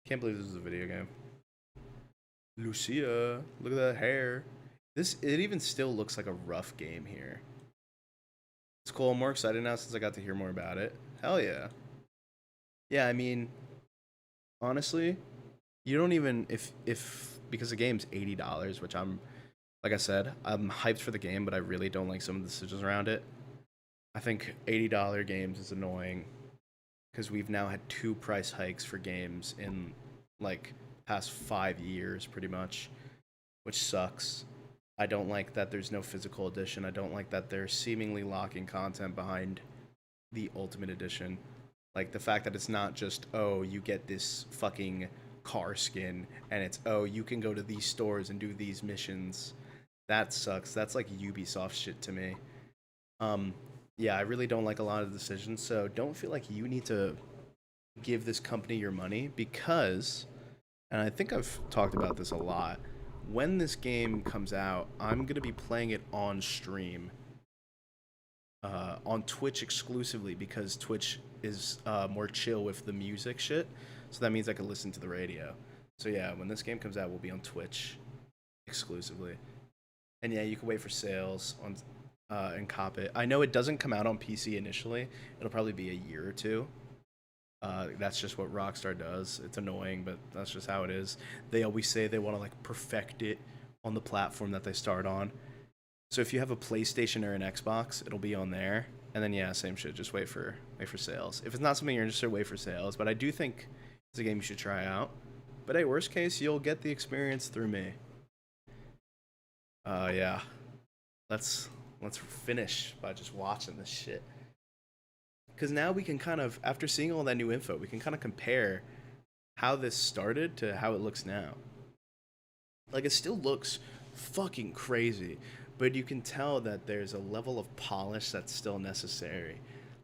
Can't believe this is a video game. Lucia, look at that hair. It even still looks like a rough game here. It's cool. I'm more excited now since I got to hear more about it. Hell yeah. Yeah, I mean, honestly, you don't even, because the game's $80, which like I said, I'm hyped for the game, but I really don't like some of the decisions around it. I think $80 games is annoying because we've now had 2 price hikes for games in like past 5 years pretty much, which sucks. I don't like that there's no physical edition. I don't like that they're seemingly locking content behind the Ultimate Edition. Like the fact that it's not just, oh, you get this fucking car skin, and it's, oh, you can go to these stores and do these missions. That sucks. That's like Ubisoft shit to me. Yeah, I really don't like a lot of the decisions, so don't feel like you need to give this company your money, because, and I think I've talked about this a lot, when this game comes out, I'm going to be playing it on stream, on Twitch exclusively, because Twitch is more chill with the music shit, so that means I can listen to the radio. So yeah, when this game comes out, we'll be on Twitch exclusively. And yeah, you can wait for sales on and cop it. I know it doesn't come out on PC initially. It'll probably be a year or 2. That's just what Rockstar does. It's annoying, but that's just how it is. They always say they want to like perfect it on the platform that they start on. So if you have a PlayStation or an Xbox, it'll be on there. And then yeah, same shit. Just wait for sales. If it's not something you're interested in, wait for sales. But I do think it's a game you should try out. But hey, worst case, you'll get the experience through me. Yeah. Let's finish by just watching this shit. Because now we can kind of, after seeing all that new info, we can kind of compare how this started to how it looks now. Like, it still looks fucking crazy, but you can tell that there's a level of polish that's still necessary.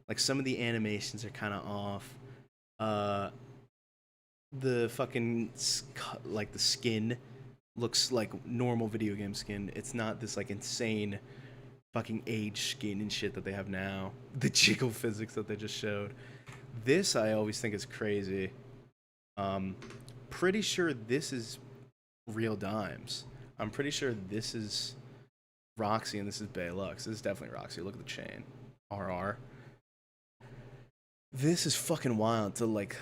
Like, some of the animations are kind of off. The fucking, like, the skin looks like normal video game skin. It's not this, like, insane fucking age skin and shit that they have now. The jiggle physics that they just showed. This I always think is crazy. Pretty sure this is real dimes. I'm pretty sure this is Roxy and this is Baylux. This is definitely Roxy. Look at the chain. RR. This is fucking wild to like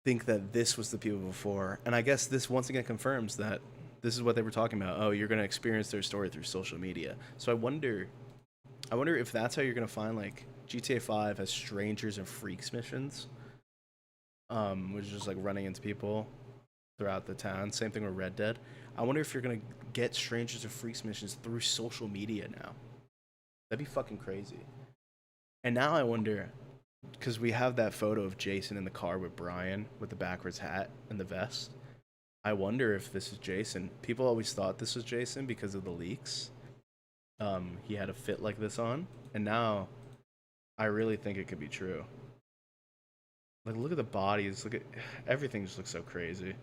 think that this was the people before. And I guess this once again confirms that this is what they were talking about. Oh, you're going to experience their story through social media. So I wonder if that's how you're going to find, like, GTA 5 has strangers and freaks missions, which is just, like, running into people throughout the town. Same thing with Red Dead. I wonder if you're going to get strangers and freaks missions through social media now. That'd be fucking crazy. And now I wonder, because we have that photo of Jason in the car with Brian with the backwards hat and the vest. I wonder if this is Jason. People always thought this was Jason because of the leaks. He had a fit like this on, and now I really think it could be true. Like, look at the bodies. Look at everything. Just looks so crazy.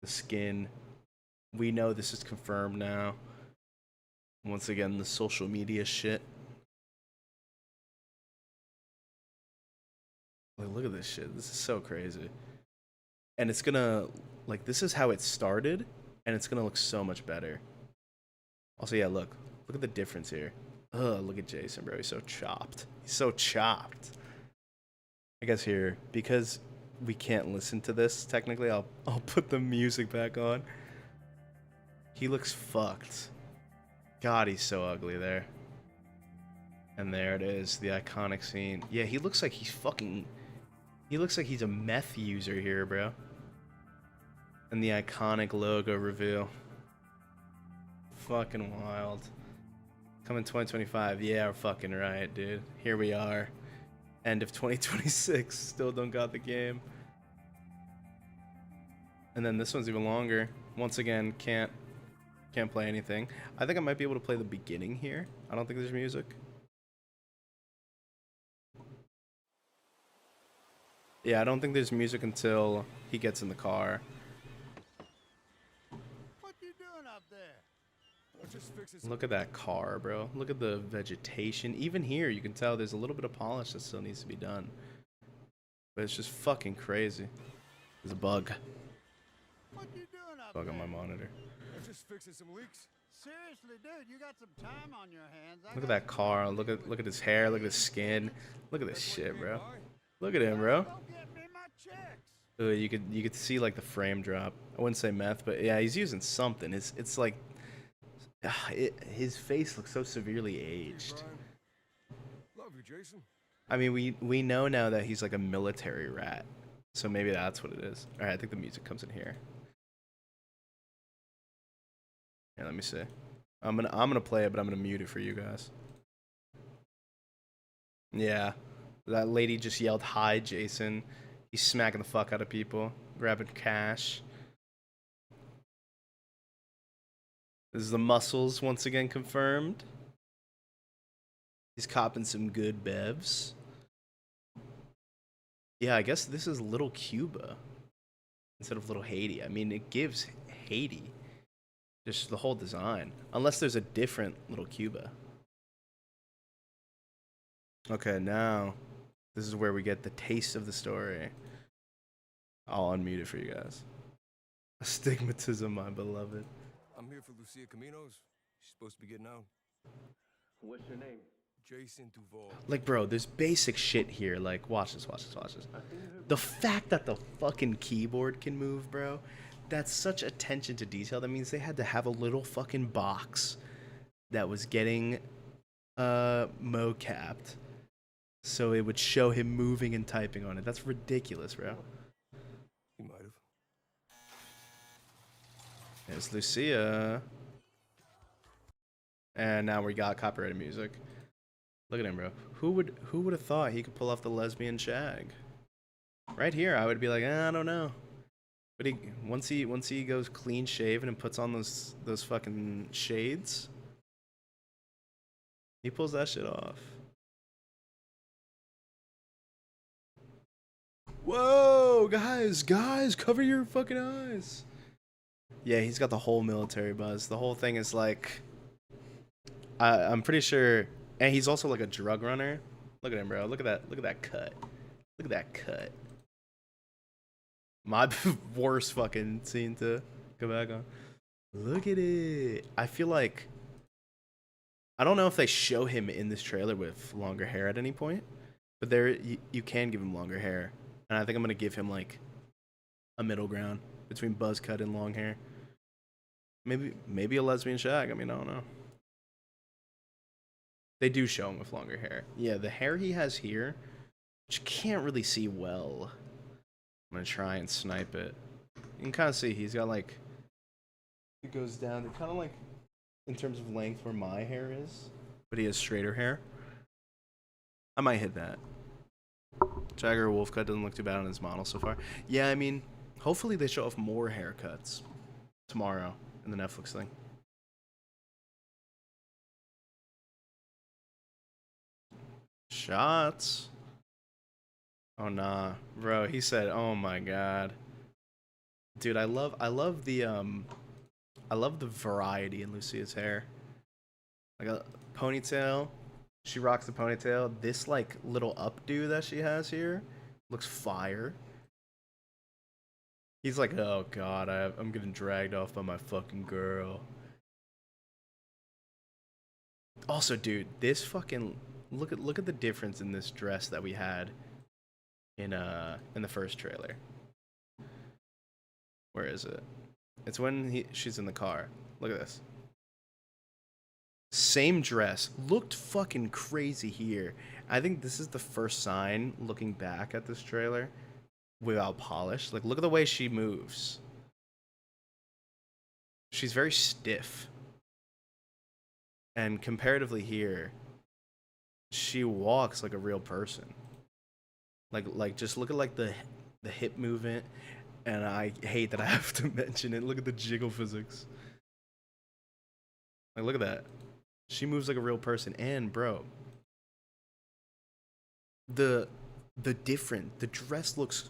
The skin. We know this is confirmed now. Once again, the social media shit. Like, look at this shit. This is so crazy. And it's gonna, like, this is how it started, and it's gonna look so much better. Also, yeah, look at the difference here. Ugh, look at Jason, bro. He's so chopped. He's so chopped. I guess here, because we can't listen to this, technically, I'll put the music back on. He looks fucked. God, he's so ugly there. And there it is, the iconic scene. Yeah, he looks like he's fucking... He looks like he's a meth user here, bro. And the iconic logo reveal. Fucking wild. Coming 2025. Yeah, we're fucking right, dude. Here we are. End of 2026. Still don't got the game. And then this one's even longer. Once again, can't play anything. I think I might be able to play the beginning here. I don't think there's music. Yeah, I don't think there's music until he gets in the car. What you doing up there? I'm just fixing some... Look at that car, bro. Look at the vegetation. Even here, you can tell there's a little bit of polish that still needs to be done. But it's just fucking crazy. There's a bug. What you doing up Bug on there? my monitor. I'm just fixing some leaks. Seriously, dude, you got some time on your hands. Look at that car. Look at his hair. Look at his skin. Look at this shit, bro. Look at him, bro. Don't get me my checks. You could see like the frame drop. I wouldn't say meth, but yeah, he's using something. It's like his face looks so severely aged. Love you, Jason. I mean, we know now that he's like a military rat, so maybe that's what it is. All right, I think the music comes in here. Yeah, let me see. I'm gonna play it, but I'm gonna mute it for you guys. Yeah, that lady just yelled, "Hi, Jason." He's smacking the fuck out of people, grabbing cash. This is the muscles once again confirmed. He's copping some good bevs. Yeah, I guess this is Little Cuba instead of Little Haiti. I mean, it gives Haiti. Just the whole design. Unless there's a different Little Cuba. Okay, now this is where we get the taste of the story. I'll unmute it for you guys. Astigmatism, my beloved. I'm here for Lucia Caminos. She's supposed to be getting out. What's your name? Jason Duval. Like, bro, there's basic shit here. Like, watch this, watch this, watch this. The fact that the fucking keyboard can move, bro, that's such attention to detail. That means they had to have a little fucking box that was getting mocapped so it would show him moving and typing on it. That's ridiculous, bro. He might have. There's Lucia. And now we got copyrighted music. Look at him, bro. Who would have thought he could pull off the lesbian shag? Right here, I would be like, I don't know. But once he goes clean shaven and puts on those fucking shades, he pulls that shit off. Whoa, guys, cover your fucking eyes. Yeah, he's got the whole military buzz. The whole thing is like, I'm pretty sure, and he's also like a drug runner. Look at him, bro. Look at that cut. Look at that cut. My worst fucking scene to go back on. Look at it. I feel like, I don't know if they show him in this trailer with longer hair at any point, but there you can give him longer hair, and I think I'm gonna give him like a middle ground between buzz cut and long hair. Maybe a lesbian shag. I mean, I don't know. They do show him with longer hair. Yeah, the hair he has here, which you can't really see well. I'm gonna try and snipe it. You can kind of see he's got like, it goes down to kind of like in terms of length where my hair is, but he has straighter hair. I might hit that. Jagger wolf cut doesn't look too bad on his model so far. Yeah, I mean, hopefully they show off more haircuts tomorrow in the Netflix thing. Shots. Oh nah, bro. He said, "Oh my god, dude, I love the variety in Lucia's hair. Like a ponytail, she rocks the ponytail. This like little updo that she has here looks fire. He's like, oh god, I'm getting dragged off by my fucking girl. Also, dude, this fucking look at the difference in this dress that we had in the first trailer. Where is it? It's when she's in the car. Look at this. Same dress. Looked fucking crazy here. I think this is the first sign, looking back at this trailer, without polish. Like, look at the way she moves. She's very stiff. And comparatively here, she walks like a real person. Like just look at like the hip movement, and I hate that I have to mention it. Look at the jiggle physics. Like, look at that. She moves like a real person. And bro, the dress looks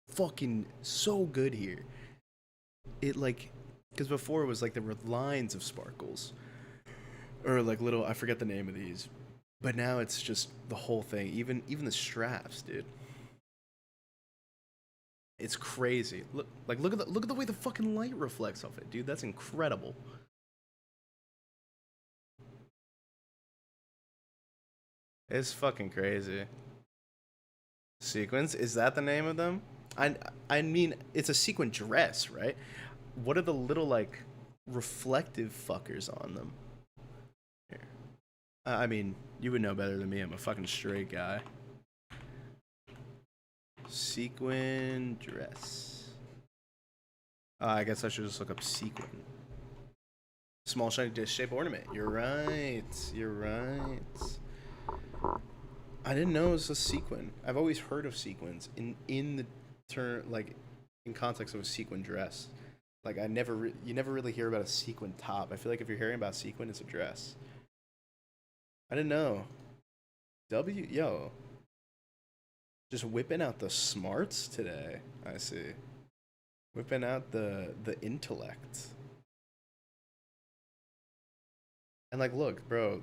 fucking so good here. It like, because before it was like there were lines of sparkles, or like little, I forget the name of these, but now it's just the whole thing. Even the straps, dude. It's crazy. Look at the way the fucking light reflects off it, dude. That's incredible. It's fucking crazy. Sequins? Is that the name of them? I mean, it's a sequin dress, right? What are the little, like, reflective fuckers on them? Here. I mean, you would know better than me. I'm a fucking straight guy. Sequin dress. I guess I should just look up sequin. Small shiny dish shape ornament. You're right. You're right. I didn't know it was a sequin. I've always heard of sequins in the term, like, in context of a sequin dress. Like, you never really hear about a sequin top. I feel like if you're hearing about sequin, it's a dress. I didn't know. Yo. Just whipping out the smarts today, I see. Whipping out the intellect. And like, look, bro,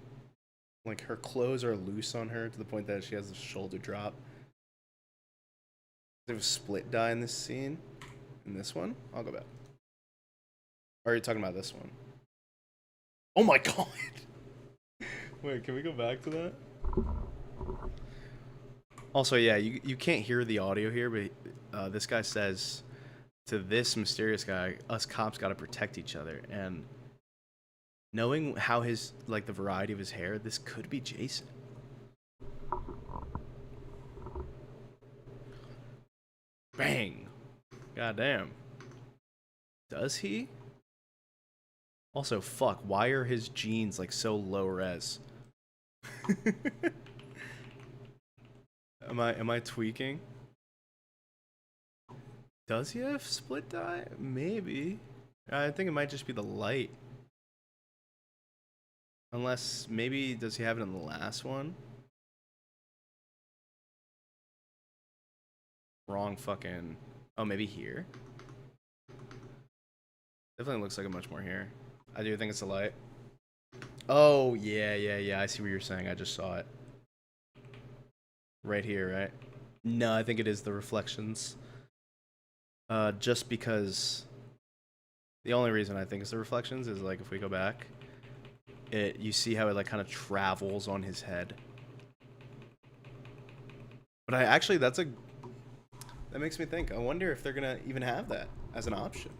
like her clothes are loose on her to the point that she has a shoulder drop. There was split dye in this scene. In this one? I'll go back. Or are you talking about this one? Oh my god! Wait, can we go back to that? Also, yeah, you can't hear the audio here, but this guy says to this mysterious guy, us cops got to protect each other. And knowing how his, like, the variety of his hair, this could be Jason. Bang. Goddamn. Does he? Also, fuck, why are his jeans, like, so low res? Am I tweaking? Does he have split dye? Maybe. I think it might just be the light. Unless, maybe, does he have it in the last one? Wrong fucking... Oh, maybe here? Definitely looks like a much more here. I do think it's the light. Oh, yeah. I see what you're saying. I just saw it. Right here, right? No, I think it is the reflections. Just because... The only reason I think it's the reflections is, like, if we go back, you see how it, like, kind of travels on his head. But actually, that makes me think. I wonder if they're gonna even have that as an option.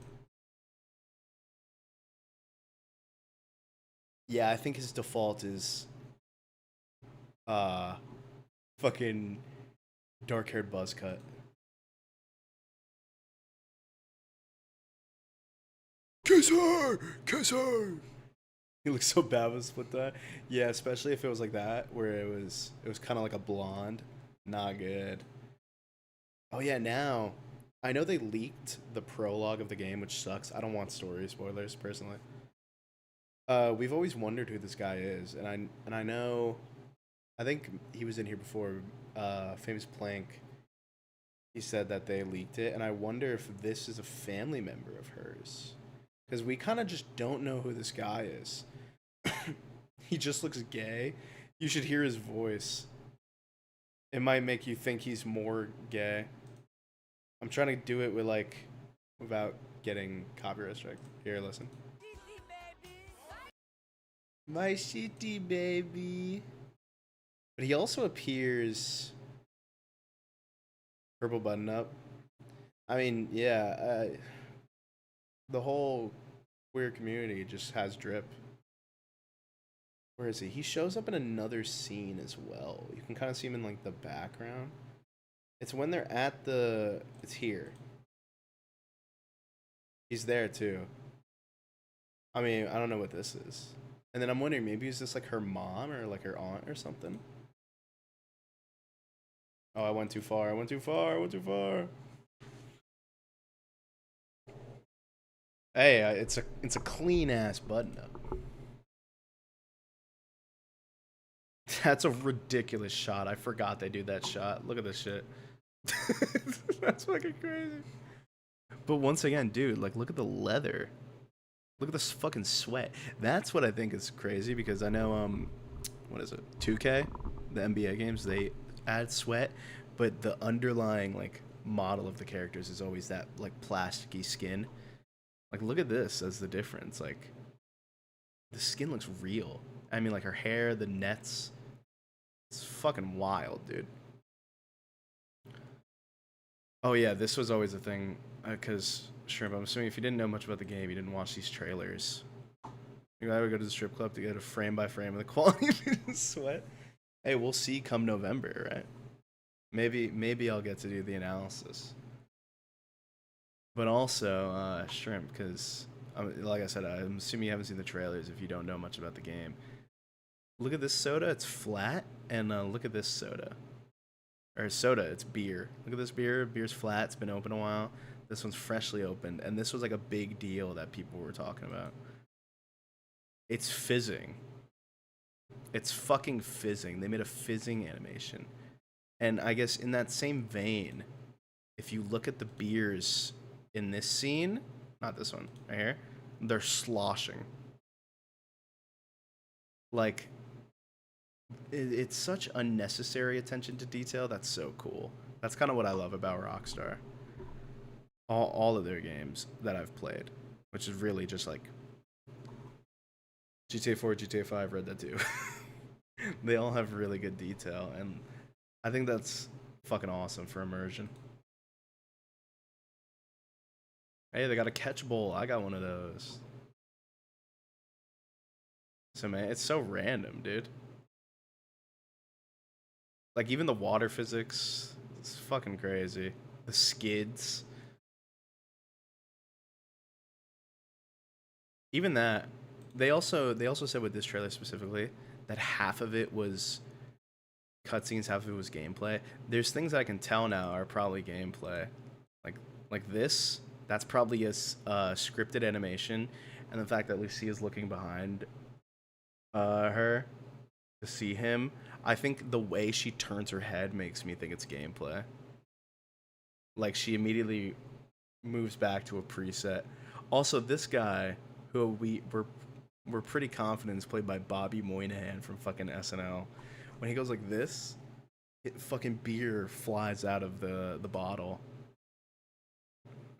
Yeah, I think his default is fucking dark-haired buzz cut. Kiss her! Kiss her! He looks so bad with split dye. Yeah, especially if it was like that, where it was kind of like a blonde. Not good. Oh yeah, now I know they leaked the prologue of the game, which sucks. I don't want story spoilers personally. We've always wondered who this guy is, and I know, I think he was in here before. Famous Plank. He said that they leaked it, and I wonder if this is a family member of hers, because we kind of just don't know who this guy is. He just looks gay. You should hear his voice. It might make you think he's more gay. I'm trying to do it with, like, without getting copyright strike. Here, listen. My shitty baby. But he also appears purple button up. I mean, yeah, the whole queer community just has drip. Where is he? He shows up in another scene as well. You can kind of see him in, like, the background. It's when they're at the... It's here. He's there, too. I mean, I don't know what this is. And then I'm wondering, maybe is this, like, her mom or, like, her aunt or something? Oh, I went too far. I went too far. I went too far. Hey, it's a clean-ass button-up. That's a ridiculous shot. I forgot they do that shot. Look at this shit. That's fucking crazy. But once again, dude, like, look at the leather. Look at this fucking sweat. That's what I think is crazy, because I know, what is it? 2K? The NBA games, they add sweat, but the underlying, like, model of the characters is always that, like, plasticky skin. Like, look at this as the difference. Like, the skin looks real. I mean, like, her hair, the nets. It's fucking wild, dude. Oh, yeah, this was always a thing. Because, Shrimp, I'm assuming if you didn't know much about the game, you didn't watch these trailers. You I would go to the strip club to get a frame by frame of the quality of his sweat. Hey, we'll see come November, right? Maybe I'll get to do the analysis. But also, Shrimp, because, like I said, I'm assuming you haven't seen the trailers if you don't know much about the game. Look at this soda, it's flat, and look at this soda. Or soda, it's beer. Look at this beer, beer's flat, it's been open a while. This one's freshly opened, and this was like a big deal that people were talking about. It's fizzing. It's fucking fizzing. They made a fizzing animation. And I guess in that same vein, if you look at the beers in this scene, not this one, right here, they're sloshing. Like, it's such unnecessary attention to detail. That's so cool. That's kind of what I love about Rockstar. All of their games that I've played, which is really just like GTA 4, GTA 5, Red Dead 2. They all have really good detail, and I think that's fucking awesome for immersion. Hey, they got a catch bowl. I got one of those. So man, it's so random, dude. Like even the water physics, it's fucking crazy. The skids. Even that, they also said with this trailer specifically that half of it was cutscenes, half of it was gameplay. There's things I can tell now are probably gameplay. Like this, that's probably a scripted animation, and the fact that Lucy is looking behind her to see him, I think the way she turns her head makes me think it's gameplay. Like she immediately moves back to a preset. Also, this guy who we're pretty confident is played by Bobby Moynihan from fucking SNL. When he goes like this, fucking beer flies out of the bottle.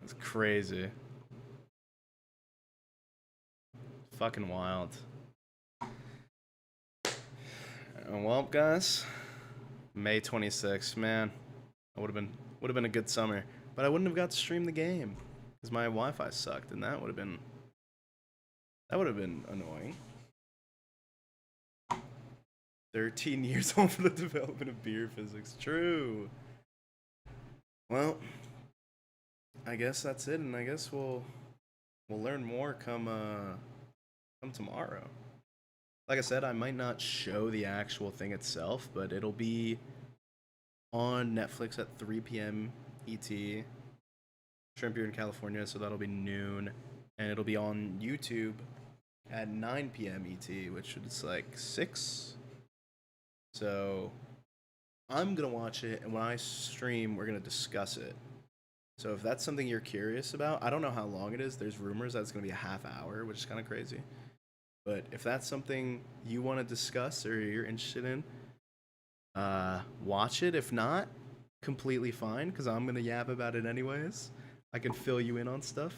It's crazy. Fucking wild. Well, guys, May 26th, man, that would have been a good summer, but I wouldn't have got to stream the game because my Wi-Fi sucked, and that would have been annoying. 13 years old for the development of beer physics. True. Well, I guess that's it, and I guess we'll learn more come tomorrow. Like I said, I might not show the actual thing itself, but it'll be on Netflix at 3 p.m. ET. Shrimp, you're in California, so that'll be noon, and it'll be on YouTube at 9 p.m. ET, which is like 6. So I'm gonna watch it, and when I stream, we're gonna discuss it. So if that's something you're curious about, I don't know how long it is. There's rumors that it's gonna be a half hour, which is kind of crazy. But if that's something you want to discuss or you're interested in, watch it. If not, completely fine, because I'm gonna yap about it anyways. I can fill you in on stuff.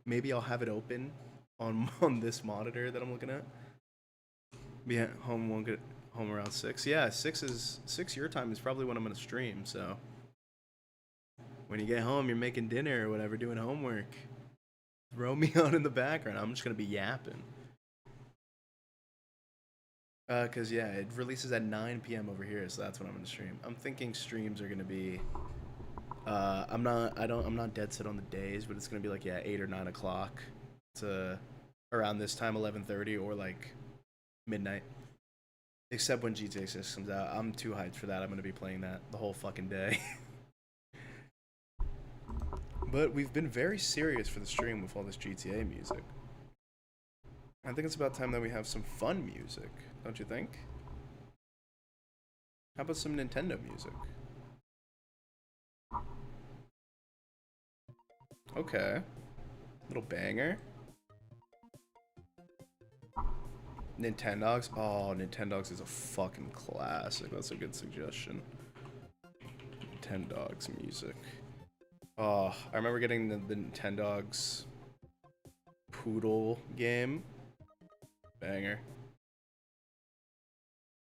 Maybe I'll have it open on this monitor that I'm looking at. Be at home, won't get home around 6. Yeah, 6 your time is probably when I'm gonna stream. So when you get home, you're making dinner or whatever, doing homework. Throw me on in the background. I'm just gonna be yapping. Cause yeah, it releases at 9 p.m. over here, so that's when I'm gonna stream. I'm thinking streams are gonna be. I'm not dead set on the days, but it's gonna be like 8 or 9 o'clock to around this time, 11:30 or like midnight. Except when GTA 6 comes out, I'm too hyped for that. I'm gonna be playing that the whole fucking day. But we've been very serious for the stream with all this GTA music. I think it's about time that we have some fun music, don't you think? How about some Nintendo music? Okay. Little banger. Nintendogs? Oh, Nintendogs is a fucking classic. That's a good suggestion. Nintendogs music. Oh, I remember getting the Nintendogs Poodle game. Banger.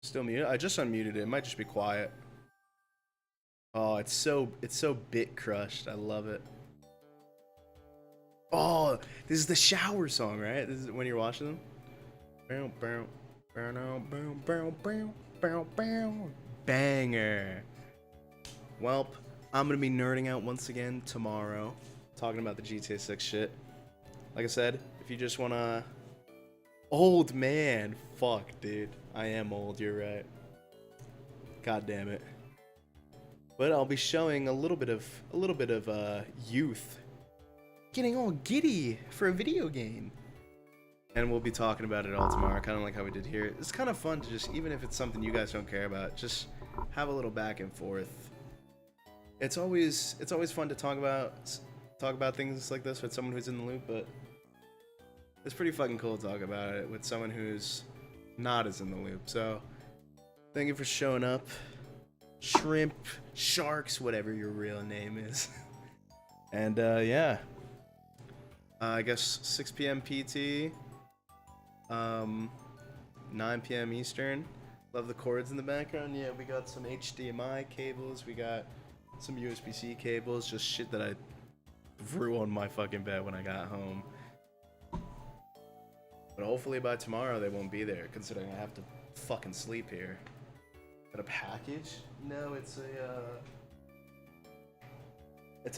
Still muted? I just unmuted it. It might just be quiet. Oh, it's so bit crushed. I love it. Oh, this is the shower song, right? This is when you're watching them. Banger. Welp, I'm gonna be nerding out once again tomorrow, talking about the GTA 6 shit. Like I said, if you just wanna. Old man. Fuck, dude. I am old, you're right. God damn it. But I'll be showing a little bit of youth getting all giddy for a video game. And we'll be talking about it all tomorrow, kind of like how we did here. It's kind of fun to just, even if it's something you guys don't care about, just have a little back and forth. It's always fun to talk about things like this with someone who's in the loop, but it's pretty fucking cool to talk about it with someone who's not as in the loop. So, thank you for showing up. Shrimp, Sharks, whatever your real name is. And, yeah. I guess 6 p.m. PT. 9 p.m. Eastern. Love the cords in the background. Yeah, we got some HDMI cables. We got some USB-C cables. Just shit that I threw on my fucking bed when I got home. But hopefully by tomorrow they won't be there, considering I have to fucking sleep here. Got a package? No, it's a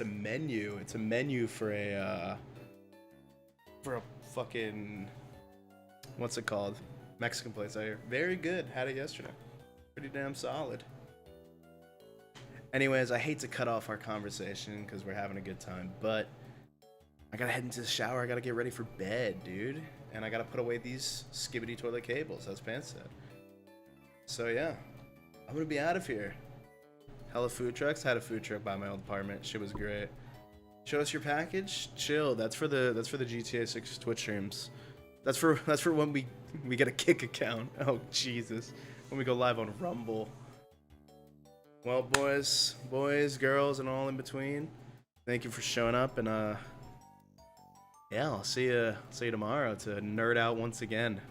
menu. It's a menu for a fucking, what's it called? Mexican place out here. Very good. Had it yesterday. Pretty damn solid. Anyways, I hate to cut off our conversation because we're having a good time, but I gotta head into the shower. I gotta get ready for bed, dude. And I gotta put away these skibbity toilet cables, as Pants said. So yeah, I'm gonna be out of here. Hella food trucks. Had a food truck by my old apartment. Shit was great. Show us your package. Chill. That's for the GTA 6 Twitch streams. That's for when we get a kick account. Oh Jesus, when we go live on Rumble. Well, boys, girls, and all in between, thank you for showing up, and yeah, I'll see you tomorrow to nerd out once again.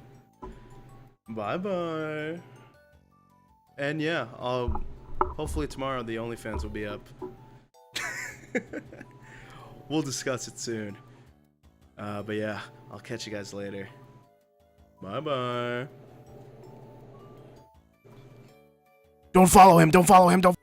Bye bye. And yeah, hopefully tomorrow the OnlyFans will be up. We'll discuss it soon. But yeah, I'll catch you guys later. Bye bye. Don't follow him. Don't follow him. Don't.